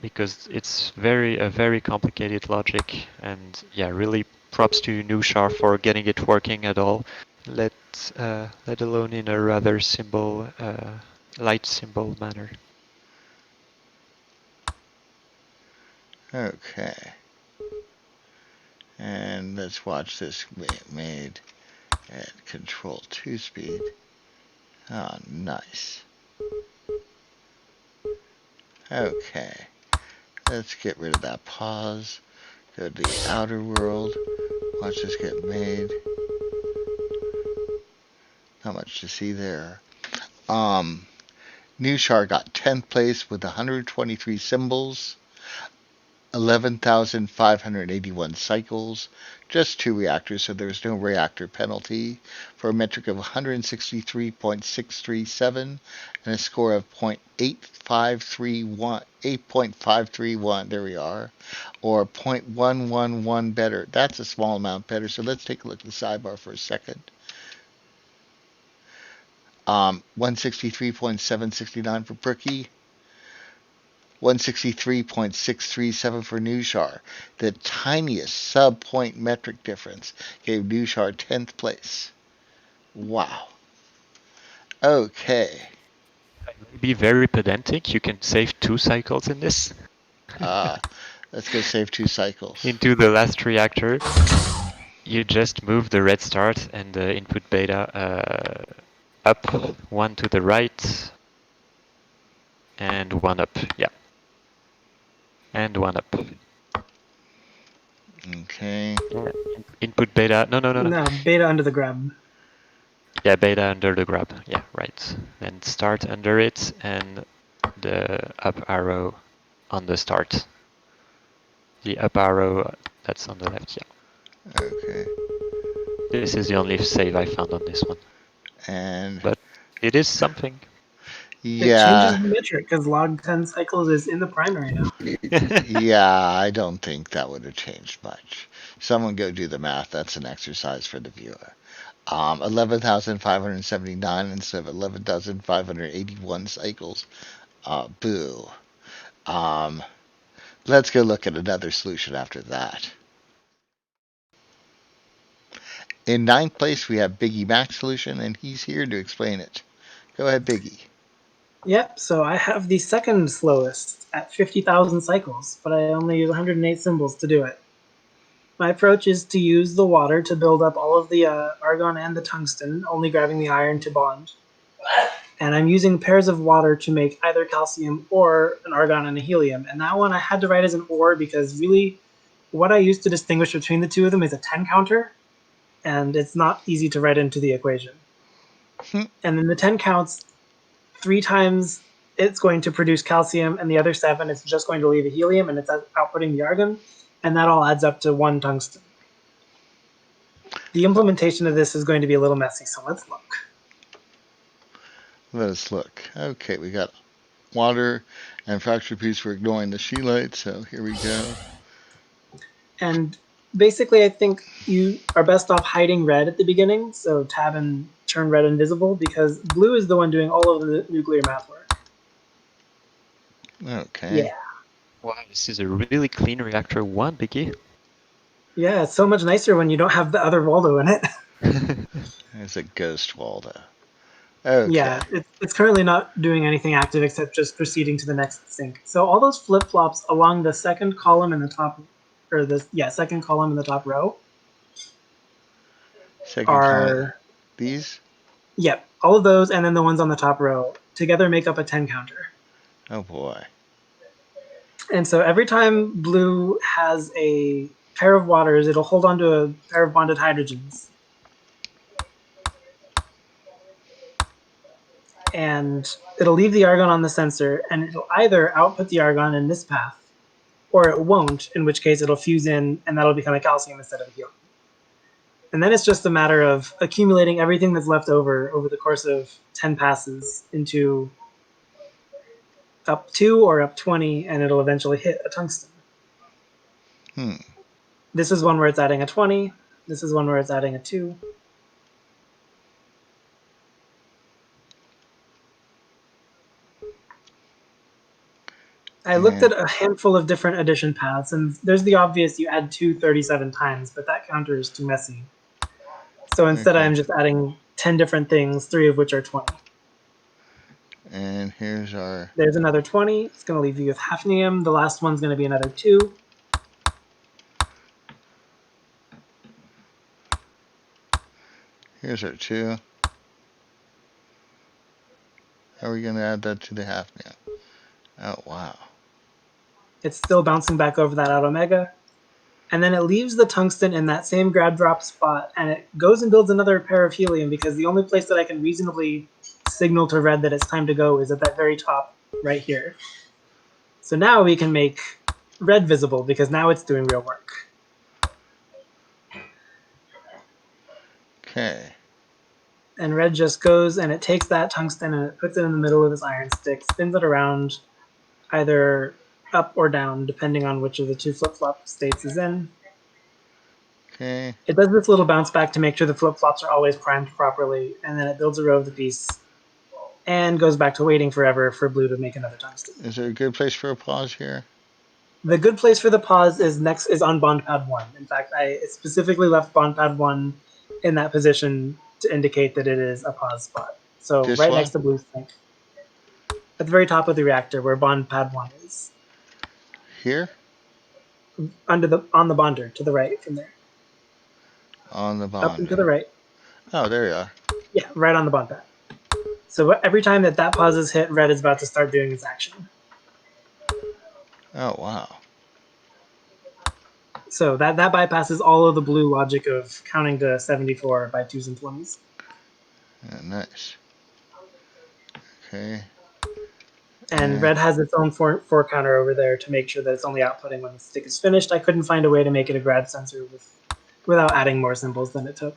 because it's a very complicated logic, and yeah, really props to Noeuchar for getting it working at all. Let alone in a rather simple, light simple manner. Okay. And let's watch this made at control 2 speed. Oh, nice. Okay. Let's get rid of that pause. Go to the outer world. Watch this get made. Not much to see there. Noeuchar got 10th place with 123 symbols, 11,581 cycles, just 2 reactors, so there was no reactor penalty, for a metric of 163.637 and a score of 8.531. There we are, or 0.111 better. That's a small amount better. So let's take a look at the sidebar for a second. 163.769 for Brookie. 163.637 for Noeuchar. The tiniest sub-point metric difference gave Noeuchar 10th place. Wow. Okay. Be very pedantic. You can save 2 cycles in this. Let's go save 2 cycles. Into the last reactor, you just move the red start and the input beta up, 1 to the right, and 1 up. Yeah. And 1 up. Okay. Yeah. Input beta. No. No, beta under the grab. Yeah, beta under the grab. Yeah, right. And start under it and the up arrow on the start. The up arrow that's on the left, yeah. Okay. This is the only save I found on this one. And but it is something. It changes yeah. the metric because log 10 cycles is in the primary now. Yeah, I don't think that would have changed much. Someone go do the math. That's an exercise for the viewer. 11,579 instead of 11,581 cycles. Boo. Let's go look at another solution after that. In 9th place, we have Biggie Mac's solution, and he's here to explain it. Go ahead, Biggie. Yep, so I have the second slowest at 50,000 cycles, but I only use 108 symbols to do it. My approach is to use the water to build up all of the argon and the tungsten, only grabbing the iron to bond. And I'm using pairs of water to make either calcium or an argon and a helium. And that one I had to write as an or because really what I use to distinguish between the two of them is a 10 counter, and it's not easy to write into the equation. And then the 10 counts 3 times it's going to produce calcium, and the other 7 it's just going to leave a helium, and it's outputting the argon, and that all adds up to 1 tungsten. The implementation of this is going to be a little messy, so let's look. Let us look. Okay, we got water and fracture piece for ignoring the scheelite, so here we go. And basically, I think you are best off hiding red at the beginning, so tab and turn red invisible, because blue is the one doing all of the nuclear math work. Okay. Yeah. Wow, this is a really clean reactor 1, Biggie. Yeah, it's so much nicer when you don't have the other Waldo in it. There's a ghost Waldo. Okay. Yeah, it's currently not doing anything active except just proceeding to the next sync. So all those flip-flops along the second column in the top or second column in the top row Second column. are, These? yep, all of those, and then the ones on the top row together make up a 10 counter. Oh boy. And so every time blue has a pair of waters, it'll hold on to a pair of bonded hydrogens. And it'll leave the argon on the sensor, and it'll either output the argon in this path, or it won't, in which case it'll fuse in, and that'll become a calcium instead of a helium. And then it's just a matter of accumulating everything that's left over the course of 10 passes into up 2 or up 20, and it'll eventually hit a tungsten. This is one where it's adding a 20. This is one where it's adding a 2. I looked at a handful of different addition paths, and there's the obvious you add 2 37 times, but that counter is too messy. So instead I'm just adding 10 different things, 3 of which are 20. And here's our... There's another 20. It's going to leave you with hafnium. The last one's going to be another 2. Here's our 2. How are we going to add that to the hafnium? Oh, wow. It's still bouncing back over that out omega. And then it leaves the tungsten in that same grab drop spot, and it goes and builds another pair of helium, because the only place that I can reasonably signal to red that it's time to go is at that very top right here. So now we can make red visible, because now it's doing real work. Okay. And red just goes and it takes that tungsten and it puts it in the middle of this iron stick, spins it around either up or down, depending on which of the 2 flip-flop states is in. Okay. It does this little bounce back to make sure the flip-flops are always primed properly, and then it builds a row of the piece and goes back to waiting forever for blue to make another tungsten. Is there a good place for a pause here? The good place for the pause is on bond pad 1. In fact, I specifically left bond pad 1 in that position to indicate that it is a pause spot. So This right one? next to blue's sink. At the very top of the reactor where bond pad 1 is. Here? On the bonder, to the right from there. On the bond. Up and to the right. Oh, there you are. Yeah, right on the bond pad. So every time that pause is hit, red is about to start doing its action. Oh, wow. So that bypasses all of the blue logic of counting to 74 by 2s and 20s. Yeah, nice. Okay. And red has its own 4 counter over there to make sure that it's only outputting when the stick is finished. I couldn't find a way to make it a grad sensor without adding more symbols than it took.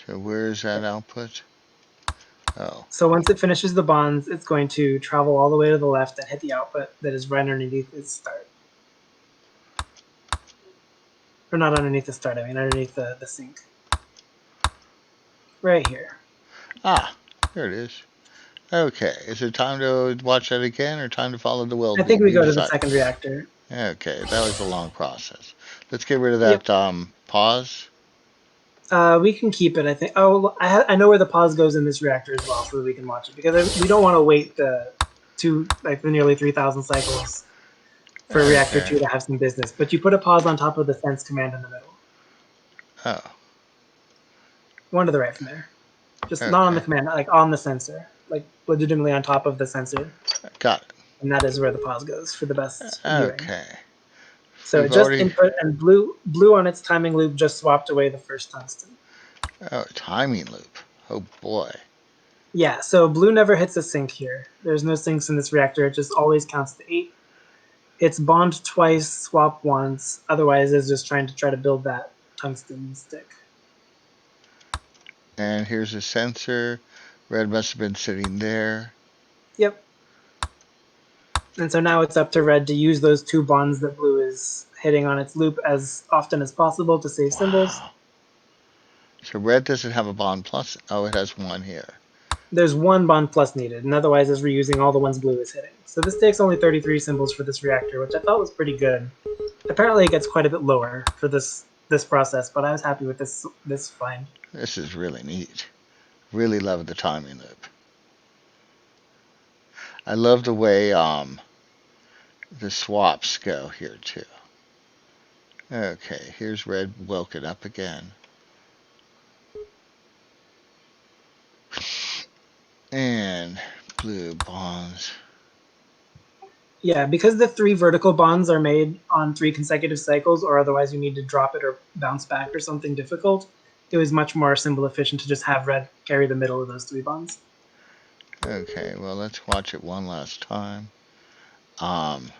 So where's that output? Oh. So once it finishes the bonds, it's going to travel all the way to the left and hit the output that is right underneath its start. Or not underneath the start, I mean underneath the sink. Right here. Ah, there it is. Okay, is it time to watch that again or time to follow the weld? I think we go to the second reactor. Okay, that was a long process. Let's get rid of that pause. We can keep it, I think. Oh, I know where the pause goes in this reactor as well, so that we can watch it, because we don't want to wait the nearly 3,000 cycles for reactor 2 to have some business. But you put a pause on top of the sense command in the middle. Oh. One to the right from there. Just not on the command, like on the sensor. Like legitimately on top of the sensor. Got it. And that is where the pause goes for the best viewing. Okay. So it just input, and blue on its timing loop just swapped away the first tungsten. Oh, timing loop. Oh boy. Yeah, so blue never hits a sink here. There's no sinks in this reactor. It just always counts to 8. It's bond twice, swap once. Otherwise, it's just trying to build that tungsten stick. And here's a sensor. Red must have been sitting there. Yep. And so now it's up to red to use those 2 bonds that blue is hitting on its loop as often as possible to save symbols. So red doesn't have a bond plus. Oh, it has 1 here. There's 1 bond plus needed, and otherwise it's reusing all the ones blue is hitting. So this takes only 33 symbols for this reactor, which I thought was pretty good. Apparently it gets quite a bit lower for this process, but I was happy with this find. This is really neat. Really love the timing loop. I love the way the swaps go here too. Okay, here's red woken up again. And blue bonds. Yeah, because the 3 vertical bonds are made on 3 consecutive cycles, or otherwise you need to drop it or bounce back or something difficult, it was much more simple efficient to just have red carry the middle of those 3 bonds. Okay, well, let's watch it one last time. I'm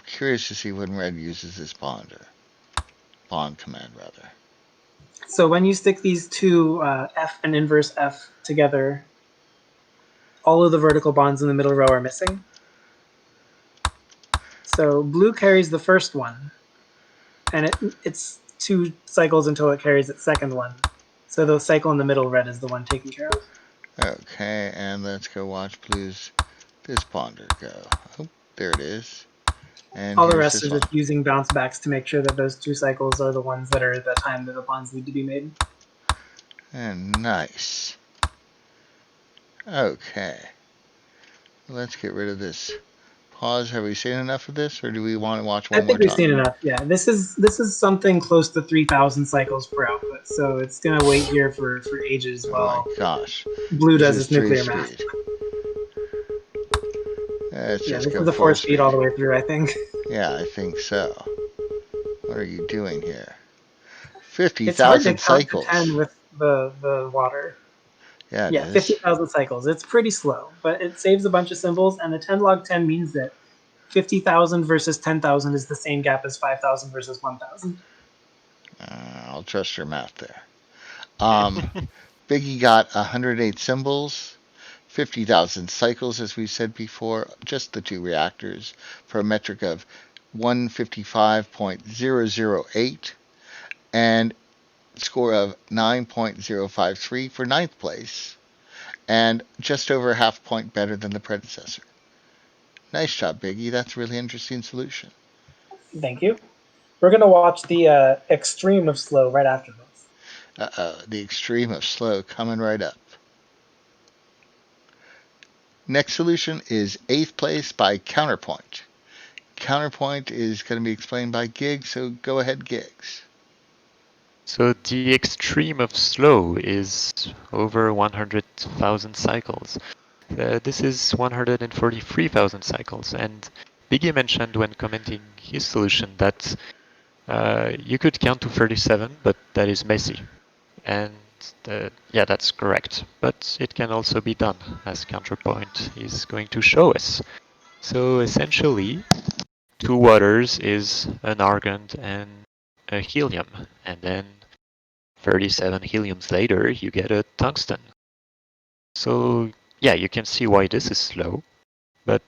curious to see when red uses this bond command rather. So when you stick these two F and inverse F together, all of the vertical bonds in the middle row are missing. So blue carries the first one, and it's 2 cycles until it carries its second one. So the cycle in the middle, red, is the one taken care of. Okay, and let's go watch blue's this bonder go. Oh, there it is. And all the here's rest this are one. just using bounce backs to make sure that those 2 cycles are the ones that are the time that the bonds need to be made. And nice. Okay. Let's get rid of this pause. Have we seen enough of this, or do we want to watch one I think more we've seen time? enough. Yeah, this is something close to 3,000 cycles per output, so it's gonna wait here for ages Oh my while gosh. blue This does is its 3 nuclear math. speed. Let's Yeah, just this go is a 4 4 speed all speed. the way through, I think. Yeah, I think so. What are you doing here? It's hard to 50,000 count to cycles. 10 with the water. Yeah, it Yeah, is. 50,000 cycles. It's pretty slow, but it saves a bunch of symbols, and the 10 log 10 means that 50,000 versus 10,000 is the same gap as 5,000 versus 1,000. I'll trust your math there. Biggie got 108 symbols, 50,000 cycles, as we said before, just the 2 reactors, for a metric of 155.008, and score of 9.053 for 9th place, and just over a half point better than the predecessor. Nice job, Biggie. That's a really interesting solution. Thank you. We're going to watch the extreme of slow right after this. The extreme of slow coming right up. Next solution is 8th place by Counterpoint. Counterpoint is going to be explained by Giggs, so go ahead, Giggs. So the extreme of slow is over 100,000 cycles. This is 143,000 cycles, and Biggie mentioned when commenting his solution that you could count to 37, but that is messy. And yeah, that's correct. But it can also be done, as Counterpoint is going to show us. So essentially, 2 waters is an argon and a helium, and then 37 heliums later, you get a tungsten. So yeah, you can see why this is slow, but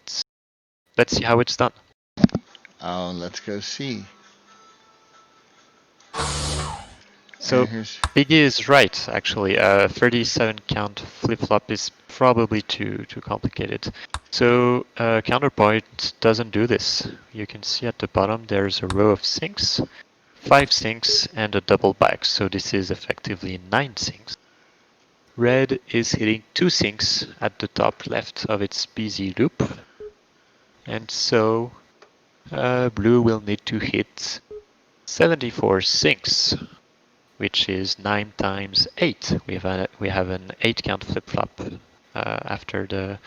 let's see how it's done. Oh, let's go see. So Biggie is right, actually. 37 count flip-flop is probably too complicated. So Counterpoint doesn't do this. You can see at the bottom there's a row of sinks, 5 sinks, and a double back. So this is effectively 9 sinks. Red is hitting 2 sinks at the top left of its busy loop. And so blue will need to hit 74 sinks, which is 9 times 8. We have an 8 count flip-flop after the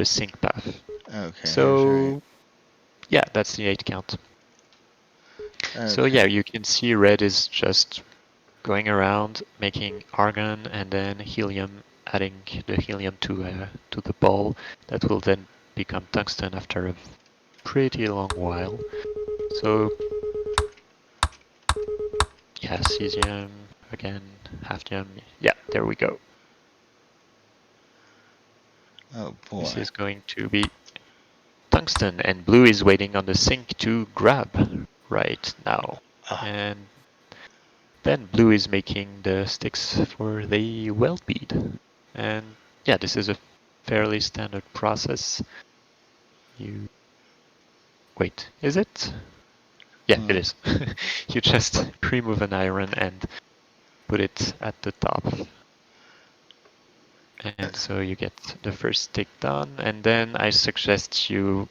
sync path. Okay. So yeah, that's the 8 count. Okay. So yeah, you can see red is just going around making argon and then helium, adding the helium to the ball that will then become tungsten after a pretty long while. So yeah, cesium again, hafnium. Yeah, there we go. Oh boy. This is going to be tungsten, and blue is waiting on the sink to grab right now. And then blue is making the sticks for the weld bead. And yeah, this is a fairly standard process. Wait, is it? Yeah, it is. You just remove an iron and put it at the top. And so you get the first stick done, and then I suggest you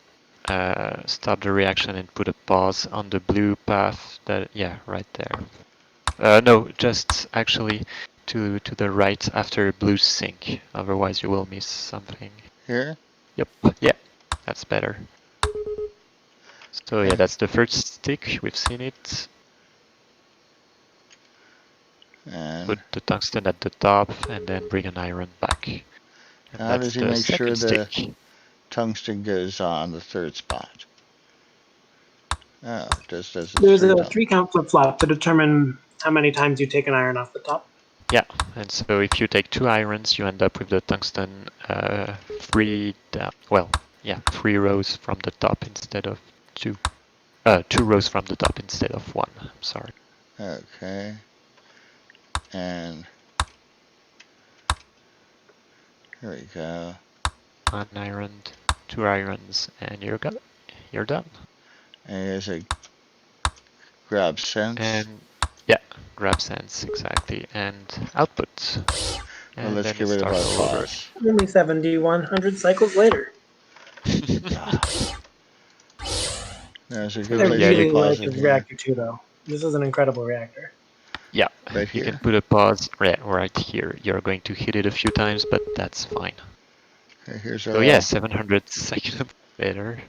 start the reaction and put a pause on the blue path. Right there. No, just actually to the right after blue sink. Otherwise, you will miss something. Here? Yep. Yeah, that's better. So yeah, Okay. that's the first stick. We've seen it. And Put the tungsten at the top, and then bring an iron back. And how that's does he the make sure second the stick. tungsten goes on the third spot? Oh, it just does its There's three a times. 3-count flip flop to determine how many times you take an iron off the top. Yeah, and so if you take 2 irons, you end up with the tungsten 3 down. Well, yeah, 3 rows from the top instead of 2. 2 rows from the top instead of 1. I'm sorry. Okay. And here we go. 1 iron, 2 irons, and you're done. And here's a grab sense. And yeah, grab sense exactly, and output. Well, And let's then get it rid of our starts all over. pause. Only 7,100 cycles later. There's a So, good I place yeah, to really pause like it this here. reactor too, though. This is an incredible reactor. Yeah, Right you here? can put a pause right here. You're going to hit it a few times, but that's fine. Okay, here's our So yeah, 700 seconds later,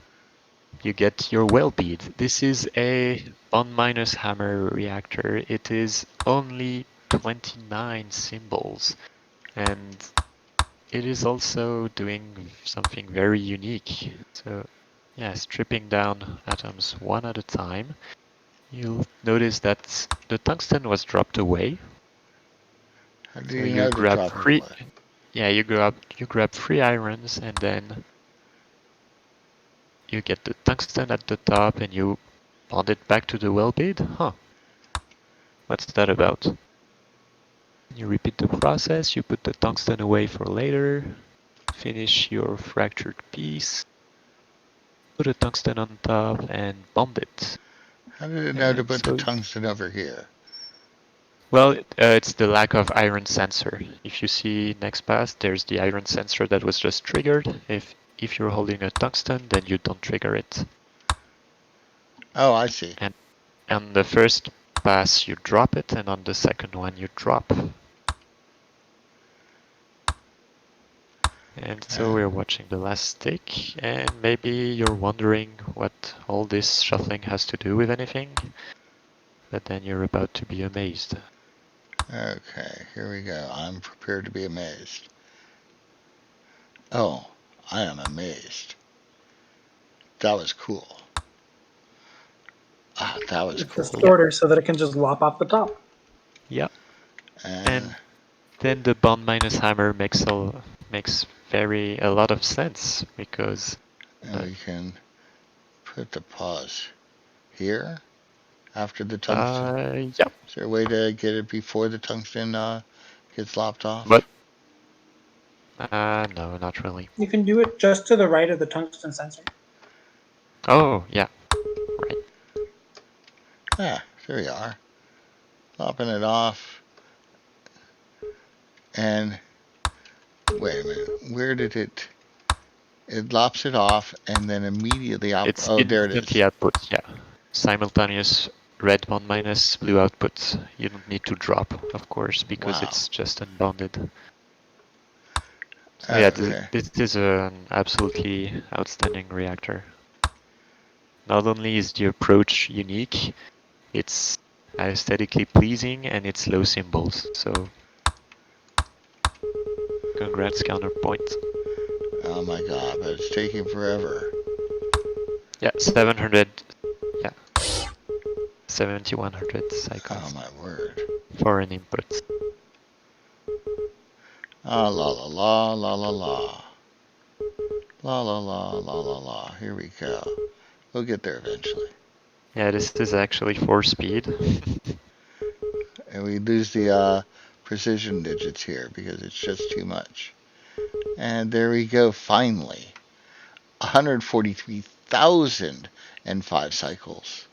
you get your well bead. This is a bond minus hammer reactor. It is only 29 symbols, and it is also doing something very unique. So yeah, stripping down atoms one at a time, you'll notice that the tungsten was dropped away. How do So you you know to grab drop it 3. away? Yeah, you grab 3 irons, and then you get the tungsten at the top, and you bond it back to the well bead. Huh? What's that about? You repeat the process. You put the tungsten away for later. Finish your fractured piece. Put a tungsten on top and bond it. How did it know to And put the so, tungsten over here? well, it's the lack of iron sensor. If you see next pass, there's the iron sensor that was just triggered. If you're holding a tungsten, then you don't trigger it. Oh, I see. And on the first pass, you drop it, and on the second one, you drop. And so we're watching the last stick, and maybe you're wondering what all this shuffling has to do with anything, but then you're about to be amazed. Okay, here we go. I'm prepared to be amazed. Oh, I am amazed. That was cool. Ah, that was It's cool. distorter so that it can just lop off the top. Yeah, And and then the bond minus hammer makes a lot of sense because we can put the pause here after the tungsten. yeah, Is there a way to get it before the tungsten gets lopped off? but no, not really. You can do it just to the right of the tungsten sensor. Oh yeah, right. Ah, there we are. Lopping it off. And wait a minute, where did it? It lops it off and then immediately out. It's Oh, there it instantly is. output. Yeah, simultaneous red bond minus blue output. You don't need to drop, of course, because Wow. it's just unbonded. So yeah, Okay. this is an absolutely outstanding reactor. Not only is the approach unique, it's aesthetically pleasing and it's low symbols. So congrats, Counterpoint. Oh my god, but it's taking forever. Yeah, 700. Yeah, 7,100 cycles Oh my word. for an input. Ah, la la la la la la. La la la la la la. Here we go. We'll get there eventually. Yeah, this is actually 4-speed. And we lose the precision digits here because it's just too much. And there we go, finally. 143,005 cycles.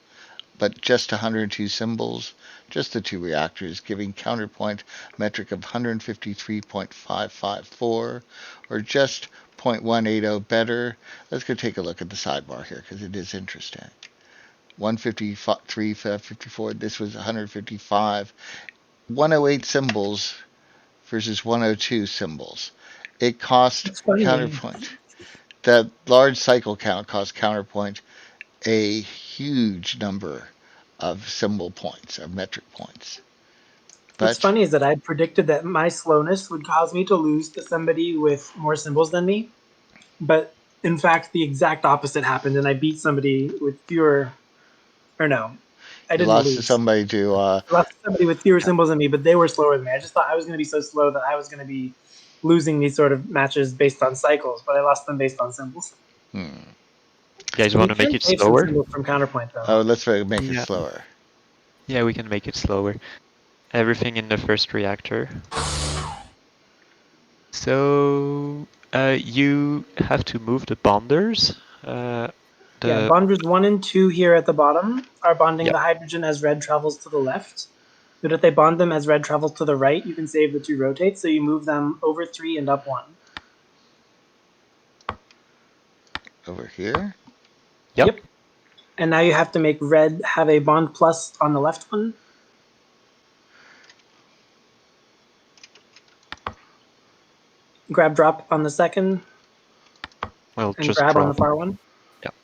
But just 102 symbols, just the 2 reactors, giving counterpoint metric of 153.554, or just 0.180 better. Let's go take a look at the sidebar here because it is interesting. 153, 54. This was 155. 108 symbols versus 102 symbols. It cost It's funny. Counterpoint. That large cycle count cost Counterpoint a huge number of symbol points, of metric points. What's But funny is that I predicted that my slowness would cause me to lose to somebody with more symbols than me, but in fact, the exact opposite happened, and I beat somebody with fewer. Or no, I you didn't lost to lose. somebody to I lost to somebody with fewer symbols than me, but they were slower than me. I just thought I was going to be so slow that I was going to be losing these sort of matches based on cycles, but I lost them based on symbols. You guys We want to make can it save some slower? symbols from Counterpoint, though. Oh, let's make it Yeah. slower. Yeah, we can make it slower. Everything in the first reactor. So you have to move the bonders. Yeah, bonders 1 and 2 here at the bottom are bonding Yep. the hydrogen as red travels to the left. But if they bond them as red travels to the right, you can save the 2 rotates, so you move them over 3 and up 1. Over here? Yep. And now you have to make red have a bond plus on the left one. Grab drop on the second, Well, and just grab drop. on the far one. Yep.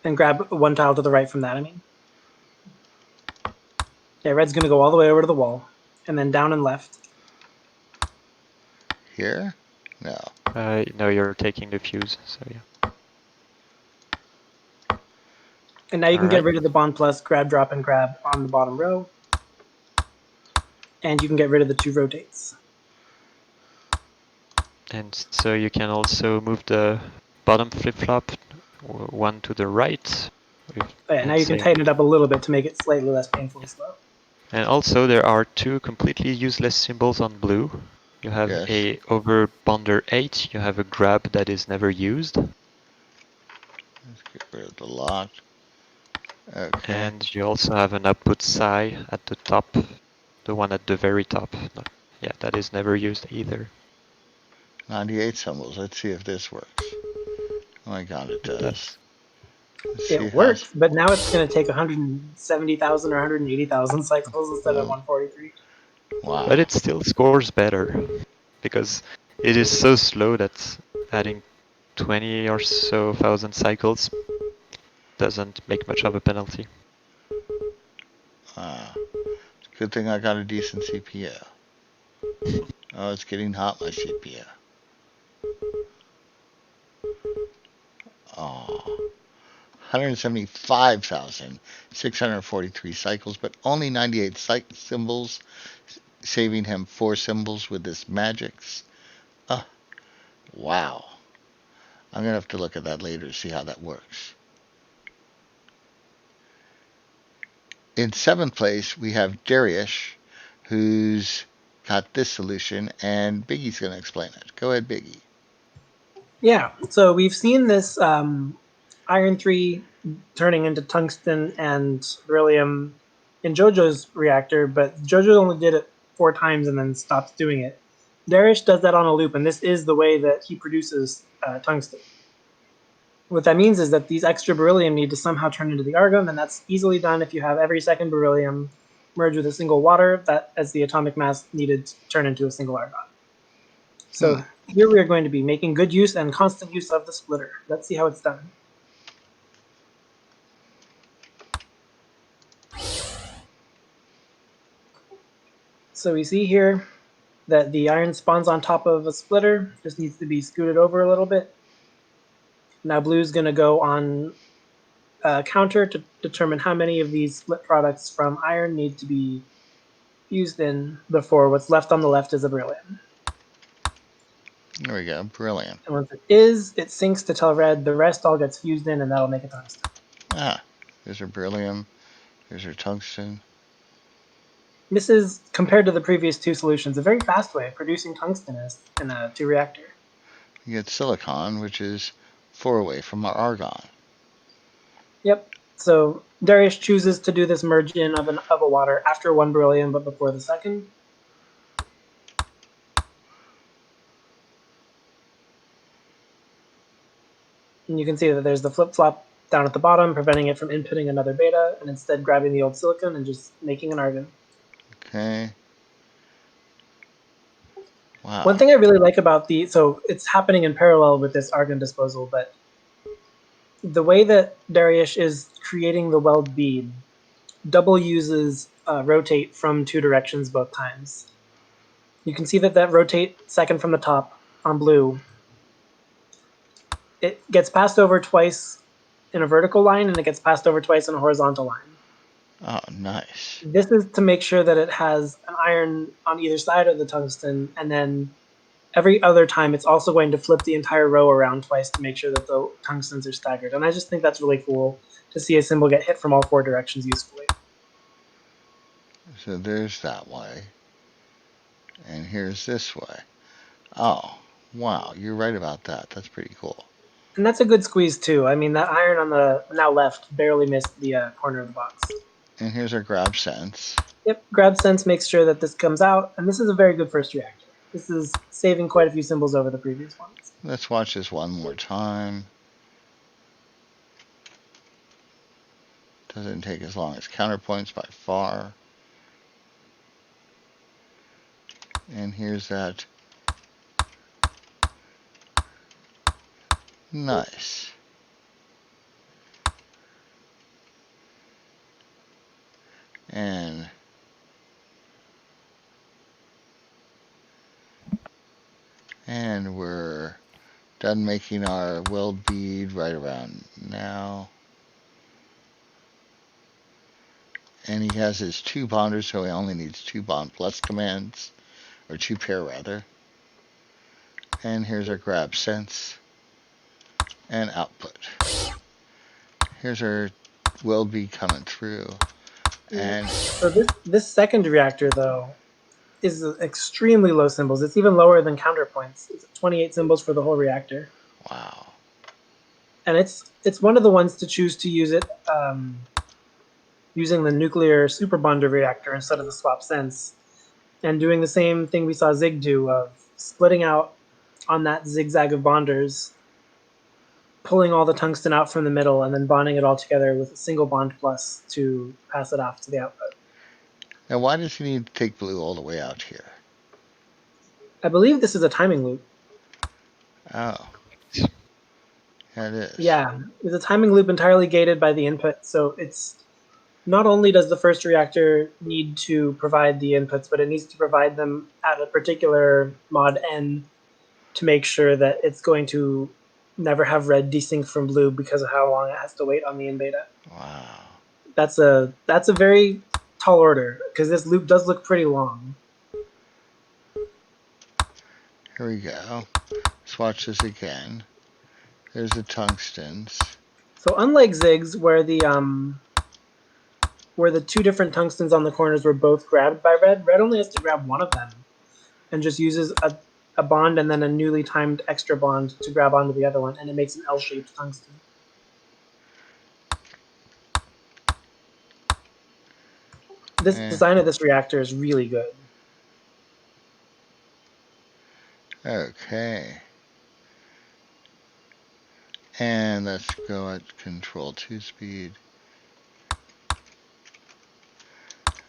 And grab 1 tile to the right from that, I mean. Yeah, red's going to go all the way over to the wall, and then down and left. Here? No. No, you're taking the fuse, so yeah. And now you can All get right. rid of the bond plus, grab, drop, and grab on the bottom row. And you can get rid of the 2 rotates. And so you can also move the bottom flip-flop one to the right. Yeah, now you can tighten it up a little bit to make it slightly less painfully slow. And also there are 2 completely useless symbols on blue. You have Yes. over bonder 8, you have a grab that is never used. Let's get rid of the lock. Okay. And you also have an output psi at the top, the one at the very top. No, yeah, that is never used either. 98 symbols. Let's see if this works. Oh my god, it does. It works, but now it's going to take 170,000 or 180,000 cycles instead of 143. Wow. But it still scores better, because it is so slow that adding 20 or so thousand cycles doesn't make much of a penalty. Good thing I got a decent CPU. Oh, it's getting hot, my CPU. Oh. 175,643 cycles, but only 98 symbols, saving him 4 symbols with this magics. Oh, wow. I'm going to have to look at that later to see how that works. In 7th place, we have Dariush, who's got this solution, and Biggie's going to explain it. Go ahead, Biggie. Yeah, so we've seen this iron 3 turning into tungsten and beryllium in JoJo's reactor, but JoJo only did it 4 times and then stopped doing it. Dariush does that on a loop, and this is the way that he produces tungsten. What that means is that these extra beryllium need to somehow turn into the argon, and that's easily done if you have every second beryllium merge with a single water that as the atomic mass needed to turn into a single argon. So here we are going to be making good use and constant use of the splitter. Let's see how it's done. So we see here that the iron spawns on top of a splitter, just needs to be scooted over a little bit. Now blue's going to go on a counter to determine how many of these split products from iron need to be fused in before what's left on the left is a beryllium. There we go. Brilliant. And once it is, it sinks to tell red. The rest all gets fused in, and that'll make a tungsten. There's our beryllium. There's our tungsten. This is, compared to the previous 2 solutions, a very fast way of producing tungsten in a 2 reactor. You get silicon, which is 4 away from our argon. Yep. So Dariush chooses to do this merge in of a water after 1 beryllium, but before the second. And you can see that there's the flip-flop down at the bottom, preventing it from inputting another beta, and instead grabbing the old silicon and just making an argon. Okay. Wow. One thing I really like about so it's happening in parallel with this argon disposal, but the way that Dariush is creating the weld bead double uses rotate from two directions both times. You can see that rotate second from the top on blue, it gets passed over twice in a vertical line and it gets passed over twice in a horizontal line. Oh, nice. This is to make sure that it has an iron on either side of the tungsten, and then every other time it's also going to flip the entire row around twice to make sure that the tungstens are staggered. And I just think that's really cool to see a symbol get hit from all four directions usefully. So there's that way. And here's this way. Oh, wow. You're right about that. That's pretty cool. And that's a good squeeze too. I mean, that iron on the now left barely missed the corner of the box. And here's our grab sense. Yep, grab sense makes sure that this comes out, and this is a very good first reactor. This is saving quite a few symbols over the previous ones. Let's watch this one more time. Doesn't take as long as Counterpoints by far. And here's that. Nice. And we're done making our weld bead right around now. And he has his two bonders, so he only needs two bond plus commands, or two pair rather. And here's our grab sense and output. Here's our weld bead coming through. And so this second reactor though is extremely low symbols. It's even lower than Counterpoints. It's 28 symbols for the whole reactor. wow. And it's one of the ones to choose to use it using the nuclear super bonder reactor instead of the swap sense, and doing the same thing we saw Zig do of splitting out on that zigzag of bonders, pulling all the tungsten out from the middle, and then bonding it all together with a single bond plus to pass it off to the output. Now, why does he need to take blue all the way out here? I believe this is a timing loop. Oh. Yeah, it is. Yeah, it's a timing loop entirely gated by the input, so it's not only does the first reactor need to provide the inputs, but it needs to provide them at a particular mod n to make sure that it's going to never have red desync from blue because of how long it has to wait on the in beta. Wow. That's a very tall order because this loop does look pretty long. Here we go. Let's watch this again. There's the tungstens. So unlike Ziggs, where the two different tungstens on the corners were both grabbed by red, red only has to grab one of them and just uses a bond and then a newly timed extra bond to grab onto the other one, and it makes an L-shaped tungsten. This design of this reactor is really good. Okay. And let's go at control 2 speed.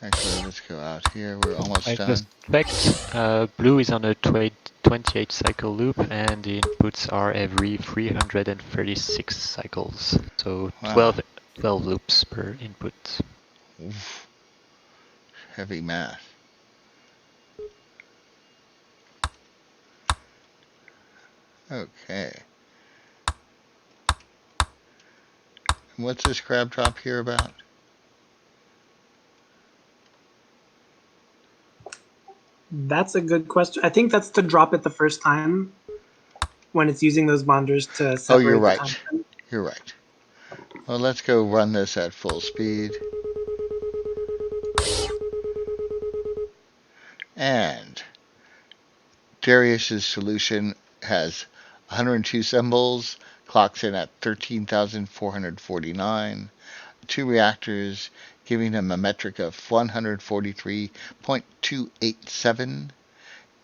Actually, let's go out here. We're almost done. Just checked. Blue is on a 28 cycle loop, and the inputs are every 336 cycles. So Wow. 12 loops per input. Oof. Heavy math. Okay. And what's this grab drop here about? That's a good question. I think that's to drop it the first time when it's using those bonders to separate. Oh, you're right. You're right. Well, let's go run this at full speed. And Dariush's solution has 102 symbols, clocks in at 13,449. 2 reactors, giving him a metric of 143.287,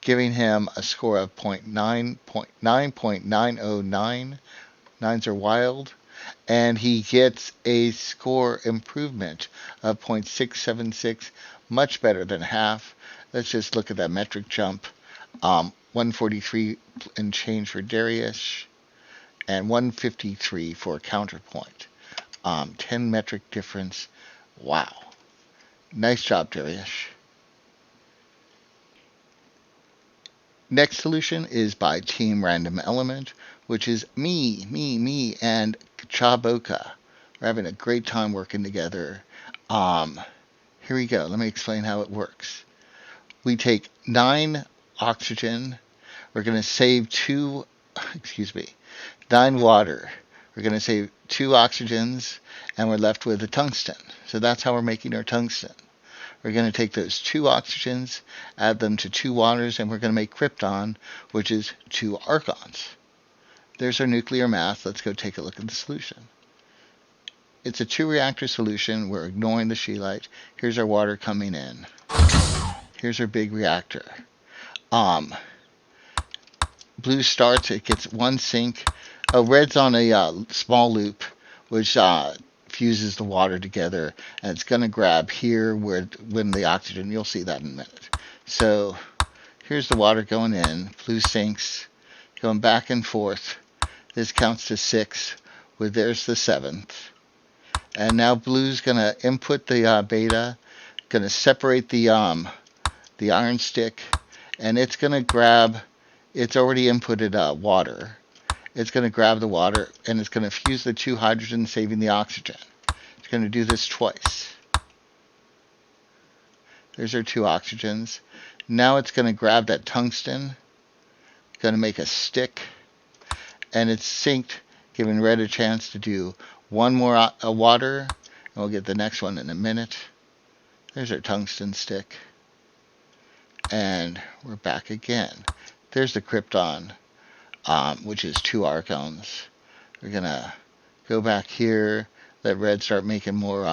giving him a score of 9.909, Nines are wild. And he gets a score improvement of 0.676, much better than half. Let's just look at that metric jump. 143 and change for Dariush, and 153 for Counterpoint. 10 metric difference. Wow. Nice job, Dariush. Next solution is by Team Random Element, which is me, and Chaboka. We're having a great time working together. Here we go. Let me explain how it works. We take 9 oxygen. We're going to save 9 water. We're going to save 2 oxygens, and we're left with a tungsten. So that's how we're making our tungsten. We're going to take those 2 oxygens, add them to 2 waters, and we're going to make krypton, which is 2 argons. There's our nuclear math. Let's go take a look at the solution. It's a 2-reactor solution. We're ignoring the scheelite. Here's our water coming in. Here's our big reactor. Blue starts. It gets 1 sink. Red's on a small loop, which fuses the water together, and it's going to grab here when the oxygen. You'll see that in a minute. So here's the water going in. Blue sinks, going back and forth. This counts to 6. There's the 7th. And now blue's going to input the beta, going to separate the iron stick, and it's going to grab, it's already inputted water. It's going to grab the water, and it's going to fuse the 2 hydrogens, saving the oxygen. It's going to do this twice. There's our 2 oxygens. Now it's going to grab that tungsten, going to make a stick, and it's synced, giving red a chance to do 1 more water, and we'll get the next one in a minute. There's our tungsten stick. And we're back again. There's the krypton, which is 2 argons. We're going to go back here, let red start making more,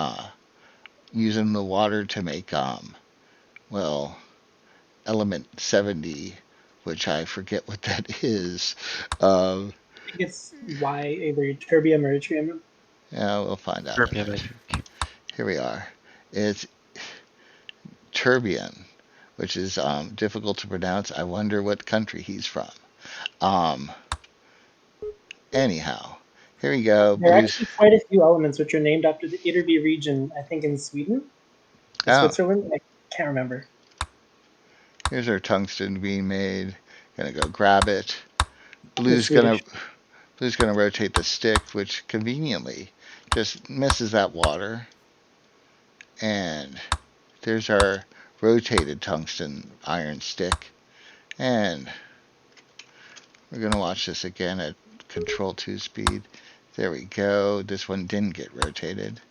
using the water to make, element 70, which I forget what that is. I think it's either terbium or yttrium. Yeah, we'll find out in a Terbium, I minute. think. Here we are. It's terbium, which is difficult to pronounce. I wonder what country he's from. Anyhow, here we go. There are actually quite a few elements which are named after the Iterby region, I think in Sweden, Switzerland. I can't remember. Here's our tungsten being made. Gonna go grab it. Blue's Swedish. gonna rotate the stick, which conveniently just misses that water. And there's our rotated tungsten iron stick. And we're gonna watch this again at Control 2 speed. There we go. This one didn't get rotated.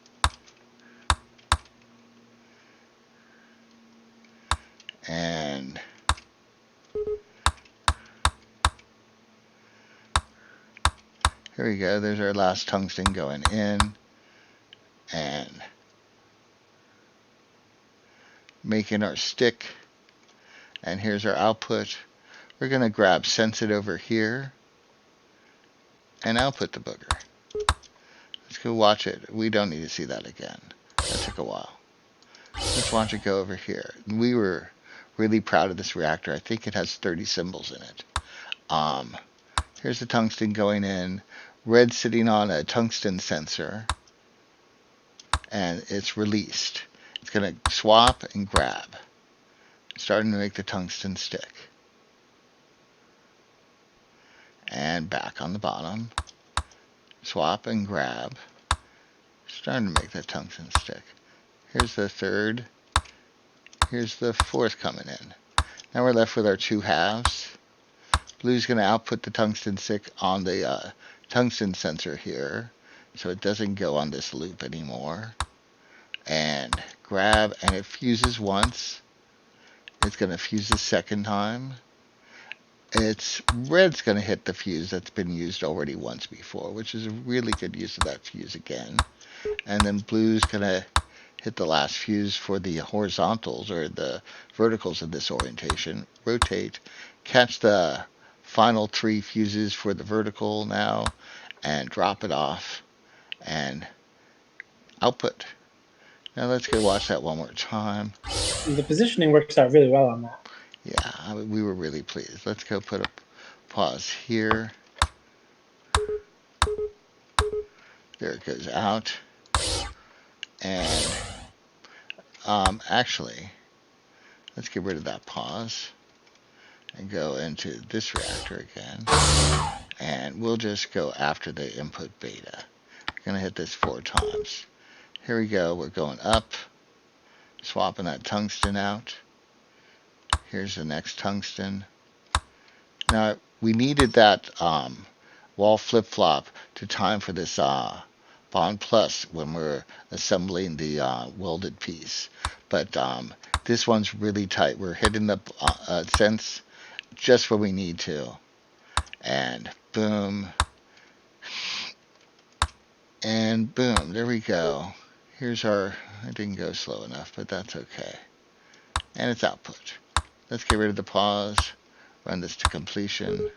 And here we go. There's our last tungsten going in. And making our stick. And here's our output. We're going to grab sense it over here and output the booger. Let's go watch it. We don't need to see that again. That took a while. Let's watch it go over here. We were really proud of this reactor. I think it has 30 symbols in it. Here's the tungsten going in. Red sitting on a tungsten sensor. And it's released. It's going to swap and grab. Starting to make the tungsten stick. And back on the bottom. Swap and grab. Starting to make that tungsten stick. Here's the 3rd. Here's the 4th coming in. Now we're left with our 2 halves. Blue's going to output the tungsten stick on the tungsten sensor here, so it doesn't go on this loop anymore. And grab, and it fuses once. It's going to fuse the 2nd time. Red's going to hit the fuse that's been used already once before, which is a really good use of that fuse again. And then blue's going to hit the last fuse for the horizontals, or the verticals of this orientation. Rotate, catch the final 3 fuses for the vertical now, and drop it off and output. Now let's go watch that one more time. The positioning works out really well on that. Yeah, we were really pleased. Let's go put a pause here. There it goes out. And actually, let's get rid of that pause and go into this reactor again. And we'll just go after the input beta. We're going to hit this 4 times. Here we go. We're going up, swapping that tungsten out. Here's the next tungsten. Now, we needed that wall flip-flop to time for this bond plus when we're assembling the welded piece. But this one's really tight. We're hitting the sense just where we need to. And boom. And boom. There we go. Here's our... I didn't go slow enough, but that's okay. And it's output. Let's get rid of the pause. Run this to completion.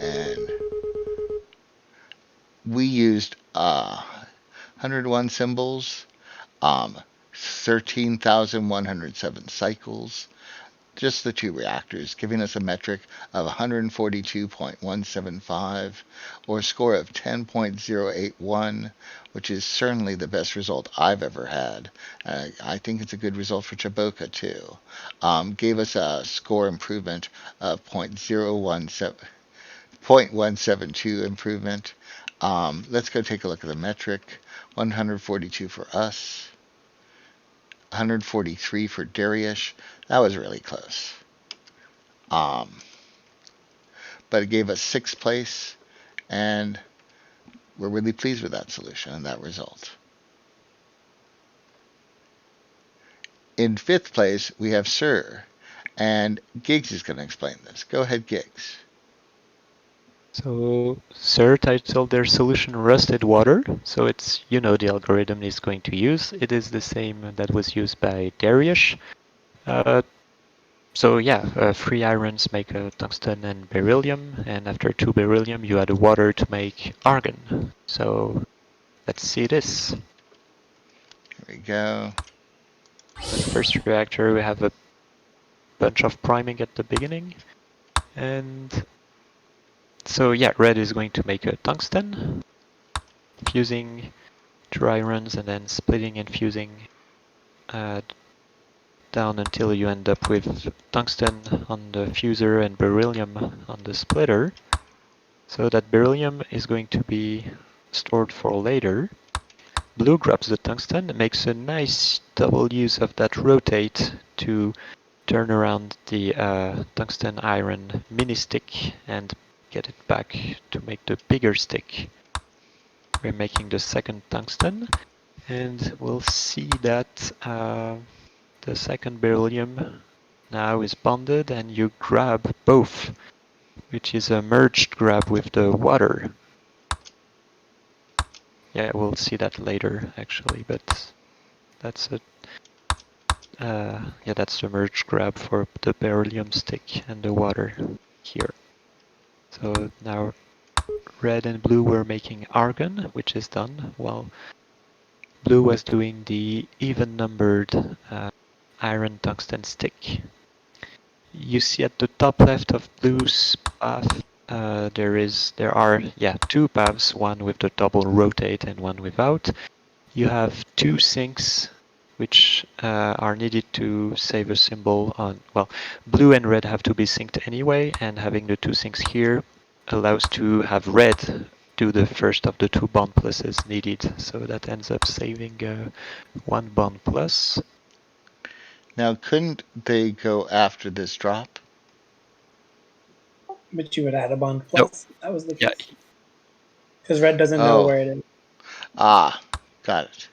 And we used 101 symbols, 13,107 cycles, just the 2 reactors, giving us a metric of 142.175, or a score of 10.081, which is certainly the best result I've ever had. I think it's a good result for Chaboka, too. Gave us a score improvement of 0.172 improvement. Let's go take a look at the metric. 142 for us. 143 for Dariush. That was really close. But it gave us 6th place, and we're really pleased with that solution and that result. In 5th place, we have Sir, and Giggs is going to explain this. Go ahead, Giggs. So Sir titled their solution Rusted Water. So it's, the algorithm he's going to use. It is the same that was used by Dariush. So yeah, 3 irons make a tungsten and beryllium, and after 2 beryllium you add water to make argon. So let's see this. Here we go. The first reactor, we have a bunch of priming at the beginning, and so yeah, red is going to make a tungsten, fusing 2 irons and then splitting and fusing down until you end up with tungsten on the fuser and beryllium on the splitter. So that beryllium is going to be stored for later. Blue grabs the tungsten, makes a nice double use of that rotate to turn around the tungsten iron mini stick and get it back to make the bigger stick. We're making the second tungsten, and we'll see that the second beryllium now is bonded, and you grab both, which is a merged grab with the water. Yeah, we'll see that later actually, but that's that's the merge grab for the beryllium stick and the water here. So now red and blue were making argon, which is done, while blue was doing the even numbered iron tungsten stick. You see at the top left of blue's path, there are 2 paths, one with the double rotate and one without. You have 2 sinks which are needed to save a symbol on, well, blue and red have to be synced anyway, and having the 2 sinks here allows to have red do the first of the 2 bond pluses needed, so that ends up saving 1 bond plus. Now, couldn't they go after this drop? But you would add a bond plus. That was the Yeah. case. Because red doesn't know where it is. Ah, got it.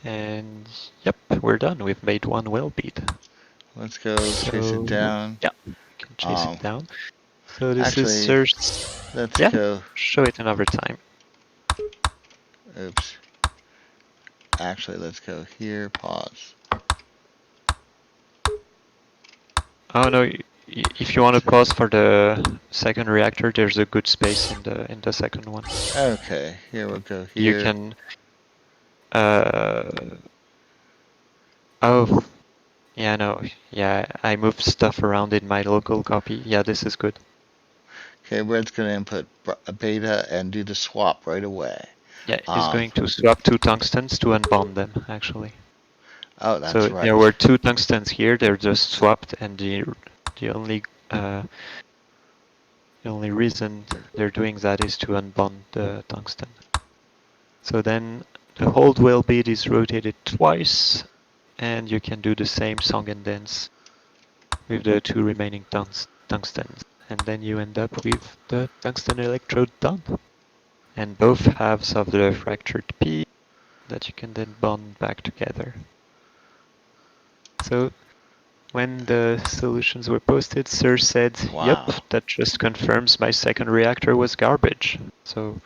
And yep, we're done. We've made 1 well bead. Let's go chase it down. Yeah, you can chase it down. So this actually, is Sir's. Let's go. Show it another time. Oops. Actually, let's go here. Pause. Oh no, if you want to pause for the second reactor, there's a good space in the second one. Okay, here we'll go here. You can. Oh, yeah, no, yeah, I moved stuff around in my local copy. Yeah, this is good. Okay, Red's going to input a beta and do the swap right away. Yeah, it's going to swap 2 tungstens to unbond them, actually. Oh, that's so right. There were 2 tungstens here, they're just swapped, and the only reason they're doing that is to unbond the tungsten. So then the hold whale bead is rotated twice, and you can do the same song and dance with the 2 remaining tungstens. And then you end up with the tungsten electrode done. And both halves of the fractured piece that you can then bond back together. So when the solutions were posted, Sir said, Wow. Yep, that just confirms my second reactor was garbage. So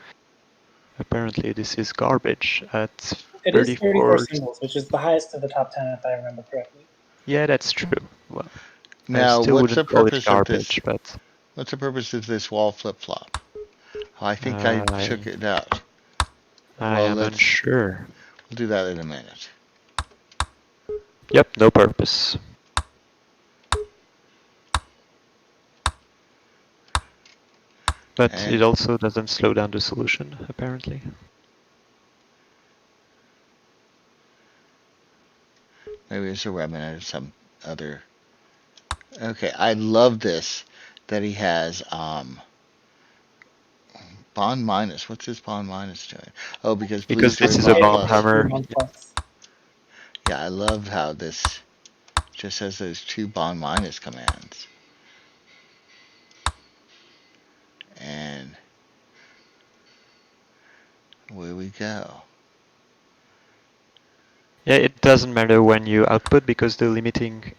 apparently this is garbage at It 34. is 34 symbols, which is the highest of the top 10 if I remember correctly. Yeah, that's true. Well, now, I still what's the wouldn't call it purpose garbage, of this? but What's the purpose of this wall flip-flop? I think I took it out. I am unsure. We'll do that in a minute. Yep, no purpose. But it also doesn't slow down the solution, apparently. Maybe it's a remnant of some other. Okay, I love this that he has bond minus. What's this bond minus doing? Oh, because this is a bond hammer. Yeah, I love how this just has those 2 bond minus commands. And away we go. Yeah, it doesn't matter when you output because the limiting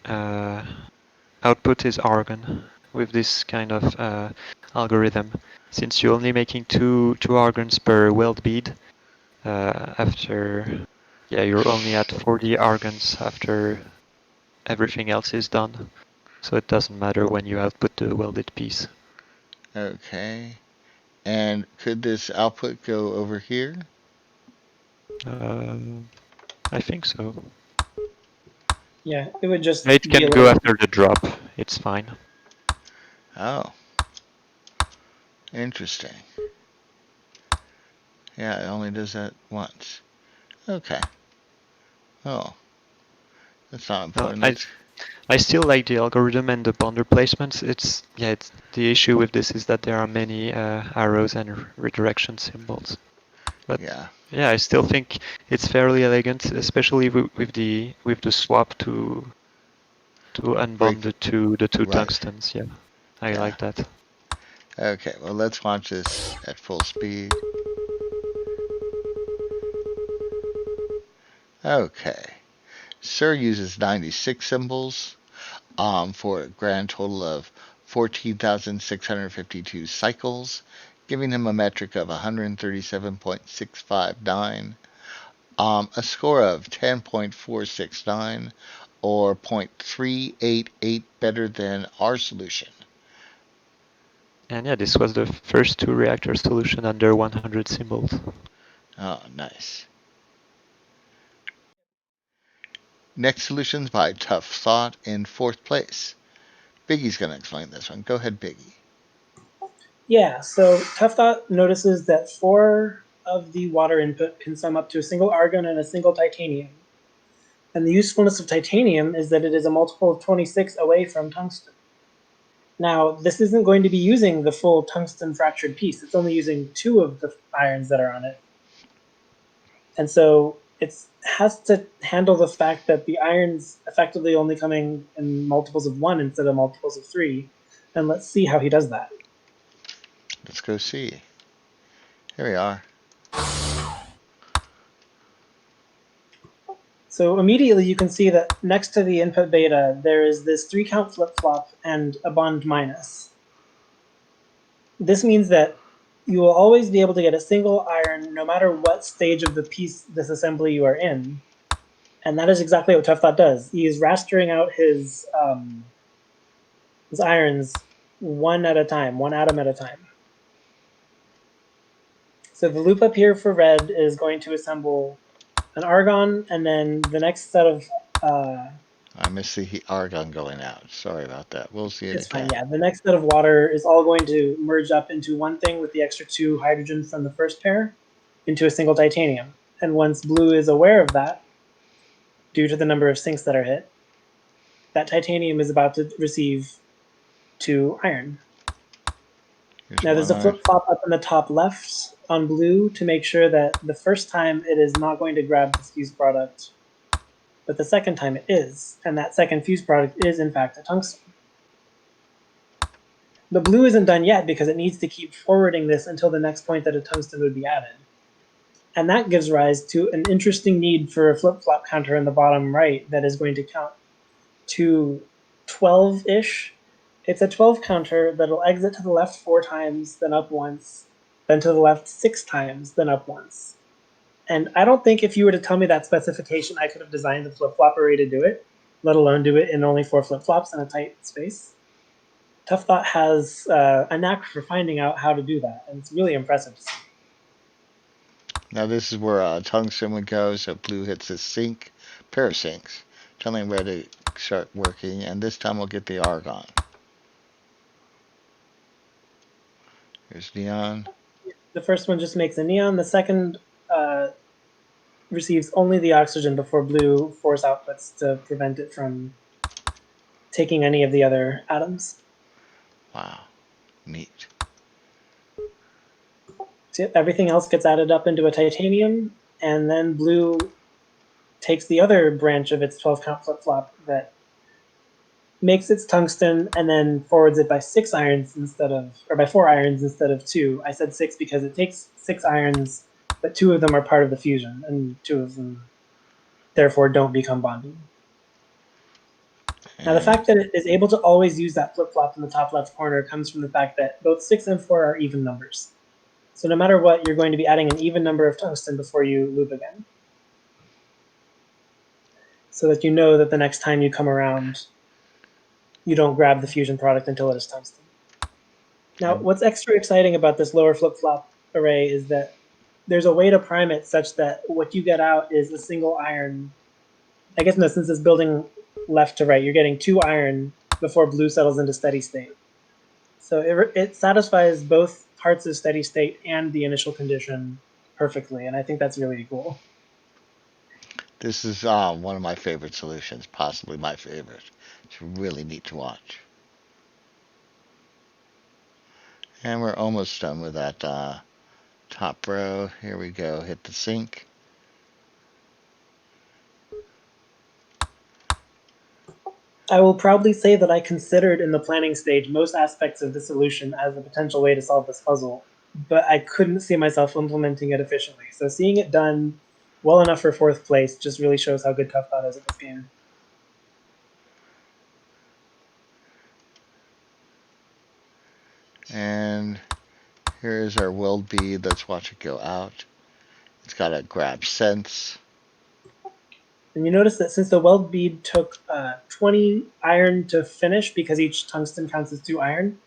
output is argon with this kind of algorithm. Since you're only making two argons per weld bead, you're only at 40 argons after everything else is done. So it doesn't matter when you output the welded piece. Okay. And could this output go over here? I think so. Yeah, it would just. It can go after the drop. It's fine. Oh. Interesting. Yeah, it only does that once. Okay. Oh. That's not important. I still like the algorithm and the bonder placements. It's the issue with this is that there are many arrows and redirection symbols. But yeah, I still think it's fairly elegant, especially with the swap to unbond the two tungstens. Yeah, I like that. Okay, well let's watch this at full speed. Okay. Sir uses 96 symbols for a grand total of 14,652 cycles, giving him a metric of 137.659, a score of 10.469, or 0.388 better than our solution. And yeah, this was the first 2 reactor solution under 100 symbols. Oh, nice. Next solutions by ToughThought in 4th place. Biggie's going to explain this one. Go ahead, Biggie. Yeah, so ToughThought notices that 4 of the water input can sum up to a single argon and a single titanium. And the usefulness of titanium is that it is a multiple of 26 away from tungsten. Now, this isn't going to be using the full tungsten fractured piece. It's only using 2 of the irons that are on it. And so it has to handle the fact that the iron's effectively only coming in multiples of 1 instead of multiples of 3. And let's see how he does that. Let's go see. Here we are. So immediately you can see that next to the input beta, there is this 3-count flip-flop and a bond minus. This means that you will always be able to get a single iron no matter what stage of the piece disassembly you are in. And that is exactly what ToughThought does. He is rastering out his those irons one at a time, one atom at a time. So the loop up here for red is going to assemble an argon, and then the next set of I missed the argon going out. Sorry about that. We'll see it it's again. fine. Yeah, the next set of water is all going to merge up into one thing with the extra 2 hydrogen from the first pair into a single titanium. And once blue is aware of that, due to the number of sinks that are hit, that titanium is about to receive 2 iron. Here's Now there's one a iron. flip flop up in the top left on blue to make sure that the first time it is not going to grab the fused product, but the second time it is, and that second fused product is in fact a tungsten. But blue isn't done yet because it needs to keep forwarding this until the next point that a tungsten would be added. And that gives rise to an interesting need for a flip-flop counter in the bottom right that is going to count to 12-ish. It's a 12 counter that'll exit to the left 4 times, then up once, then to the left 6 times, then up once. And I don't think if you were to tell me that specification, I could have designed the flip-flop array to do it, let alone do it in only 4 flip-flops in a tight space. ToughThought has a knack for finding out how to do that, and it's really impressive to see. Now this is where tungsten would go. So blue hits the sink, pair of sinks, telling red to start working. And this time we'll get the argon. Here's neon. The first one just makes a neon. The second receives only the oxygen before blue force outputs to prevent it from taking any of the other atoms. Wow, neat. So everything else gets added up into a titanium, and then blue takes the other branch of its 12 count flip flop that makes its tungsten and then forwards it by 6 irons instead of, or by 4 irons instead of 2. I said 6 because it takes 6 irons, but 2 of them are part of the fusion, and 2 of them therefore don't become bonded. Now, the fact that it is able to always use that flip-flop in the top left corner comes from the fact that both 6 and 4 are even numbers. So no matter what, you're going to be adding an even number of tungsten before you loop again. So that you know that the next time you come around, you don't grab the fusion product until it is tungsten. Now, what's extra exciting about this lower flip-flop array is that there's a way to prime it such that what you get out is a single iron. I guess no, since it's building left to right, you're getting 2 iron before blue settles into steady state. So it satisfies both parts of steady state and the initial condition perfectly, and I think that's really cool. This is one of my favorite solutions, possibly my favorite. It's really neat to watch. And we're almost done with that top row. Here we go. Hit the sink. I will proudly say that I considered in the planning stage most aspects of the solution as a potential way to solve this puzzle, but I couldn't see myself implementing it efficiently. So seeing it done well enough for 4th place just really shows how good ToughThought is at this game. And here is our weld bead. Let's watch it go out. It's got a grab sense. And you notice that since the weld bead took 20 iron to finish because each tungsten counts as 2 iron,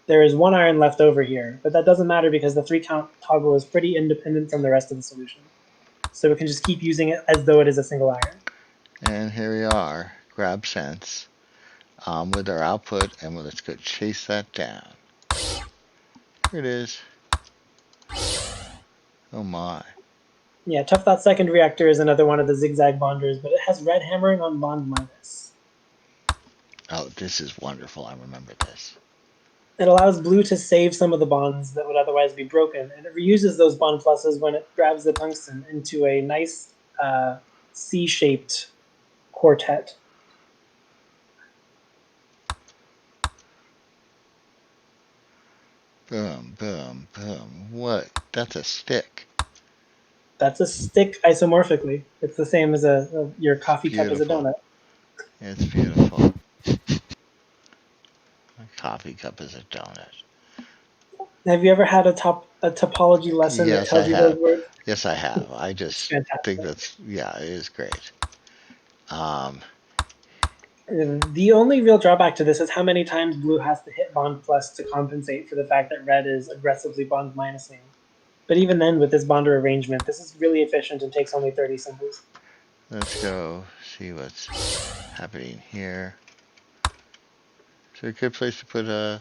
there is 1 iron left over here. But that doesn't matter because the 3 count toggle is pretty independent from the rest of the solution. So we can just keep using it as though it is a single iron. And here we are, grab sense, with our output, and let's go chase that down. Here it is. Oh my. Yeah, ToughThought second reactor is another one of the zigzag bonders, but it has red hammering on bond minus. Oh, this is wonderful. I remember this. It allows blue to save some of the bonds that would otherwise be broken, and it reuses those bond pluses when it grabs the tungsten into a nice C-shaped quartet. Boom, boom, boom. What? That's a stick. That's a stick isomorphically. It's the same as your coffee cup is a donut. It's beautiful. My coffee cup is a donut. Have you ever had a topology lesson that tells you those words? Yes, I have. I just think that's, yeah, it is great. The only real drawback to this is how many times blue has to hit bond plus to compensate for the fact that red is aggressively bond minusing. But even then, with this bonder arrangement, this is really efficient and takes only 30 symbols. Let's go see what's happening here. Is there a good place to put a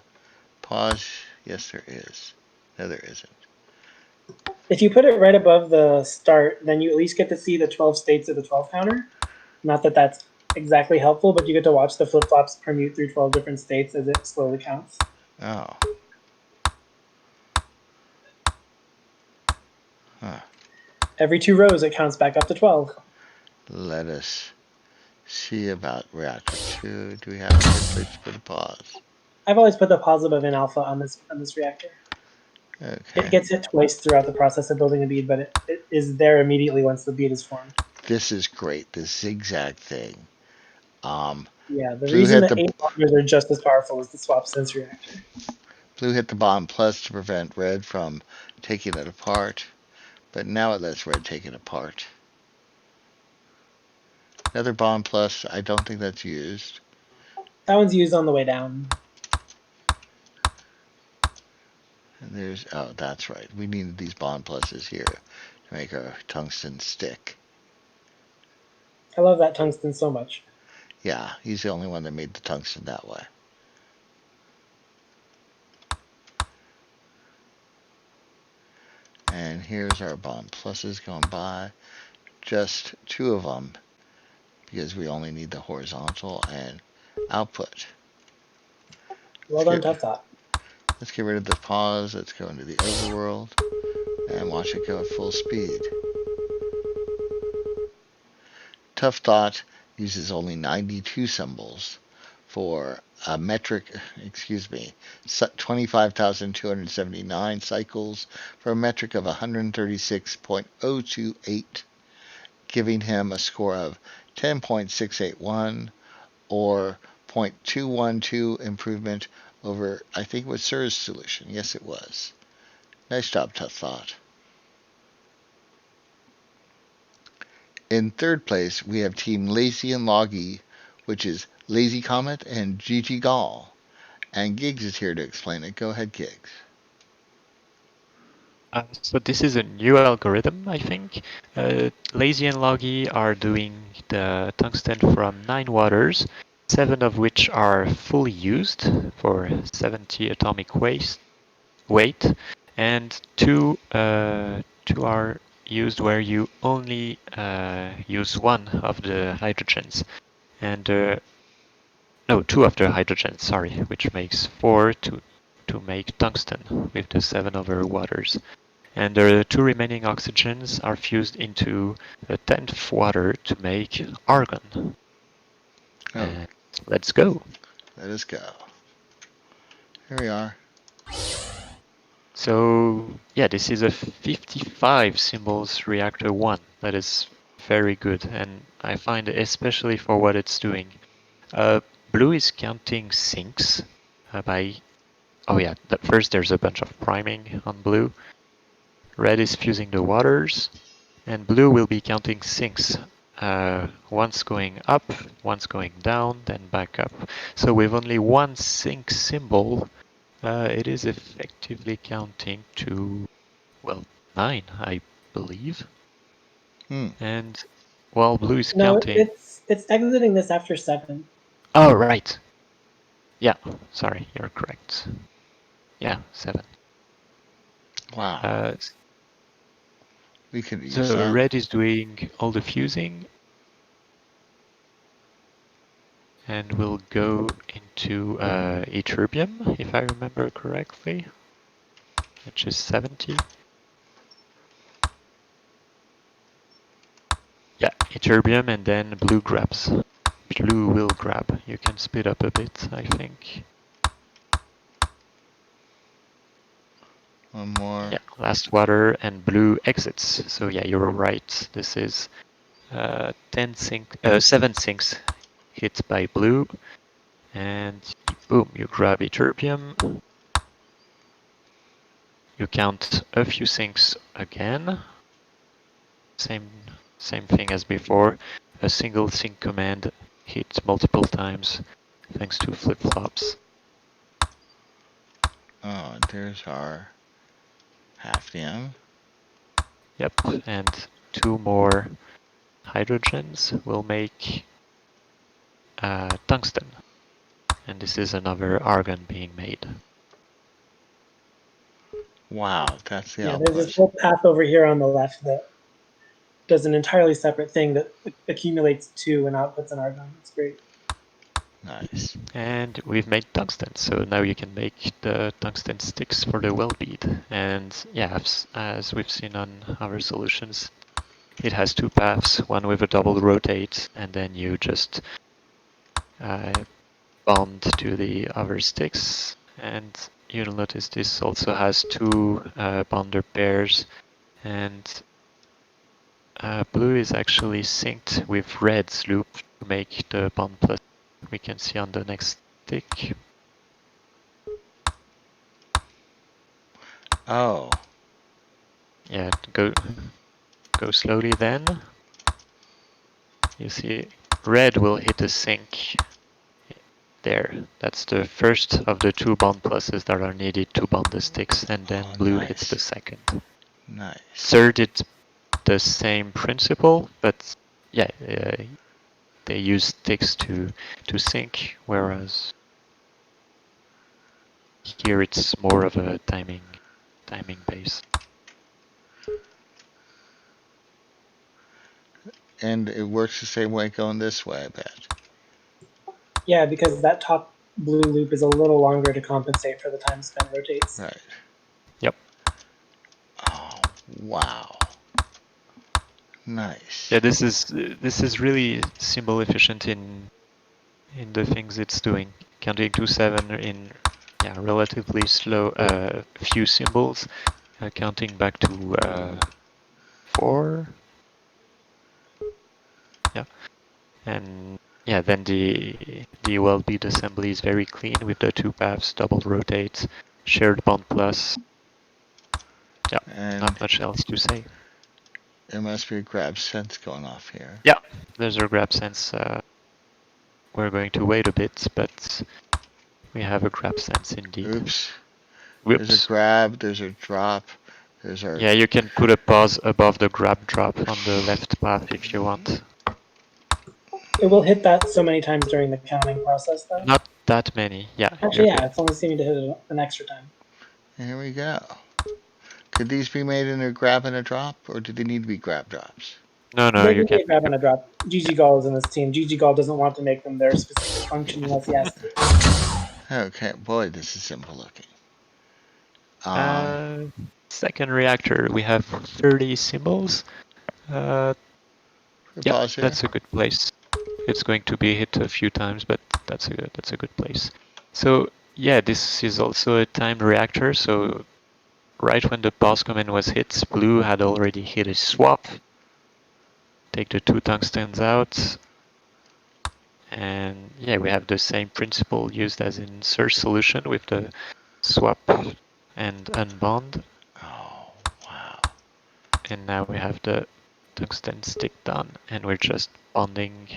pause? Yes, there is. No, there isn't. If you put it right above the start, then you at least get to see the 12 states of the 12 counter. Not that that's exactly helpful, but you get to watch the flip-flops permute through 12 different states as it slowly counts. Oh. Huh. Every 2 rows, it counts back up to 12. Let us see about reactor 2. Do we have a good place to put a pause? I've always put the positive in alpha on this reactor. Okay. It gets hit twice throughout the process of building a bead, but it is there immediately once the bead is formed. This is great, this zigzag thing. Yeah, the Blue reason hit that the 8 bonders are just as powerful is the swap sense reactor. Blue hit the bond plus to prevent red from taking it apart, but now it lets red take it apart. Another bond plus, I don't think that's used. That one's used on the way down. And there's, oh, that's right. We needed these bond pluses here to make our tungsten stick. I love that tungsten so much. Yeah, he's the only one that made the tungsten that way. And here's our bond pluses going by. Just 2 of them, because we only need the horizontal and output. Well done, ToughThought. Let's get rid of the pause. Let's go into the overworld and watch it go at full speed. ToughThought uses only 92 symbols for a metric, 25,279 cycles for a metric of 136.028, giving him a score of 10.681 or 0.212 improvement over, I think it was Sir's solution. Yes, it was. Nice job, ToughThought. In third place, we have Team Lazy and Logggy, which is Lazy Comet and Gigi Gall. And Giggs is here to explain it. Go ahead, Giggs. So this is a new algorithm, I think. Lazy and Logggy are doing the tungsten from 9 waters, 7 of which are fully used for 70 atomic weight, and 2 are used where you only use 1 of the hydrogens, and no, 2 of the hydrogens, sorry, which makes 4 to make tungsten with the 7 over waters. And the 2 remaining oxygens are fused into a 10th water to make argon. Oh, Let's go. let us go. Here we are. So yeah, this is a 55 symbols reactor 1. That is very good, and I find especially for what it's doing. Blue is counting sinks by... Oh yeah, first there's a bunch of priming on blue. Red is fusing the waters, and blue will be counting sinks. Once going up, once going down, then back up. So with only 1 sink symbol, it is effectively counting to, well, 9, I believe. And while blue is counting... it's exiting this after 7. Oh, right. Yeah, sorry, you're correct. Yeah, 7. Wow. We could use so that. red is doing all the fusing, and we'll go into ytterbium, if I remember correctly, which is 70. Yeah, ytterbium, and then blue grabs. Blue will grab. You can speed up a bit, I think. One more. Yeah, last water, and blue exits. So yeah, you're right. This is 7 sinks hit by blue, and boom, you grab ytterbium. You count a few sinks again. Same thing as before. A single sink command hit multiple times thanks to flip-flops. Oh, there's our hafnium. Yep, and 2 more hydrogens will make tungsten. And this is another argon being made. Wow, that's the Yeah, there's this output. whole path over here on the left that does an entirely separate thing that accumulates 2 and outputs an argon. It's great. Nice. And we've made tungsten, so now you can make the tungsten sticks for the weld bead. And yeah, as we've seen on our solutions, it has 2 paths, one with a double rotate, and then you just bond to the other sticks. And you'll notice this also has 2 bonder pairs, and blue is actually synced with red's loop to make the bond plus. We can see on the next stick. Oh. Yeah, go slowly then. You see red will hit a sync there. That's the first of the 2 bond pluses that are needed to bond the sticks, and then blue hits the second. Nice. Third, it's the same principle, but yeah, they use sticks to sync, whereas here it's more of a timing base. And it works the same way going this way, I bet. Yeah, because that top blue loop is a little longer to compensate for the time spent rotates. Right. Yep. Oh, wow. Nice. Yeah, this is really symbol efficient in the things it's doing. Counting to 7 in relatively slow few symbols, counting back to 4. Yeah, and yeah, then the weld bead assembly is very clean with the 2 paths, double rotate, shared bond plus. Yeah, And not much else to say. there must be a grab sense going off here. Yeah, there's a grab sense. We're going to wait a bit, but we have a grab sense indeed. Oops. Whoops. There's a grab, there's a drop, there's our... Yeah, you can put a pause above the grab drop on the left path if you want. It will hit that so many times during the counting process, though. Not that many, yeah. Actually, yeah, it's only seeming to hit it an extra time. Here we go. Could these be made in a grab and a drop, or do they need to be grab drops? No, They you can can grab and a drop. GG Gall is in this team. GG Gall doesn't want to make them their specific function unless he has to. Okay, boy, this is simple looking. Second reactor, we have 30 symbols. Yeah, that's a good place. It's going to be hit a few times, but that's a good place. So yeah, this is also a timed reactor. So right when the pause command was hit, blue had already hit a swap. Take the 2 tungstens out. And yeah, we have the same principle used as in search solution with the swap and unbond. Oh, wow. And now we have the tungsten stick done, and we're just bonding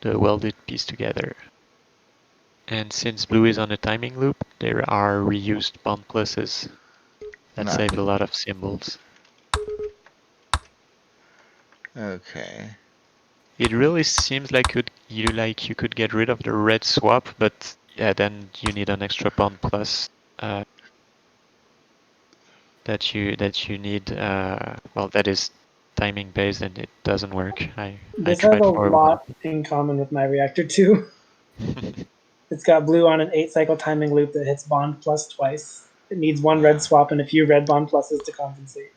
the welded piece together. And since blue is on a timing loop, there are reused bond pluses that save a lot of symbols. Okay. It really seems like you could get rid of the red swap, but yeah, then you need an extra bond plus that you need. Well, that is timing based, and it doesn't work. This has a lot in common with my reactor too. It's got blue on an 8-cycle timing loop that hits bond plus twice. It needs 1 red swap and a few red bond pluses to compensate.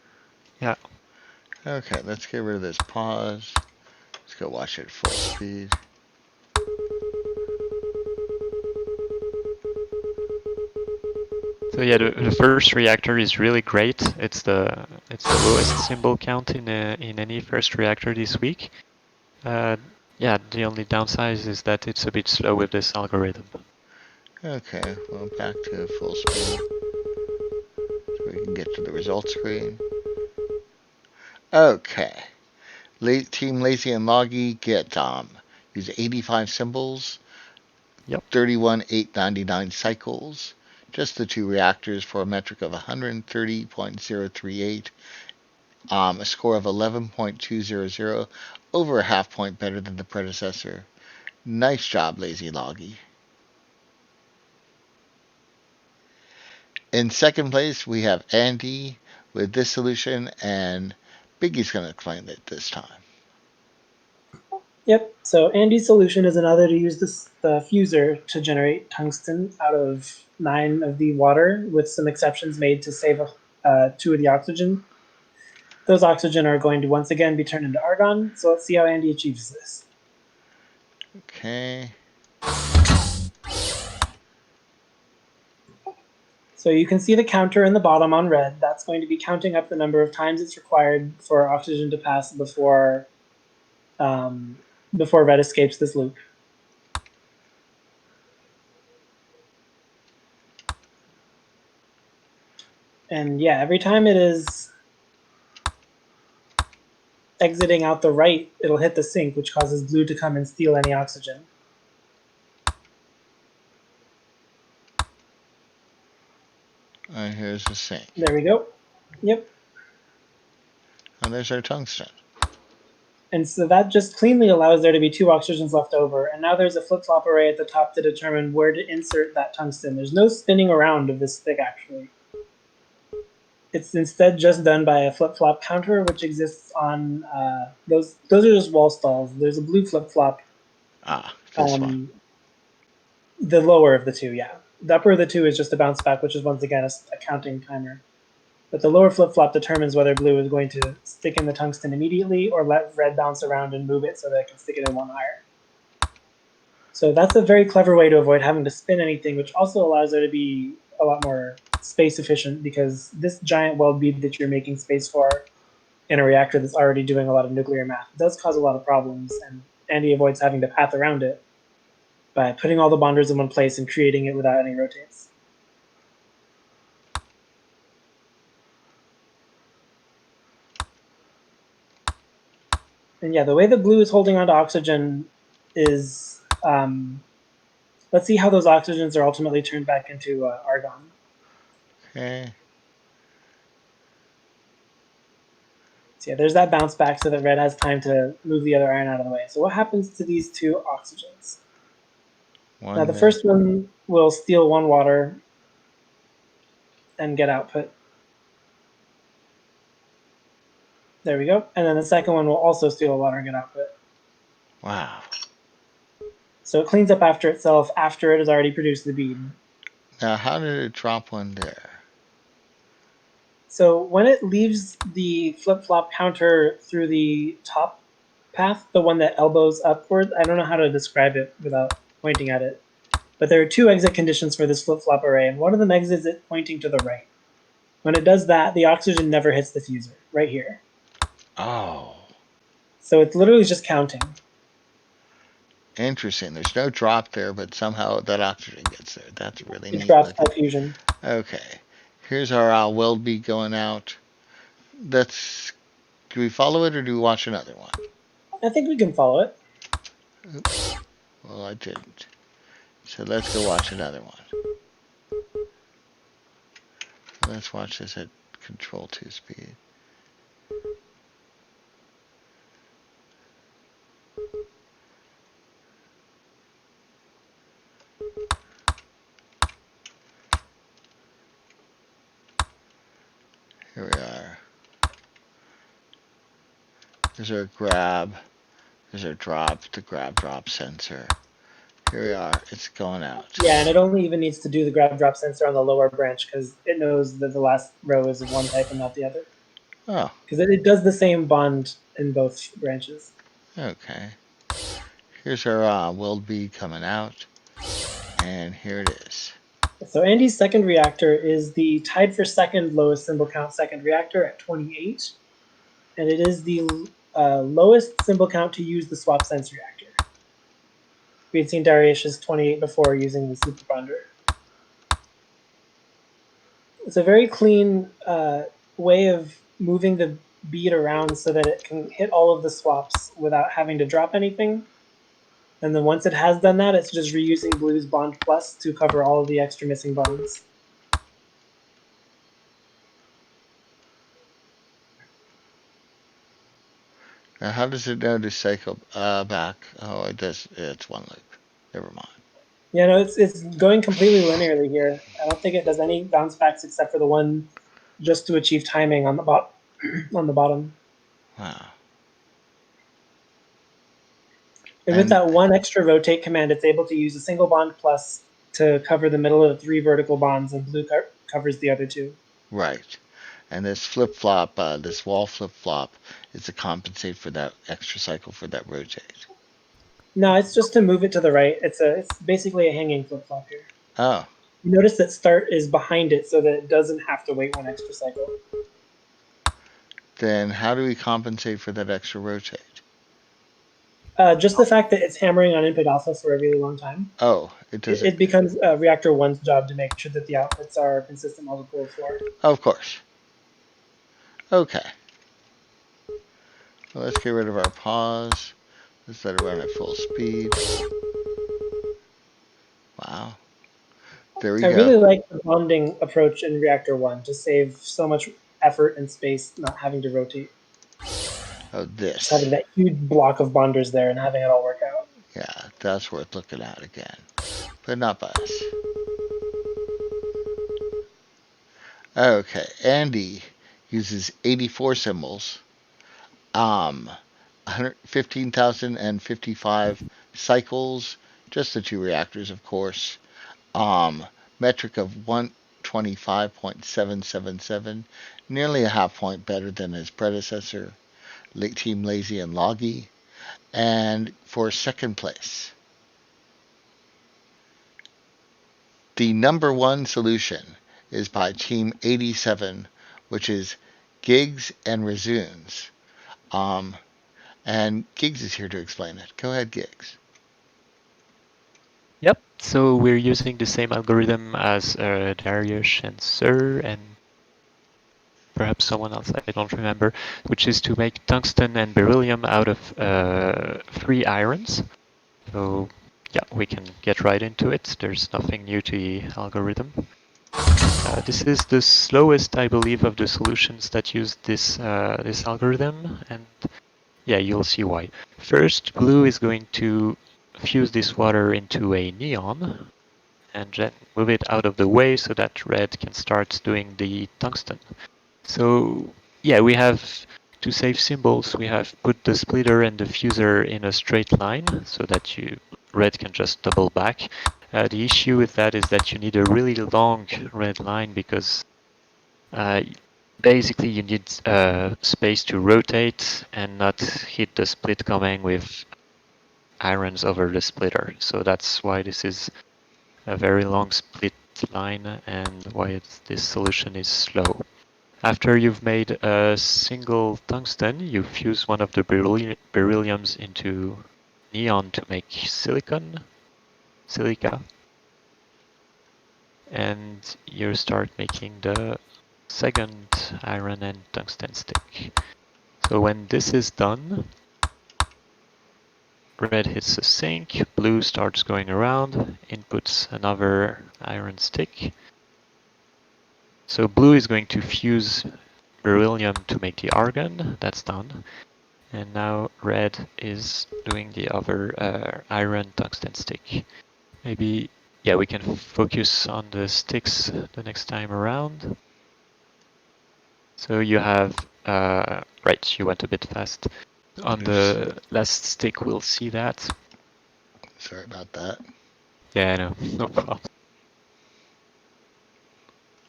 Yeah. Okay, let's get rid of this pause. Let's go watch it full speed. So yeah, the first reactor is really great. It's the lowest symbol count in any first reactor this week. Yeah, the only downside is that it's a bit slow with this algorithm. Okay, well, back to full speed. So we can get to the results screen. Okay. Team Lazy and Logggy, get Use 85 symbols. Yep. 31,899 cycles. Just the 2 reactors for a metric of 130.038. A score of 11.200, over a half point better than the predecessor. Nice job, Lazy Logggy. In second place, we have Andy with this solution, and Biggie's going to claim it this time. Yep, so Andy's solution is another to use the fuser to generate tungsten out of 9 of the water, with some exceptions made to save 2 of the oxygen. Those oxygen are going to once again be turned into argon, so let's see how Andy achieves this. Okay. So you can see the counter in the bottom on red. That's going to be counting up the number of times it's required for oxygen to pass before red escapes this loop. And yeah, every time it is exiting out the right, it'll hit the sink, which causes blue to come and steal any oxygen. And here's the sink. There we go. Yep. And there's our tungsten. And so that just cleanly allows there to be 2 oxygens left over. And now there's a flip-flop array at the top to determine where to insert that tungsten. There's no spinning around of this stick, actually. It's instead just done by a flip-flop counter, which exists on those are just wall stalls. There's a blue flip-flop. This one. The lower of the 2, yeah. The upper of the 2 is just a bounce back, which is once again a counting timer. But the lower flip-flop determines whether blue is going to stick in the tungsten immediately or let red bounce around and move it so that it can stick it in one higher. So that's a very clever way to avoid having to spin anything, which also allows there to be a lot more space efficient, because this giant weld bead that you're making space for in a reactor that's already doing a lot of nuclear math does cause a lot of problems, and Andy avoids having to path around it by putting all the bonders in one place and creating it without any rotates. And yeah, the way the blue is holding onto oxygen is, let's see how those oxygens are ultimately turned back into argon. Okay. So yeah, there's that bounce back so that red has time to move the other iron out of the way. So what happens to these 2 oxygens? Now the first one will steal 1 water and get output. There we go. And then the second one will also steal water and get output. Wow. So it cleans up after itself after it has already produced the bead. Now, how did it drop one there? So when it leaves the flip-flop counter through the top path, the one that elbows upward, I don't know how to describe it without pointing at it, but there are 2 exit conditions for this flip-flop array, and one of them exits it pointing to the right. When it does that, the oxygen never hits the fuser, right here. Oh. So it's literally just counting. Interesting. There's no drop there, but somehow that oxygen gets there. That's really neat. It drops by fusion. Okay. Here's our weld bead going out. Do we follow it or do we watch another one? I think we can follow it. Oops. Well, I didn't. So let's go watch another one. Let's watch this at Control 2 speed. Here we are. There's our grab. There's our drop, the grab drop sensor. Here we are. It's going out. Yeah, and it only even needs to do the grab drop sensor on the lower branch because it knows that the last row is of one type and not the other. Oh. Because it does the same bond in both branches. Okay. Here's our weld bead coming out. And here it is. So Andy's second reactor is the tied for second lowest symbol count second reactor at 28. And it is the lowest symbol count to use the swap sense reactor. We had seen Dariush's 28 before using the super bonder. It's a very clean way of moving the bead around so that it can hit all of the swaps without having to drop anything. And then once it has done that, it's just reusing blue's bond plus to cover all of the extra missing bonds. Now, how does it know to cycle back? Oh, it does. It's one loop. Never mind. Yeah, no, it's going completely linearly here. I don't think it does any bounce backs except for the one just to achieve timing on the on the bottom. Wow. And with that one extra rotate command, it's able to use a single bond plus to cover the middle of the 3 vertical bonds, and blue covers the other 2. Right. And this flip-flop, this wall flip-flop, is to compensate for that extra cycle for that rotate. No, it's just to move it to the right. It's basically a hanging flip-flop here. Oh. You notice that start is behind it so that it doesn't have to wait one extra cycle. Then how do we compensate for that extra rotate? Just the fact that it's hammering on input alpha for a really long time. Oh, it does It becomes reactor 1's job to make sure that the outputs are consistent while the cooled for. Of course. Okay. Well, let's get rid of our pause. Let's let it run at full speed. Wow. There we go. I really like the bonding approach in reactor 1 to save so much effort and space not having to rotate. Oh, this. Just having that huge block of bonders there and having it all work out. Yeah, that's worth looking at again. But not by us. Okay, Andy uses 84 symbols, 15,055 cycles, just the 2 reactors, of course. Metric of 125.777, nearly a half point better than his predecessor, Team Lazy and Logggy. And for second place, the number 1 solution is by Team 87, which is Gigs and Resumes. And Gigs is here to explain it. Go ahead, Gigs. Yep, so we're using the same algorithm as Dariush and Sir and perhaps someone else, I don't remember, which is to make tungsten and beryllium out of 3 irons. So yeah, we can get right into it. There's nothing new to the algorithm. This is the slowest, I believe, of the solutions that use this algorithm, and yeah, you'll see why. First, blue is going to fuse this water into a neon, and then move it out of the way so that red can start doing the tungsten. So yeah, we have, to save symbols, we have put the splitter and the fuser in a straight line so that red can just double back. The issue with that is that you need a really long red line because basically you need space to rotate and not hit the split coming with irons over the splitter. So that's why this is a very long split line and why this solution is slow. After you've made a single tungsten, you fuse one of the berylliums into neon to make silica, and you start making the second iron and tungsten stick. So when this is done, red hits the sink, blue starts going around, inputs another iron stick. So blue is going to fuse beryllium to make the argon, that's done. And now red is doing the other iron tungsten stick. Maybe, yeah, we can focus on the sticks the next time around. So you have, right, you went a bit fast. On the last stick, we'll see that. Sorry about that. Yeah, no, no problem.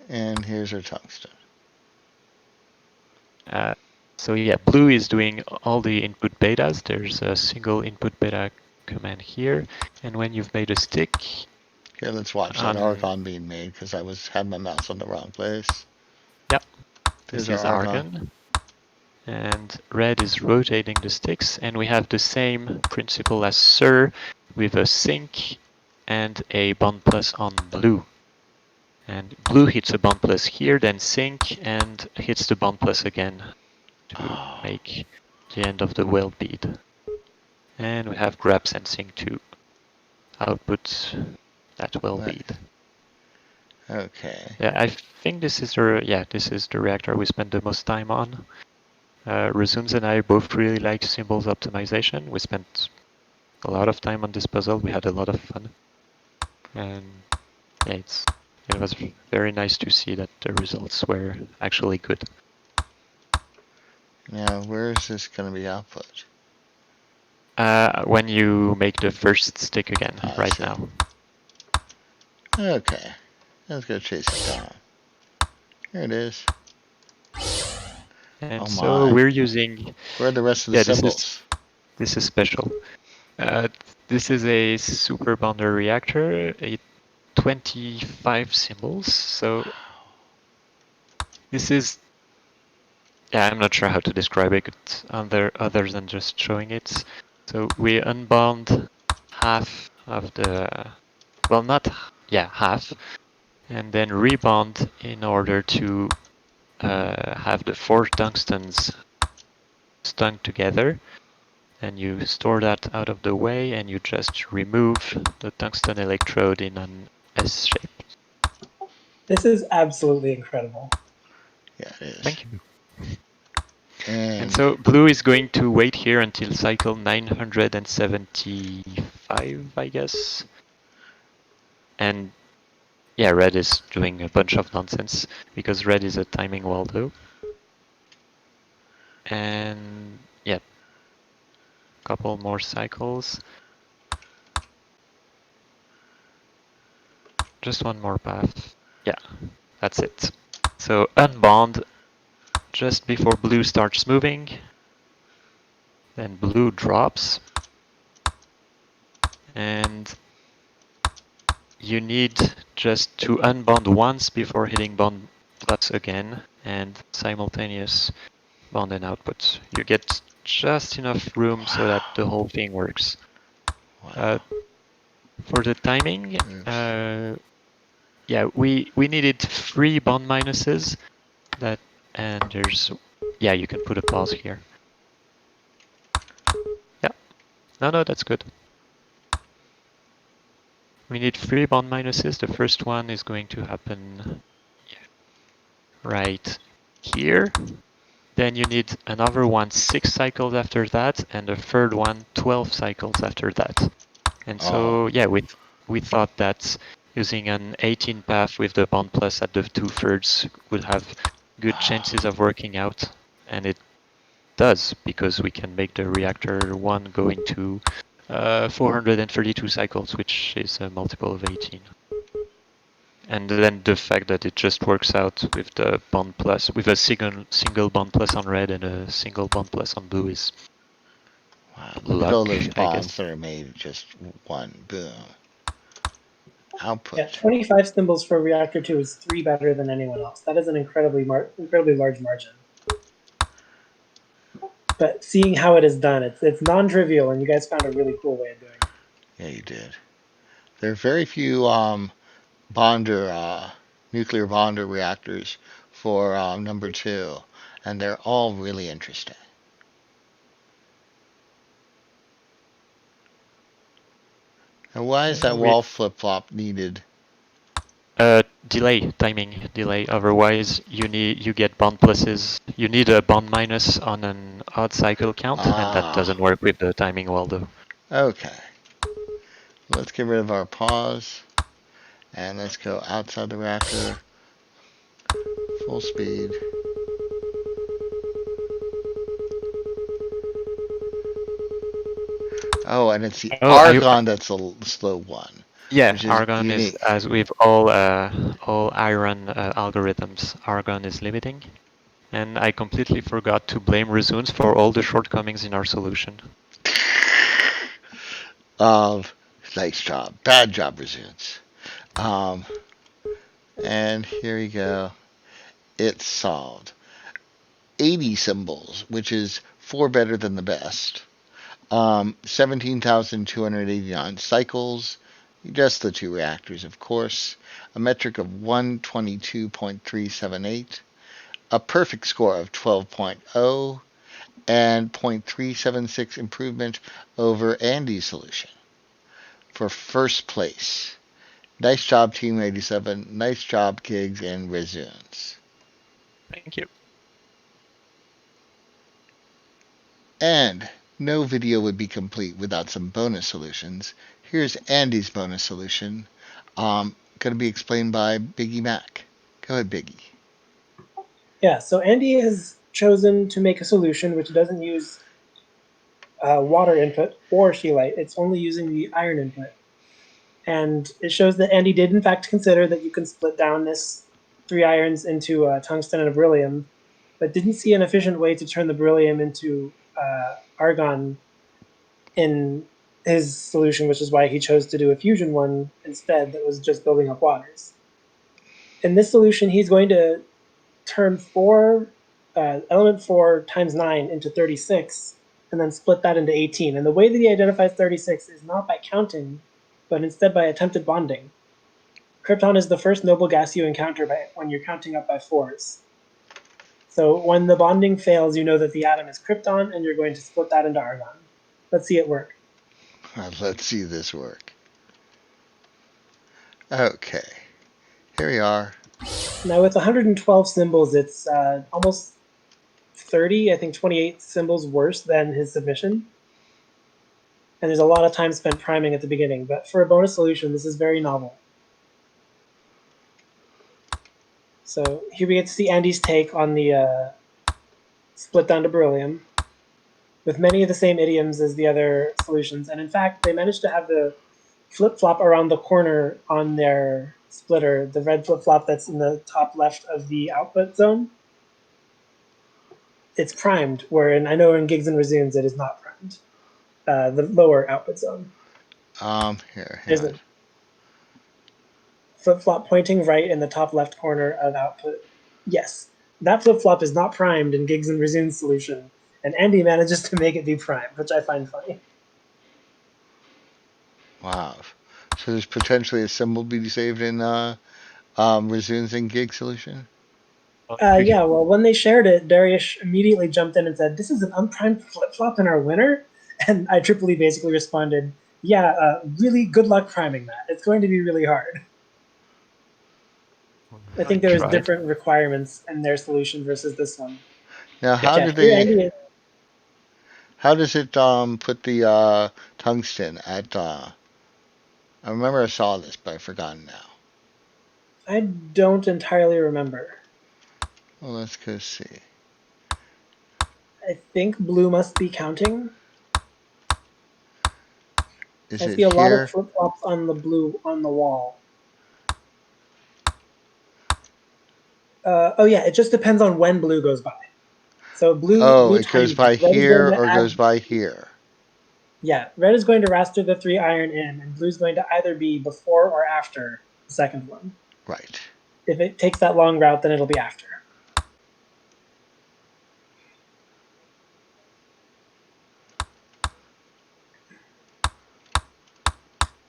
And here's our tungsten. So yeah, blue is doing all the input betas. There's a single input beta command here. And when you've made a stick... Here, let's watch that argon being made because I had my mouse on the wrong place. Yep, this is argon. And red is rotating the sticks. And we have the same principle as Sir with a sink and a bond plus on blue. And blue hits a bond plus here, then sink, and hits the bond plus again to make the end of the weld bead. And we have grab sensing to output that will Right. lead. Okay. Yeah, I think this is the reactor we spent the most time on. Resumes and I both really like symbols optimization. We spent a lot of time on this puzzle. We had a lot of fun. And yeah, it was very nice to see that the results were actually good. Now, where is this going to be output? When you make the first stick again, I right see. now. Okay. Let's go chase it down. Here it is. And Oh so my. we're using, Where are the rest of the yeah, symbols? this is special. This is a super bonder reactor, 25 symbols. So this is, yeah, I'm not sure how to describe it other than just showing it. So we unbound half of the, well, not, yeah, half, and then rebound in order to have the 4 tungstens stung together. And you store that out of the way, and you just remove the tungsten electrode in an S shape. This is absolutely incredible. Yeah, it is. Thank you. And so blue is going to wait here until cycle 975, I guess. And yeah, red is doing a bunch of nonsense because red is a timing Waldo. And yeah, couple more cycles. Just one more path. Yeah, that's it. So unbound just before blue starts moving. Then blue drops. And you need just to unbond once before hitting bond plus again and simultaneous bond and output. You get just enough room so that the whole thing works. wow. For the timing, Oops. yeah, we needed 3 bond minuses. And there's, yeah, you can put a pause here. Yeah, no, that's good. We need 3 bond minuses. The first one is going to happen right here. Then you need another one 6 cycles after that, and a third one 12 cycles after that. And so, yeah, we thought that using an 18 path with the bond plus at the 2/3 would have good chances of working out. And it does, because we can make the reactor 1 go into 432 cycles, which is a multiple of 18. And then the fact that it just works out with the bond plus, with a single bond plus on red and a single bond plus on blue is Wow. Look at luck, all those I bonds guess. that are made just one. Boom. Output. Yeah, 25 symbols for reactor 2 is 3 better than anyone else. That is an incredibly large margin. But seeing how it is done, it's non-trivial, and you guys found a really cool way of doing it. Yeah, you did. There are very few bonder, nuclear bonder reactors for number 2, and they're all really interesting. And why is that wall flip-flop needed? Timing delay. Otherwise, you get bond pluses. You need a bond minus on an odd cycle count, and that doesn't work with the timing Waldo. Okay. Let's get rid of our pause, and let's go outside the reactor. Full speed. Oh, and it's the argon that's the slow one. Yeah, Which is argon unique. is, as with all iron algorithms, argon is limiting. And I completely forgot to blame Resumes for all the shortcomings in our solution. Nice job. Bad job, Resumes. And here we go. It's solved. 80 symbols, which is 4 better than the best. 17,289 cycles. Just the 2 reactors, of course. A metric of 122.378. A perfect score of 12.0. and 0.376 improvement over Andy's solution for first place. Nice job, Team 87. Nice job, Gigs and Resumes. Thank you. And no video would be complete without some bonus solutions. Here's Andy's bonus solution. Going to be explained by Biggie Mac. Go ahead, Biggie. Yeah, so Andy has chosen to make a solution which doesn't use water input or scheelite. It's only using the iron input. And it shows that Andy did in fact consider that you can split down this 3 irons into tungsten and a beryllium, but didn't see an efficient way to turn the beryllium into argon in his solution, which is why he chose to do a fusion one instead that was just building up waters. In this solution, he's going to turn element 4 times 9 into 36, and then split that into 18. And the way that he identifies 36 is not by counting, but instead by attempted bonding. Krypton is the first noble gas you encounter when you're counting up by 4s. So when the bonding fails, you know that the atom is krypton, and you're going to split that into argon. Let's see it work. Let's see this work. Okay. Here we are. Now with 112 symbols, it's almost 30, I think 28 symbols worse than his submission. And there's a lot of time spent priming at the beginning. But for a bonus solution, this is very novel. So here we get to see Andy's take on the split down to beryllium, with many of the same idioms as the other solutions. And in fact, they managed to have the flip-flop around the corner on their splitter, the red flip-flop that's in the top left of the output zone. It's primed, wherein I know in gigs and resumes it is not primed. The lower output zone. Here. There's a flip-flop pointing right in the top left corner of output. Yes, that flip-flop is not primed in gigs and resumes solution, and Andy manages to make it be primed, which I find funny. Wow. So there's potentially a symbol be saved in Resumes and Gig solution? Yeah, well, when they shared it, Dariush immediately jumped in and said, "This is an unprimed flip-flop in our winner?" And IEEE basically responded, "Yeah, really good luck priming that. It's going to be really hard." I think there's different requirements in their solution versus this one. Now, how Yeah, do they? Andy, How does it put the tungsten at? I remember I saw this, but I've forgotten now. I don't entirely remember. Well, let's go see. I think blue must be counting. Is I it see a lot here? of flip-flops on the blue on the wall. Oh yeah, it just depends on when blue goes by. So blue. Oh, blue it goes times by it. Red is here going to or add, goes by here. Yeah, red is going to raster the 3 iron in, and blue is going to either be before or after the second one. Right. If it takes that long route, then it'll be after.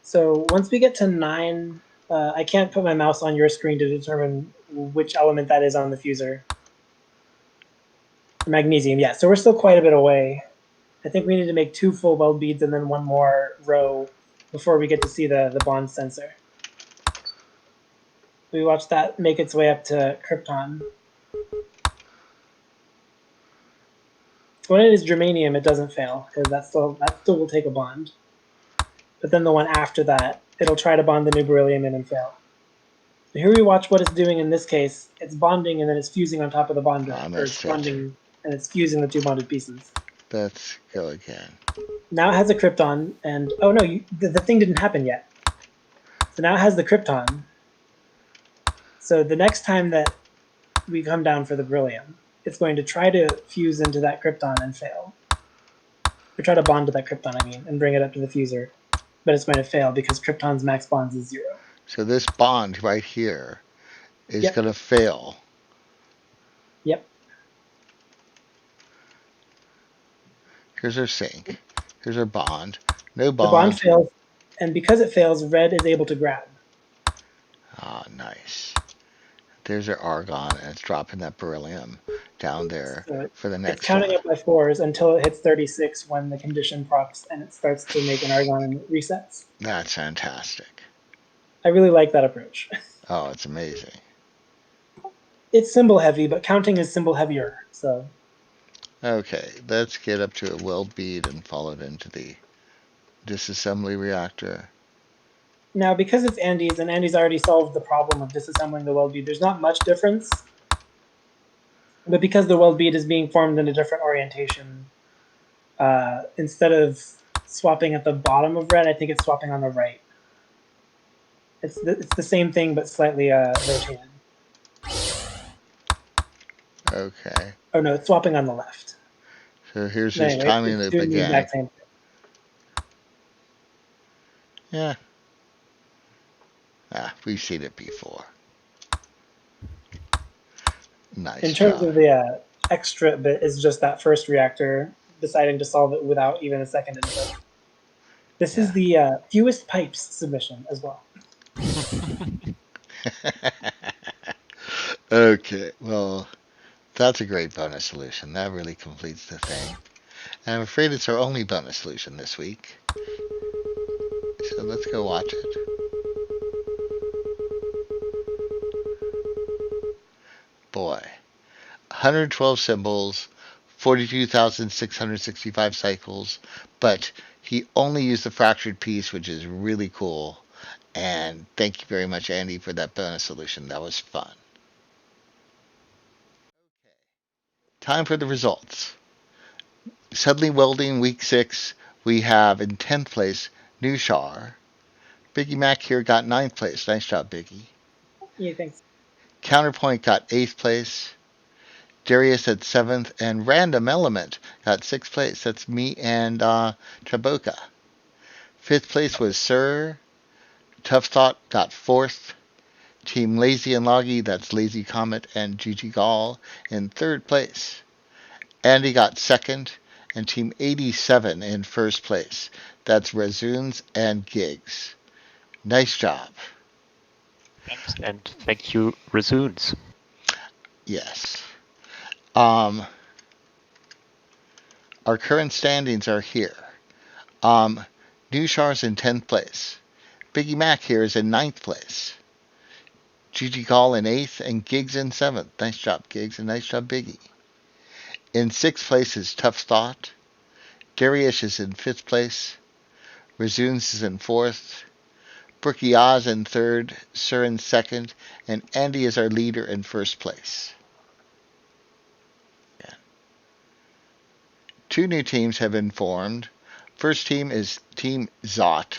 So once we get to 9, I can't put my mouse on your screen to determine which element that is on the fuser. Magnesium, yeah. So we're still quite a bit away. I think we need to make 2 full weld beads and then 1 more row before we get to see the bond sensor. We watch that make its way up to Krypton. When it is germanium, it doesn't fail, because that still will take a bond. But then the one after that, it'll try to bond the new beryllium in and fail. So here we watch what it's doing in this case. It's bonding and then it's fusing on top of the bonder. Or it's bonding and it's fusing the 2 bonded pieces. Let's go again. Now it has a krypton, and oh no, the thing didn't happen yet. So now it has the krypton. So the next time that we come down for the beryllium, it's going to try to fuse into that krypton and fail. Or try to bond to that krypton, I mean, and bring it up to the fuser. But it's going to fail because krypton's max bonds is 0. So this bond right here is going to fail. Yep. Here's our sink. Here's our bond. No bond. The bond fails, and because it fails, red is able to grab. Ah, nice. There's our argon, and it's dropping that beryllium down there So for the it's next counting one. up by fours until it hits 36 when the condition procs and it starts to make an argon and it resets. That's fantastic. I really like that approach. Oh, it's amazing. It's symbol heavy, but counting is symbol heavier. So Okay, let's get up to a weld bead and follow it into the disassembly reactor. now, because it's Andy's and Andy's already solved the problem of disassembling the weld bead, there's not much difference. But because the weld bead is being formed in a different orientation, instead of swapping at the bottom of red, I think it's swapping on the right. It's the same thing, but slightly rotated. Okay, Oh no, it's swapping on the left. so here's But his anyway, timing it's loop doing the again. exact same thing. Yeah. We've seen it before. Nice In terms job. of the extra bit, is just that first reactor deciding to solve it without even a second input. This is Yeah. the fewest pipes submission as well. Okay, well, that's a great bonus solution. That really completes the thing. And I'm afraid it's our only bonus solution this week. So let's go watch it. Boy, 112 symbols, 42,665 cycles, but he only used the fractured piece, which is really cool. And thank you very much, Andy, for that bonus solution. That was fun. Time for the results. Suddenly Welding Week 6, we have in 10th place Noeuchar. Biggie Mac here got 9th place. Nice job, Biggie. Yeah, thanks. Counterpoint got 8th place. Dariush at 7th. And Random Element got 6th place. That's me and Chaboka. 5th place was Sir. ToughThought got 4th. Team Lazy and Logggy, that's Lazy Comet and Gigi Gall, in 3rd place. Andy got 2nd. And Team 87 in 1st place. That's Razoons and Gigs. Nice job. Thanks, and thank you, Razoons. Yes. Our current standings are here. Noeuchar's in 10th place. Biggie Mac here is in 9th place. Gigi Gall in 8th and Gigs in 7th. Nice job, Gigs, and nice job, Biggie. In 6th place is ToughThought. Dariush is in 5th place. Razoons is in 4th. brookieoz in 3rd. Sir in 2nd. And Andy is our leader in 1st place. Yeah. 2 new teams have been formed. First team is Team Zot.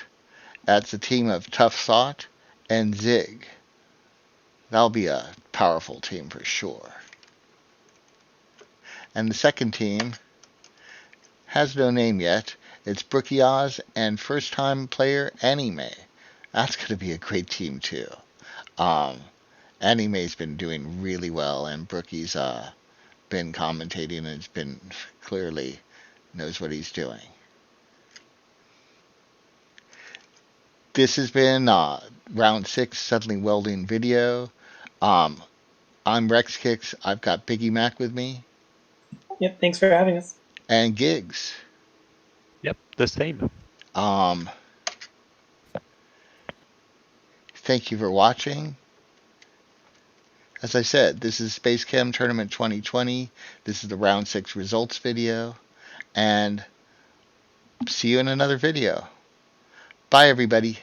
That's a team of ToughThought and Zig. That'll be a powerful team for sure. And the second team has no name yet. It's brookieoz and first-time player anningmay. That's going to be a great team too. Anningmay's been doing really well, and Brookie's been commentating and has been clearly knows what he's doing. This has been round 6 Suddenly Welding video. I'm Rexkix. I've got Biggie Mac with me. Yep, thanks for having us. And Gigs. Yep, the same. Thank you for watching. As I said, this is SpaceChem Tournament 2020. This is the round 6 results video. And see you in another video. Bye, everybody.